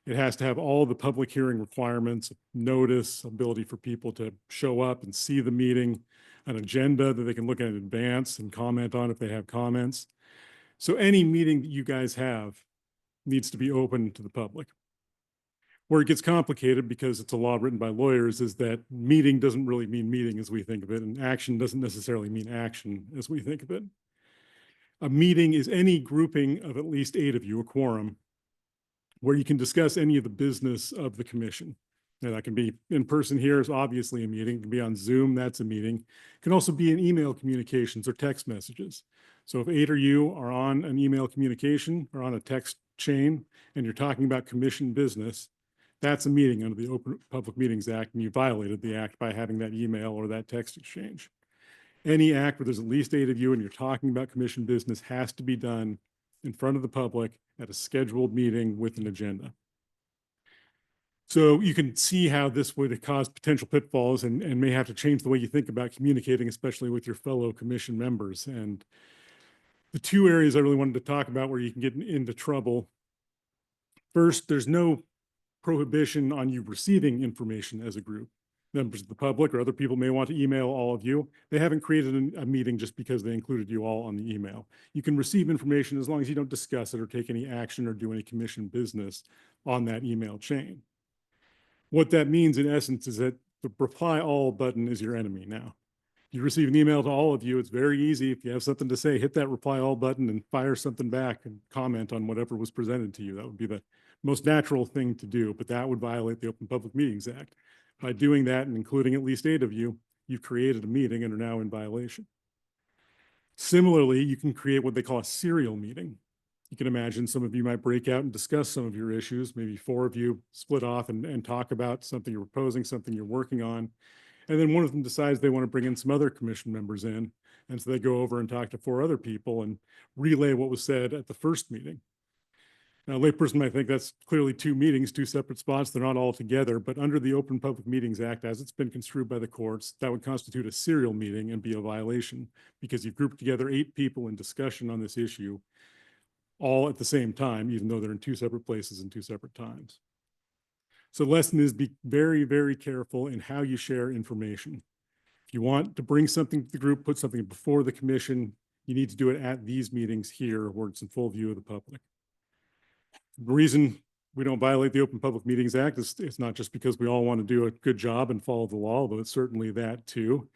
it has to have all the public hearing requirements, notice, ability for people to show up and see the meeting, an agenda that they can look at in advance and comment on if they have comments. So any meeting that you guys have needs to be open to the public. Where it gets complicated, because it's a law written by lawyers, is that meeting doesn't really mean meeting as we think of it, and action doesn't necessarily mean action as we think of it. A meeting is any grouping of at least 8 of you, a quorum, where you can discuss any of the business of the commission. Now, that can be in person here is obviously a meeting. It can be on Zoom, that's a meeting. It can also be in email communications or text messages. So if 8 of you are on an email communication or on a text chain and you're talking about commission business, that's a meeting under the Open Public Meetings Act, and you violated the act by having that email or that text exchange. Any act where there's at least 8 of you and you're talking about commission business has to be done in front of the public at a scheduled meeting with an agenda. So you can see how this would cause potential pitfalls and may have to change the way you think about communicating, especially with your fellow commission members. And the 2 areas I really wanted to talk about where you can get into trouble. First, there's no prohibition on you receiving information as a group. Members of the public or other people may want to email all of you. They haven't created a meeting just because they included you all on the email. You can receive information as long as you don't discuss it or take any action or do any commission business on that email chain. What that means in essence is that the reply all button is your enemy now. You receive an email to all of you, it's very easy. If you have something to say, hit that reply all button and fire something back and comment on whatever was presented to you. That would be the most natural thing to do, but that would violate the Open Public Meetings Act. By doing that and including at least 8 of you, you've created a meeting and are now in violation. Similarly, you can create what they call a serial meeting. You can imagine some of you might break out and discuss some of your issues. Maybe 4 of you split off and talk about something you're proposing, something you're working on. And then one of them decides they want to bring in some other commission members in. And so they go over and talk to 4 other people and relay what was said at the first meeting. Now, a layperson might think that's clearly 2 meetings, 2 separate spots. They're not all together, but under the Open Public Meetings Act, as it's been construed by the courts, that would constitute a serial meeting and be a violation because you've grouped together 8 people in discussion on this issue all at the same time, even though they're in 2 separate places and 2 separate times. So the lesson is be very, very careful in how you share information. If you want to bring something to the group, put something before the commission, you need to do it at these meetings here where it's in full view of the public. The reason we don't violate the Open Public Meetings Act is it's not just because we all want to do a good job and follow the law, although it's certainly that too.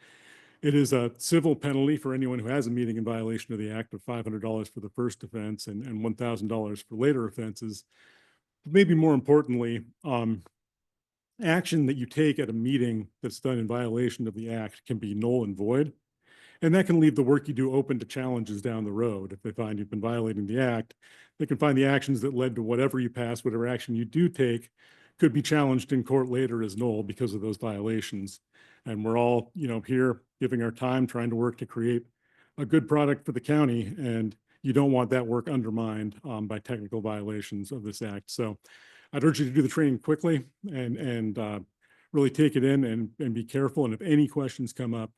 It is a civil penalty for anyone who has a meeting in violation of the act of $500 for the first offense and $1,000 for later offenses. Maybe more importantly, action that you take at a meeting that's done in violation of the act can be null and void. And that can leave the work you do open to challenges down the road. If they find you've been violating the act, they can find the actions that led to whatever you pass, whatever action you do take, could be challenged in court later as null because of those violations. And we're all, here giving our time, trying to work to create a good product for the county. And you don't want that work undermined by technical violations of this act. So I'd urge you to do the training quickly and really take it in and be careful. And if any questions come up,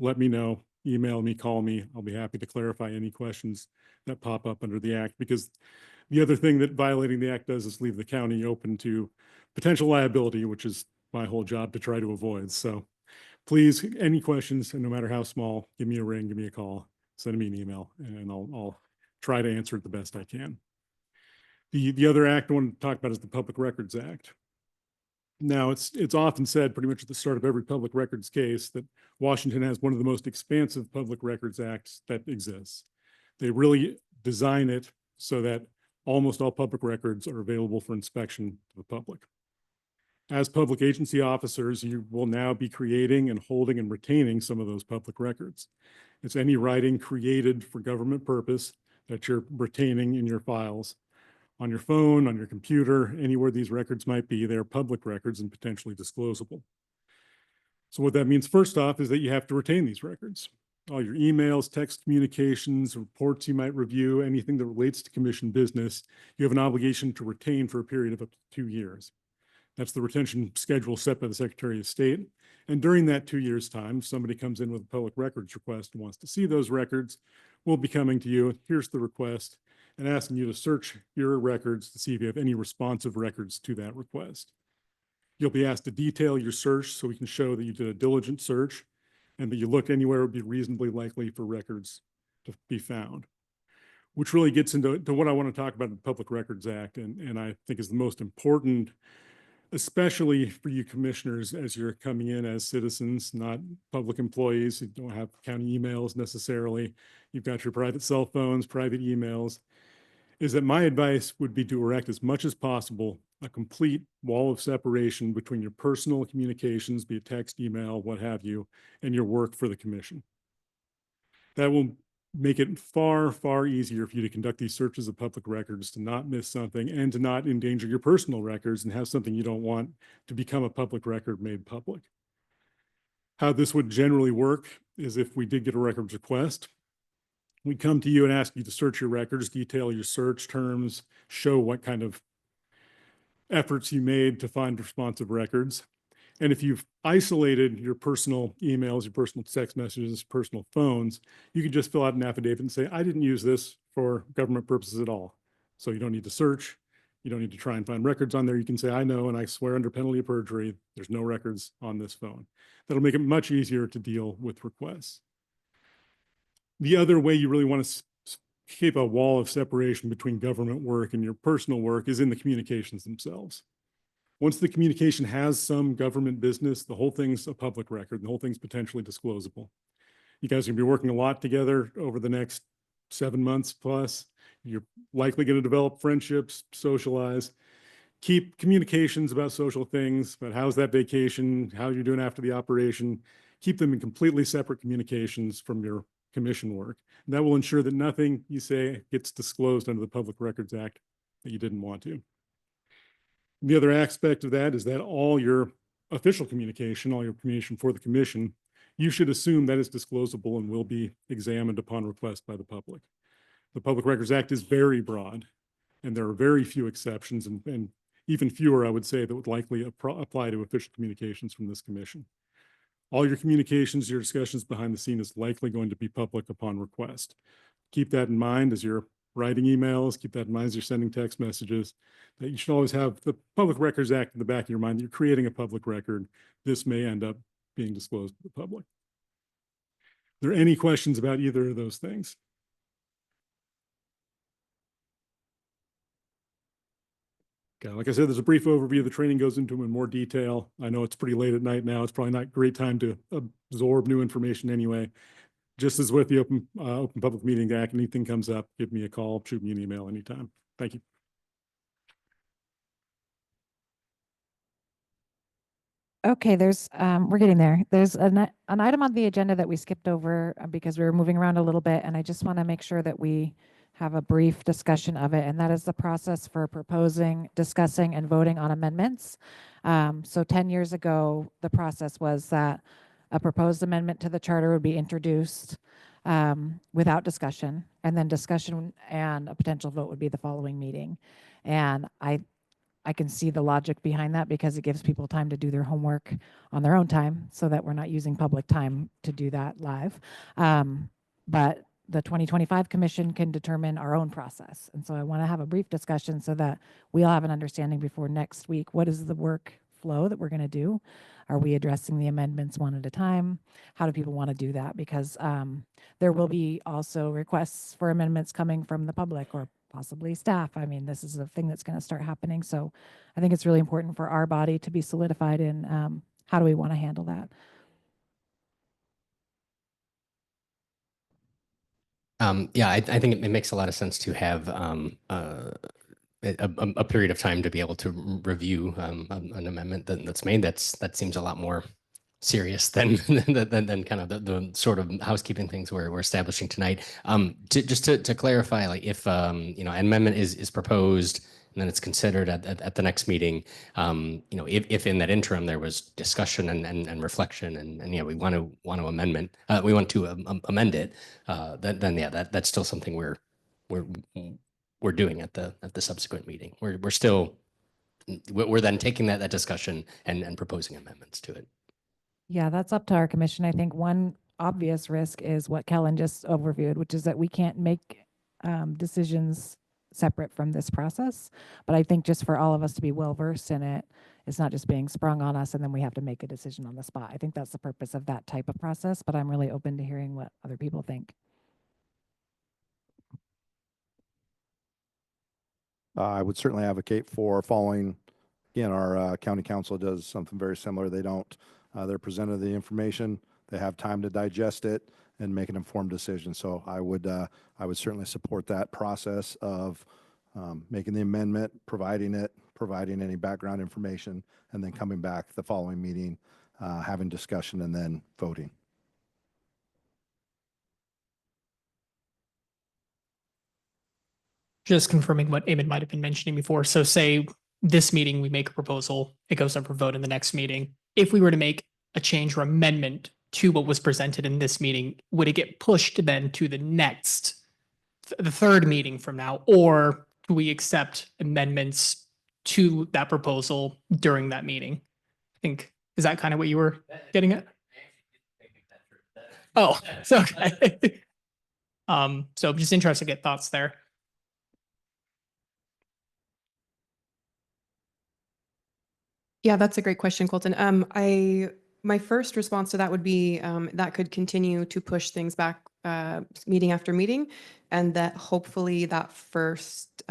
let me know. Email me, call me. I'll be happy to clarify any questions that pop up under the act, because the other thing that violating the act does is leave the county open to potential liability, which is my whole job to try to avoid. So please, any questions, and no matter how small, give me a ring, give me a call, send me an email, and I'll try to answer it the best I can. The other act I want to talk about is the Public Records Act. Now, it's often said pretty much at the start of every public records case that Washington has one of the most expansive public records acts that exists. They really design it so that almost all public records are available for inspection to the public. As public agency officers, you will now be creating and holding and retaining some of those public records. It's any writing created for government purpose that you're retaining in your files. On your phone, on your computer, anywhere these records might be, they're public records and potentially disclosable. So what that means first off is that you have to retain these records. All your emails, text communications, reports you might review, anything that relates to commission business, you have an obligation to retain for a period of up to 2 years. That's the retention schedule set by the Secretary of State. And during that 2 years' time, if somebody comes in with a public records request and wants to see those records, we'll be coming to you. Here's the request, and asking you to search your records to see if you have any responsive records to that request. You'll be asked to detail your search so we can show that you did a diligent search and that you looked anywhere it would be reasonably likely for records to be found, which really gets into what I want to talk about in the Public Records Act, and I think is the most important, especially for you commissioners as you're coming in as citizens, not public employees who don't have county emails necessarily. You've got your private cell phones, private emails. Is that my advice would be to erect as much as possible a complete wall of separation between your personal communications, be it text, email, what have you, and your work for the commission. That will make it far, far easier for you to conduct these searches of public records, to not miss something, and to not endanger your personal records and have something you don't want to become a public record made public. How this would generally work is if we did get a records request, we come to you and ask you to search your records, detail your search terms, show what kind of efforts you made to find responsive records. And if you've isolated your personal emails, your personal text messages, personal phones, you can just fill out an affidavit and say, I didn't use this for government purposes at all. So you don't need to search. You don't need to try and find records on there. You can say, I know, and I swear under penalty of perjury, there's no records on this phone. That'll make it much easier to deal with requests. The other way you really want to keep a wall of separation between government work and your personal work is in the communications themselves. Once the communication has some government business, the whole thing's a public record, and the whole thing's potentially disclosable. You guys are going to be working a lot together over the next 7 months plus. You're likely going to develop friendships, socialize. Keep communications about social things, about how's that vacation, how you're doing after the operation. Keep them in completely separate communications from your commission work. And that will ensure that nothing you say gets disclosed under the Public Records Act that you didn't want to. The other aspect of that is that all your official communication, all your communication for the commission, you should assume that is disclosable and will be examined upon request by the public. The Public Records Act is very broad, and there are very few exceptions, and even fewer, I would say, that would likely apply to official communications from this commission. All your communications, your discussions behind the scene is likely going to be public upon request. Keep that in mind as you're writing emails, keep that in mind as you're sending text messages, that you should always have the Public Records Act in the back of your mind, that you're creating a public record. This may end up being disclosed to the public. Are there any questions about either of those things? Okay, like I said, there's a brief overview. The training goes into them in more detail. I know it's pretty late at night now. It's probably not a great time to absorb new information anyway. Just as with the Open Public Meeting Act, anything comes up, give me a call, shoot me an email anytime. Thank you. Okay, we're getting there. There's an item on the agenda that we skipped over because we were moving around a little bit, and I just want to make sure that we have a brief discussion of it, and that is the process for proposing, discussing, and voting on amendments. So 10 years ago, the process was that a proposed amendment to the charter would be introduced without discussion, and then discussion and a potential vote would be the following meeting. And I can see the logic behind that because it gives people time to do their homework on their own time so that we're not using public time to do that live. But the 2025 Commission can determine our own process. And so I want to have a brief discussion so that we all have an understanding before next week. What is the workflow that we're going to do? Are we addressing the amendments one at a time? How do people want to do that? Because there will be also requests for amendments coming from the public or possibly staff. I mean, this is a thing that's going to start happening. So I think it's really important for our body to be solidified in how do we want to handle that. Yeah, I think it makes a lot of sense to have a period of time to be able to review an amendment that's made. That seems a lot more serious than than kind of the sort of housekeeping things we're establishing tonight. Just to clarify, like if an amendment is proposed and then it's considered at the next meeting, if in that interim there was discussion and reflection and we want to amend it, then yeah, that's still something we're doing at the subsequent meeting. We're then taking that discussion and proposing amendments to it. Yeah, that's up to our commission. I think one obvious risk is what Kellen just overviewed, which is that we can't make decisions separate from this process. But I think just for all of us to be well versed in it, it's not just being sprung on us and then we have to make a decision on the spot. I think that's the purpose of that type of process, but I'm really open to hearing what other people think. I would certainly advocate for following, again, our county council does something very similar. They're presented the information, they have time to digest it and make an informed decision. So I would certainly support that process of making the amendment, providing any background information, and then coming back the following meeting, having discussion and then voting. Just confirming what Eamon might have been mentioning before. So say this meeting, we make a proposal, it goes up for vote in the next meeting. If we were to make a change or amendment to what was presented in this meeting, would it get pushed then to the the third meeting from now? Or do we accept amendments to that proposal during that meeting? I think, is that kind of what you were getting at? Oh, so okay. So just interested to get thoughts there. Yeah, that's a great question, Colton. My first response to that would be that could continue to push things back meeting after meeting, and that hopefully that first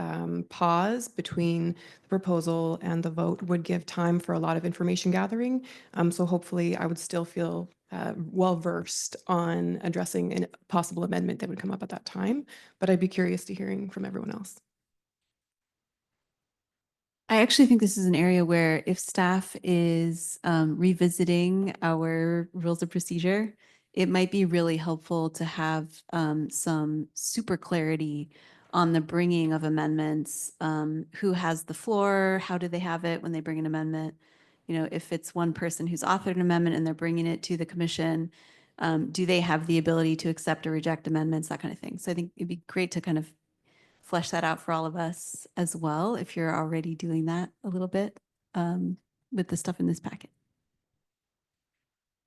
pause between the proposal and the vote would give time for a lot of information gathering. So hopefully I would still feel well versed on addressing a possible amendment that would come up at that time, but I'd be curious to hearing from everyone else. I actually think this is an area where if staff is revisiting our rules of procedure, it might be really helpful to have some super clarity on the bringing of amendments. Who has the floor? How do they have it when they bring an amendment? if it's one person who's authored an amendment and they're bringing it to the commission, do they have the ability to accept or reject amendments, that kind of thing. So I think it'd be great to kind of flesh that out for all of us as well, if you're already doing that a little bit with the stuff in this packet.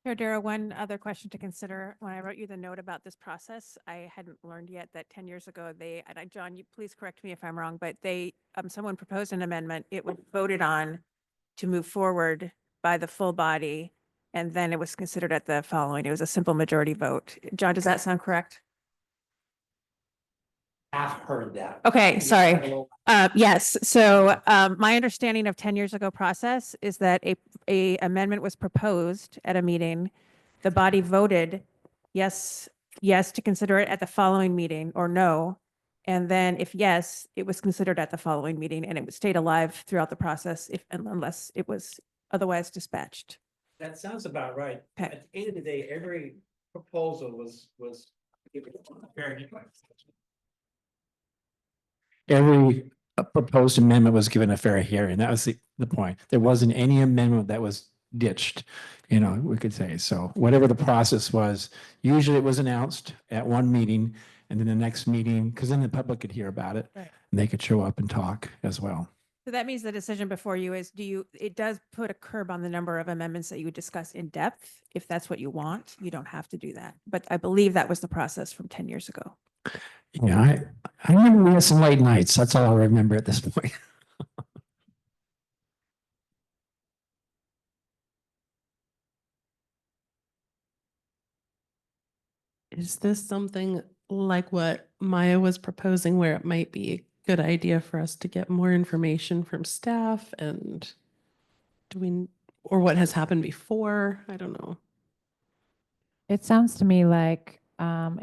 Chair Dara, one other question to consider. When I wrote you the note about this process, I hadn't learned yet that 10 years ago, John, you please correct me if I'm wrong, but someone proposed an amendment. It was voted on to move forward by the full body, and then it was considered at the following. It was a simple majority vote. John, does that sound correct? I've heard that. Okay, sorry. Yes, so my understanding of 10 years ago process is that a amendment was proposed at a meeting. The body voted yes to consider it at the following meeting, or no. And then if yes, it was considered at the following meeting, and it stayed alive throughout the process unless it was otherwise dispatched. That sounds about right. Okay. At the end of the day, every proposal was very. Every proposed amendment was given a fair hearing. That was the point. There wasn't any amendment that was ditched, we could say. So whatever the process was, usually it was announced at one meeting, and then the next meeting, because then the public could hear about it, Right. and they could show up and talk as well. So that means the decision before you is, it does put a curb on the number of amendments that you would discuss in depth. If that's what you want, you don't have to do that. But I believe that was the process from 10 years ago. Yeah, I remember we had some late nights. That's all I remember at this point. Is this something like what Maya was proposing, where it might be a good idea for us to get more information from staff, and or what has happened before? I don't know. It sounds to me like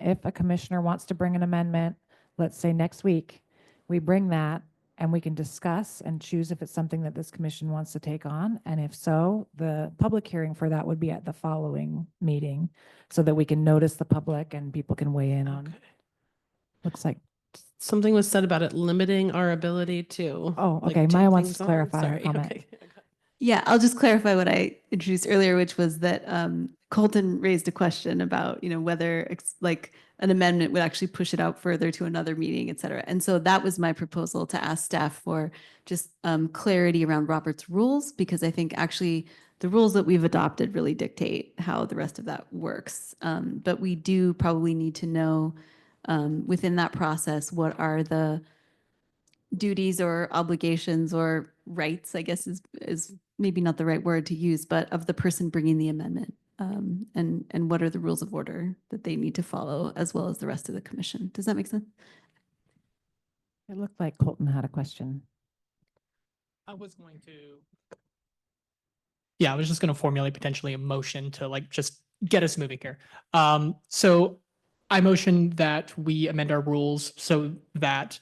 if a commissioner wants to bring an amendment, let's say next week, we bring that and we can discuss and choose if it's something that this commission wants to take on. And if so, the public hearing for that would be at the following meeting so that we can notice the public and people can weigh in on. Looks like. Something was said about it limiting our ability to. Oh, like, okay. take Maya wants things to on. clarify her Sorry, comment. okay. Yeah, I'll just clarify what I introduced earlier, which was that Colton raised a question about, whether like an amendment would actually push it out further to another meeting, et cetera. And so that was my proposal, to ask staff for just clarity around Robert's rules, because I think actually the rules that we've adopted really dictate how the rest of that works. But we do probably need to know within that process, what are the duties or obligations or rights, I guess is maybe not the right word to use, but of the person bringing the amendment. And what are the rules of order that they need to follow, as well as the rest of the commission. Does that make sense? It looked like Colton had a question. I was going to. Yeah, I was just going to formulate potentially a motion to just get us moving here. So I motion that we amend our rules so that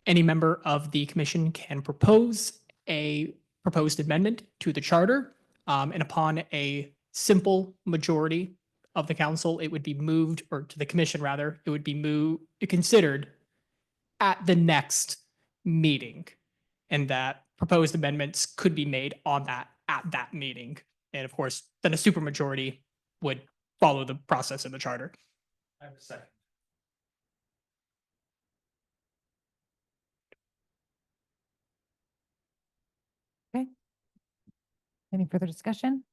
any member of the commission can propose a proposed amendment to the charter. And upon a simple majority of the council, it would be moved, or to the commission rather, it would be considered at the next meeting. And that proposed amendments could be made at that meeting. And of course, then a supermajority would follow the process in the charter. I have a second. Okay. Any further discussion?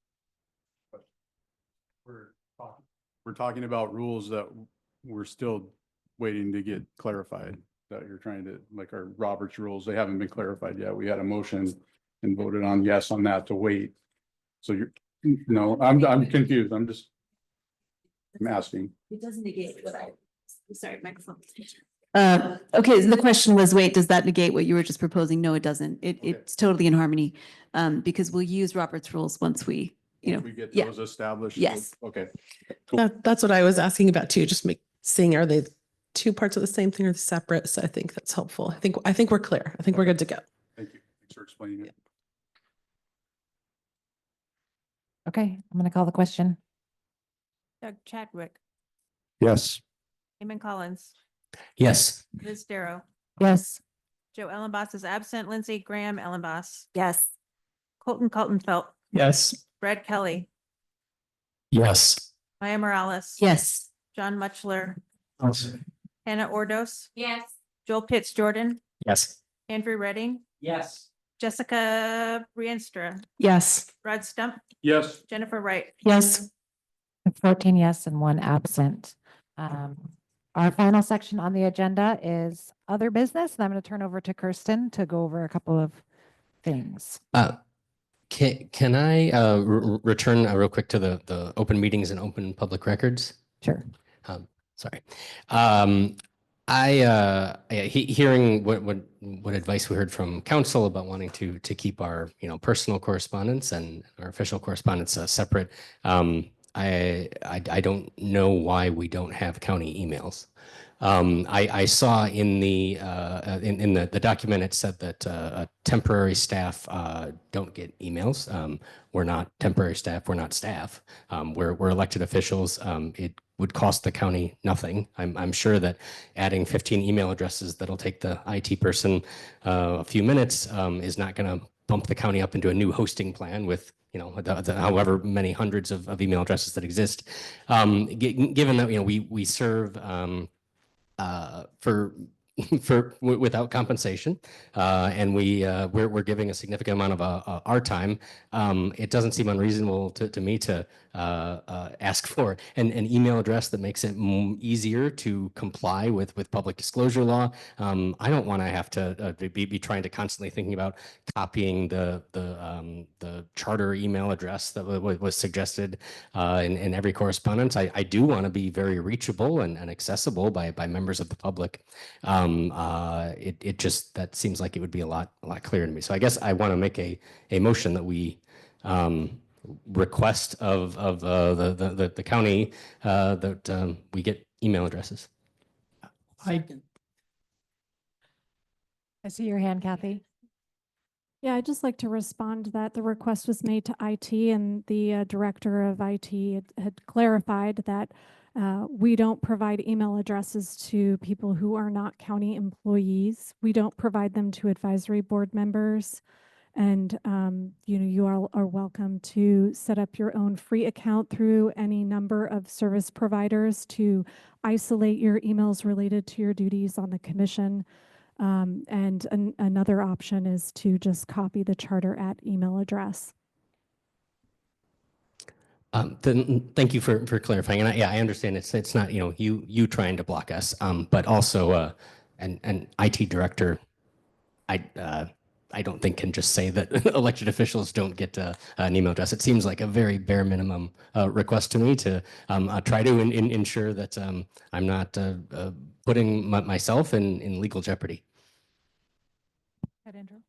We're talking about rules that we're still waiting to get clarified, that you're trying to, like our Robert's rules, they haven't been clarified yet. We had a motion and voted on yes on that to wait. So I'm confused. I'm asking. It doesn't negate what sorry, microphone. Okay, so the question was, wait, does that negate what you were just proposing? No, it doesn't. It's totally in harmony, because we'll use Robert's rules once we, We get yeah. those established. Yes. Okay. That's what I was asking about too, just seeing, are they two parts of the same thing or separate? So I think that's helpful. I think we're clear. I think we're good to go. Thank you. Thanks for explaining it. Okay, I'm going to call the question. Doug Chadwick, Yes. Eamon Collins, Yes. Liz Darrow, Yes. Joe Ellenboss is absent, Lindsey Graham Ellenboss, Yes. Colton Felt, Yes. Brad Kelly, Yes. Maya Morales. Yes. John Mutchler, Yes. Hannah Ordos, Yes. Joel Pitts Jordan, Yes. Andrew Redding, Yes. Jessica Rienstra, Yes. Rod Stump, Yes. Jennifer Wright. Yes. 14 yes and 1 absent. Our final section on the agenda is other business, and I'm going to turn over to Kirsten to go over a couple of things. Can I return real quick to the open meetings and open public records? Sure. Sorry. Hearing what advice we heard from council about wanting to keep our personal correspondence and our official correspondence separate. I don't know why we don't have county emails. I saw in the document it said that temporary staff don't get emails. We're not temporary staff. We're not staff. We're elected officials. It would cost the county nothing. I'm sure that adding 15 email addresses that'll take the IT person a few minutes is not going to bump the county up into a new hosting plan with however many hundreds of email addresses that exist. Given that we serve for without compensation, and we're giving a significant amount of our time. It doesn't seem unreasonable to me to ask for an email address that makes it easier to comply with public disclosure law. I don't want to have to be trying to constantly thinking about copying the charter email address that was suggested in every correspondence. I do want to be very reachable and accessible by members of the public. It just, that seems like it would be a lot clearer to me. So I guess I want to make a motion that we request of the county that we get email addresses. I see your hand, Kathy. Yeah, I'd just like to respond that the request was made to IT, and the director of IT had clarified that we don't provide email addresses to people who are not county employees. We don't provide them to advisory board members. And, you all are welcome to set up your own free account through any number of service providers to isolate your emails related to your duties on the commission. Another option is to just copy the charter at email address. Then thank you for clarifying. And I understand it's not you trying to block us, but also an IT director. I don't think can just say that elected officials don't get an email address. It seems like a very bare minimum request to me to try to ensure that I'm not putting myself in legal jeopardy. Andrew.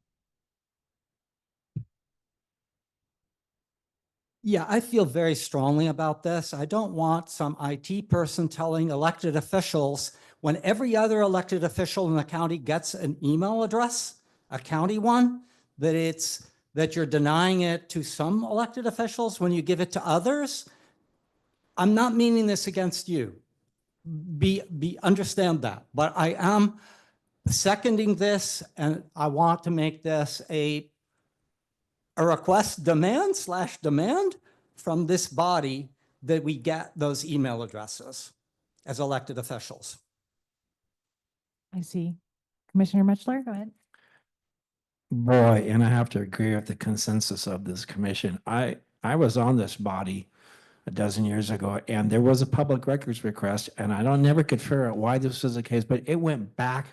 Yeah, I feel very strongly about this. I don't want some IT person telling elected officials when every other elected official in the county gets an email address, a county one, that you're denying it to some elected officials when you give it to others. I'm not meaning this against you. Understand that, but I am seconding this, and I want to make this a request demand from this body that we get those email addresses as elected officials. I see. Commissioner Mutchler, go ahead. Boy, and I have to agree with the consensus of this commission. I was on this body a dozen years ago, and there was a public records request, and I never could figure out why this was the case, but it went back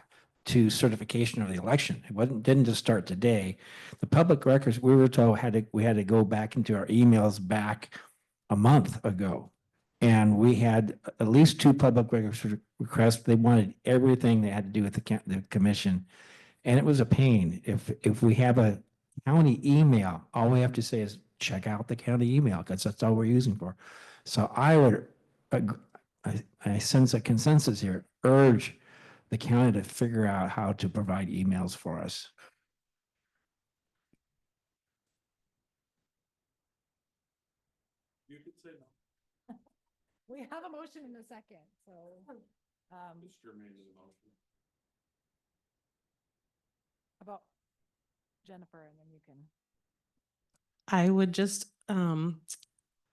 to certification of the election. It didn't just start today. The public records, we were told we had to go back into our emails back a month ago. And we had at least 2 public records requests. They wanted everything that had to do with the commission. And it was a pain. If we have a county email, all we have to say is check out the county email, because that's all we're using for. So I sense a consensus here, urge the county to figure out how to provide emails for us. You could say no. We have a motion in a second, so. Mr. made the motion. About Jennifer, and then you can. I would just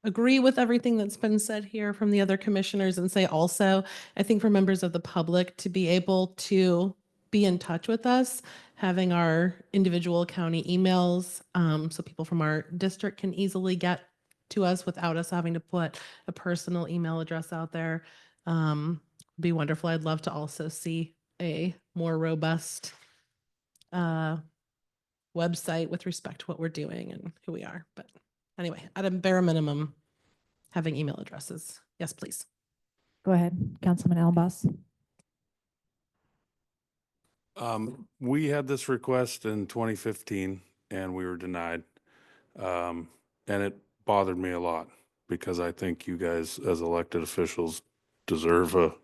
agree with everything that's been said here from the other commissioners and say also, I think for members of the public to be able to be in touch with us, having our individual county emails, so people from our district can easily get to us without us having to put a personal email address out there. Be wonderful. I'd love to also see a more robust website with respect to what we're doing and who we are. But anyway, at a bare minimum, having email addresses. Yes, please. Go ahead, Councilman Ellenboss. We had this request in 2015 and we were denied. And it bothered me a lot because I think you guys as elected officials deserve a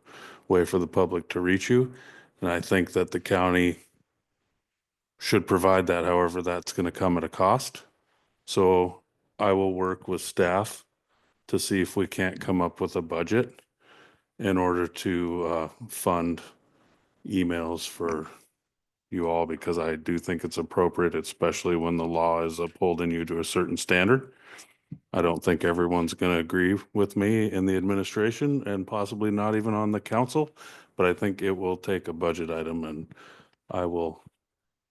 way for the public to reach you. And I think that the county should provide that. However, that's going to come at a cost. So I will work with staff to see if we can't come up with a budget in order to fund emails for you all, because I do think it's appropriate, especially when the law is upholding you to a certain standard. I don't think everyone's going to agree with me in the administration and possibly not even on the council, but I think it will take a budget item and I will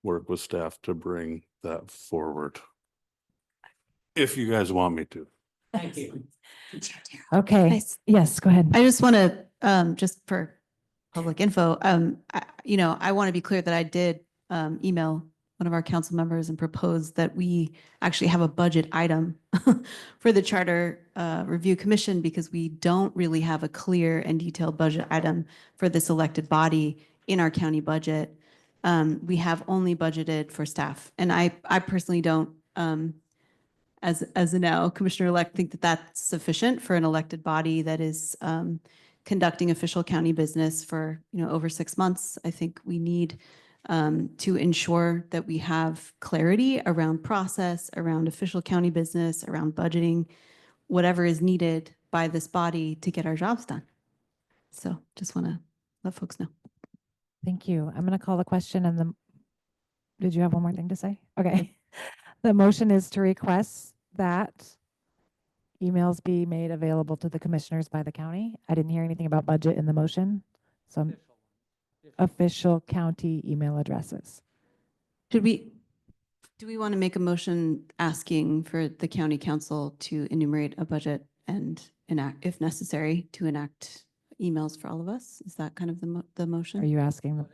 work with staff to bring that forward. If you guys want me to. Thank you. Okay, Nice. yes, go ahead. I just want to, just for public info, I want to be clear that I did email one of our council members and propose that we actually have a budget item for the Charter Review Commission, because we don't really have a clear and detailed budget item for this elected body in our county budget. We have only budgeted for staff. And I personally don't, as a now commissioner-elect, think that that's sufficient for an elected body that is conducting official county business for, over 6 months. I think we need to ensure that we have clarity around process, around official county business, around budgeting, whatever is needed by this body to get our jobs done. So just want to let folks know. Thank you. I'm going to call the question and the, did you have one more thing to say? Okay. The motion is to request that emails be made available to the commissioners by the county. I didn't hear anything about budget in the motion. So official county email addresses. Do we want to make a motion asking for the county council to enumerate a budget and enact, if necessary, to enact emails for all of us? Is that kind of the motion? Are you asking them?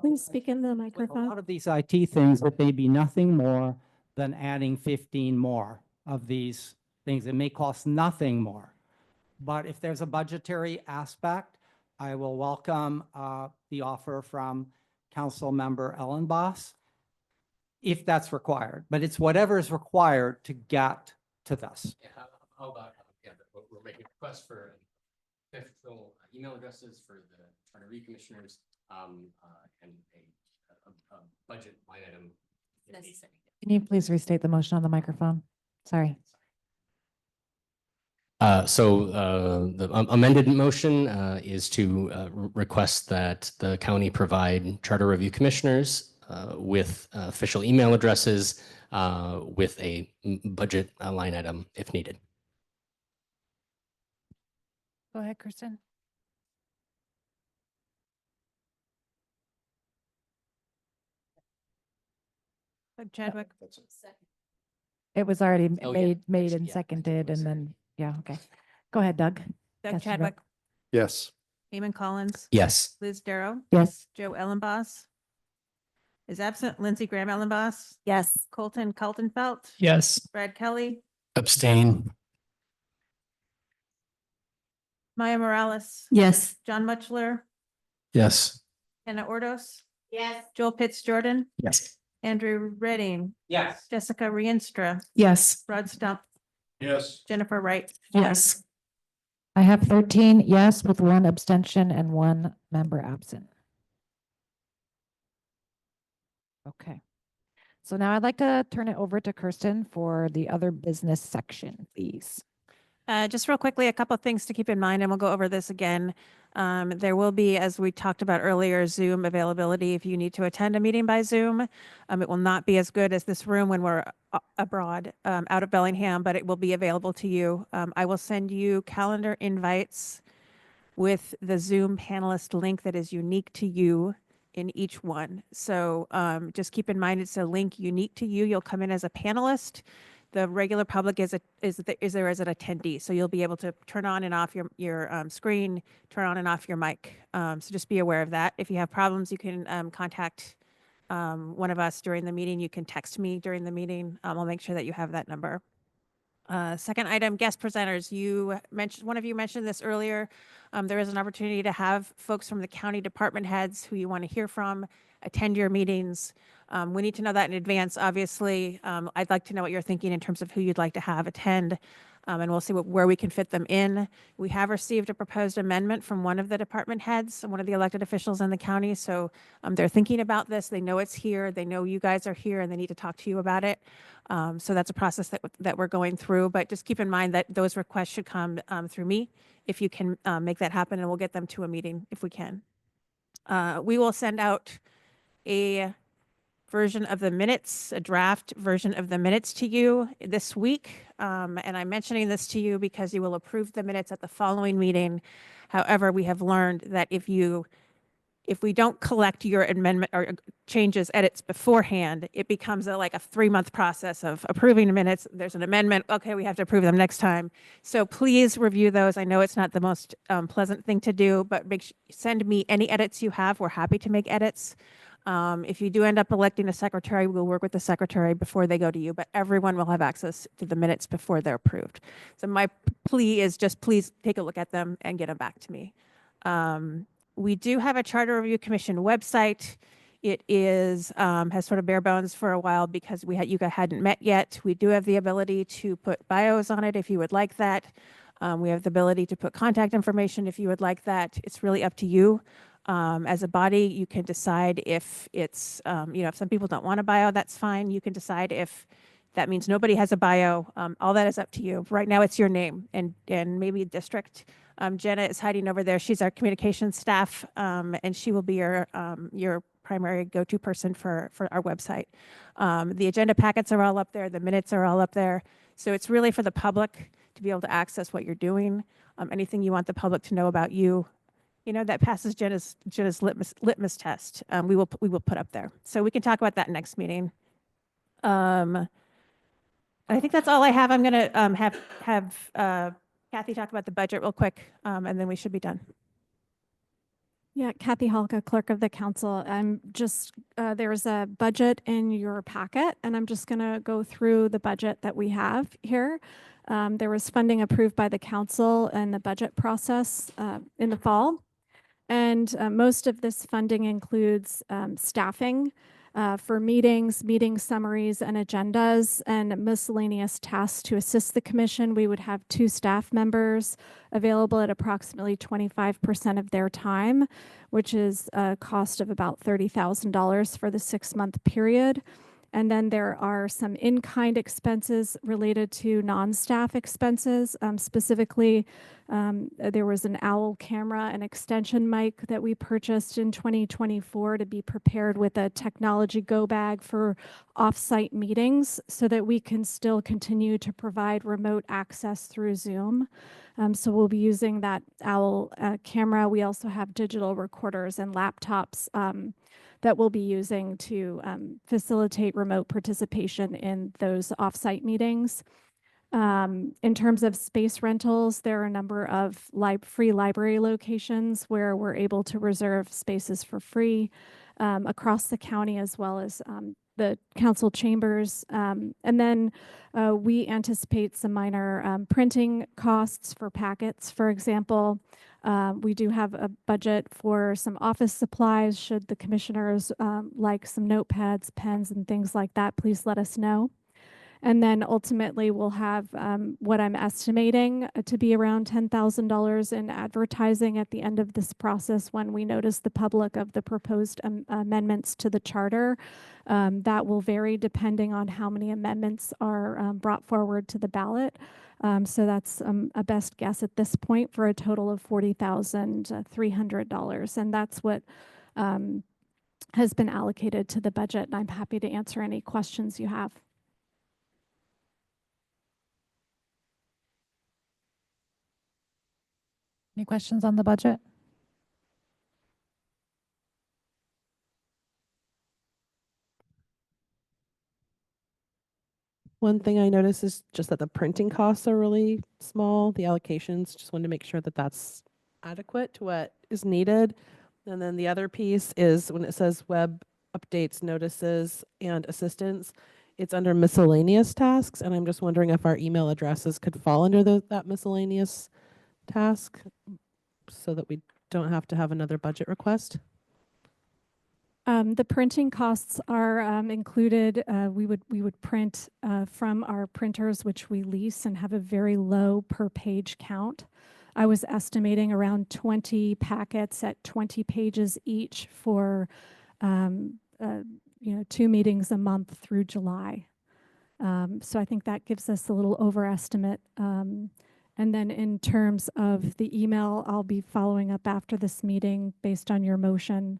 Please speak in the With a microphone. lot of these IT things, it may be nothing more than adding 15 more of these things. It may cost nothing more. But if there's a budgetary aspect, I will welcome the offer from Council Member Ellenboss if that's required. But it's whatever is required to get to this. Yeah, how about, we're making requests for official email addresses for the Charter Review Commissioners, and a budget line item. Necessary. Can you please restate the motion on the microphone? Sorry. The amended motion is to request that the county provide Charter Review Commissioners with official email addresses with a budget line item if needed. Go ahead, Kristen. Doug Chadwick. It was already Oh, yeah. made and Yeah, seconded and then, yeah, okay. Go ahead, Doug. Doug Yes, you Chadwick. Yes. Eamon Collins. Yes. Liz Darrow. Yes. Joe Ellenboss is absent. Lindsey Graham Ellenboss. Yes. Colton Kaltenfelt. Yes. Brad Kelly. Abstain. Maya Morales. Yes. John Mutchler. Yes. Hannah Ordos. Yes. Joel Pitts Jordan. Yes. Andrew Redding. Yes. Jessica Rienstra. Yes. Rod Stump. Yes. Jennifer Wright. Yes. I have 13 yes with 1 abstention and 1 member absent. Okay. So now I'd like to turn it over to Kirsten for the other business section, please. Just real quickly, a couple of things to keep in mind, and we'll go over this again. There will be, as we talked about earlier, Zoom availability if you need to attend a meeting by Zoom. It will not be as good as this room when we're abroad, out of Bellingham, but it will be available to you. I will send you calendar invites with the Zoom panelist link that is unique to you in each one. So just keep in mind it's a link unique to you. You'll come in as a panelist. The regular public is there as an attendee. So you'll be able to turn on and off your screen, turn on and off your mic. So just be aware of that. If you have problems, you can contact one of us during the meeting. You can text me during the meeting. I'll make sure that you have that number. Second item, guest presenters. One of you mentioned this earlier. There is an opportunity to have folks from the county department heads who you want to hear from attend your meetings. We need to know that in advance, obviously. I'd like to know what you're thinking in terms of who you'd like to have attend, and we'll see where we can fit them in. We have received a proposed amendment from one of the department heads, one of the elected officials in the county, so they're thinking about this. They know it's here. They know you guys are here, and they need to talk to you about it. So that's a process that we're going through, but just keep in mind that those requests should come through me if you can make that happen, and we'll get them to a meeting if we can. We will send out a version of the minutes, a draft version of the minutes to you this week. And I'm mentioning this to you because you will approve the minutes at the following meeting. However, we have learned that if we don't collect your amendment or changes, edits beforehand, it becomes like a 3-month process of approving the minutes. There's an amendment. Okay, we have to approve them next time. So please review those. I know it's not the most pleasant thing to do, but send me any edits you have. We're happy to make edits. If you do end up electing a secretary, we'll work with the secretary before they go to you, but everyone will have access to the minutes before they're approved. So my plea is just please take a look at them and get them back to me. We do have a Charter Review Commission website. It is has sort of bare bones for a while because you guys hadn't met yet. We do have the ability to put bios on it if you would like that. We have the ability to put contact information if you would like that. It's really up to you. As a body, you can decide if it's, if some people don't want a bio, that's fine. You can decide if that means nobody has a bio. All that is up to you. Right now, it's your name and maybe a district. Jenna is hiding over there. She's our communications staff, and she will be your primary go-to person for our website. The agenda packets are all up there. The minutes are all up there. So it's really for the public to be able to access what you're doing. Anything you want the public to know about you, that passes Jenna's litmus test. We will put up there. So we can talk about that next meeting. I think that's all I have. I'm going to have Kathy talk about the budget real quick, and then we should be done. Yeah, Kathy Halka, Clerk of the Council. I'm just, there's a budget in your packet, and I'm just going to go through the budget that we have here. There was funding approved by the council and the budget process in the fall. And most of this funding includes staffing for meetings, meeting summaries, and agendas, and miscellaneous tasks to assist the commission. We would have 2 staff members available at approximately 25% of their time, which is a cost of about $30,000 for the 6-month period. And then there are some in-kind expenses related to non-staff expenses. Specifically, there was an OWL camera and extension mic that we purchased in 2024 to be prepared with a technology go bag for off-site meetings so that we can still continue to provide remote access through Zoom. So we'll be using that OWL camera. We also have digital recorders and laptops that we'll be using to facilitate remote participation in those offsite meetings. In terms of space rentals, there are a number of free library locations where we're able to reserve spaces for free across the county, as well as the council chambers. And then we anticipate some minor printing costs for packets, for example. We do have a budget for some office supplies. Should the commissioners like some notepads, pens, and things like that, please let us know. And then ultimately we'll have what I'm estimating to be around $10,000 in advertising at the end of this process when we notice the public of the proposed amendments to the charter. That will vary depending on how many amendments are brought forward to the ballot. So that's a best guess at this point for a total of $40,300. And that's what has been allocated to the budget. And I'm happy to answer any questions you have. Any questions on the budget? One thing I noticed is just that the printing costs are really small. The allocations, just wanted to make sure that that's adequate to what is needed. And then the other piece is when it says web updates, notices, and assistance, it's under miscellaneous tasks. And I'm just wondering if our email addresses could fall under that miscellaneous task so that we don't have to have another budget request. The printing costs are included. We would print from our printers, which we lease and have a very low per page count. I was estimating around 20 packets at 20 pages each for 2 meetings a month through July. So I think that gives us a little overestimate. And then in terms of the email, I'll be following up after this meeting based on your motion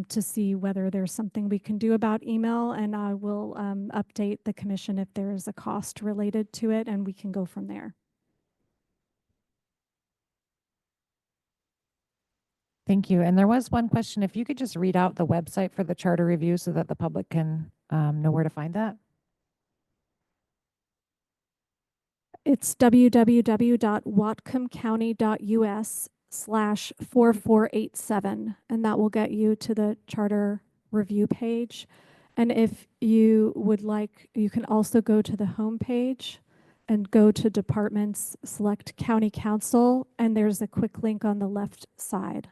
to see whether there's something we can do about email, and I will update the commission if there is a cost related to it, and we can go from there. Thank you. And there was one question. If you could just read out the website for the charter review so that the public can know where to find that. It's www.whatcomcounty.us/4487, and that will get you to the charter review page. And if you would like, you can also go to the home page and go to departments, select county council, and there's a quick link on the left side.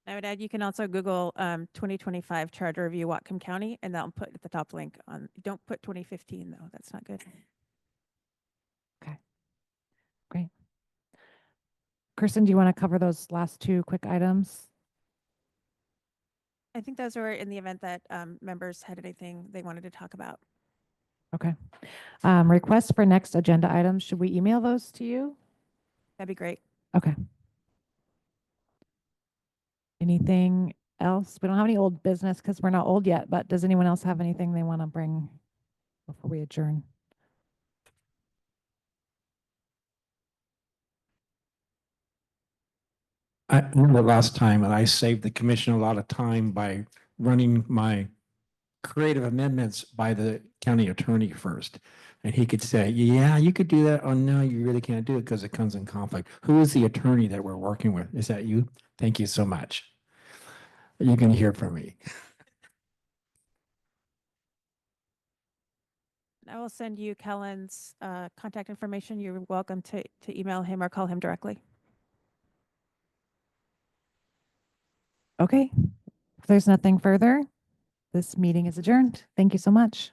I would add, you can also Google 2025 Charter Review Whatcom County, and that'll put at the top link on. Don't put 2015 though. That's not good. Great. Kirsten, do you want to cover those last two quick items? I think those were in the event that members had anything they wanted to talk about. Okay. Requests for next agenda items. Should we email those to you? That'd be great. Okay. Anything else? We don't have any old business because we're not old yet, but does anyone else have anything they want to bring before we adjourn? I remember last time, and I saved the commission a lot of time by running my creative amendments by the county attorney first. And he could say, yeah, you could do that. Oh, no, you really can't do it because it comes in conflict. Who is the attorney that we're working with? Is that you? Thank you so much. You can hear from me. I will send you Kellen's contact information. You're welcome to email him or call him directly. Okay. If there's nothing further, this meeting is adjourned. Thank you so much.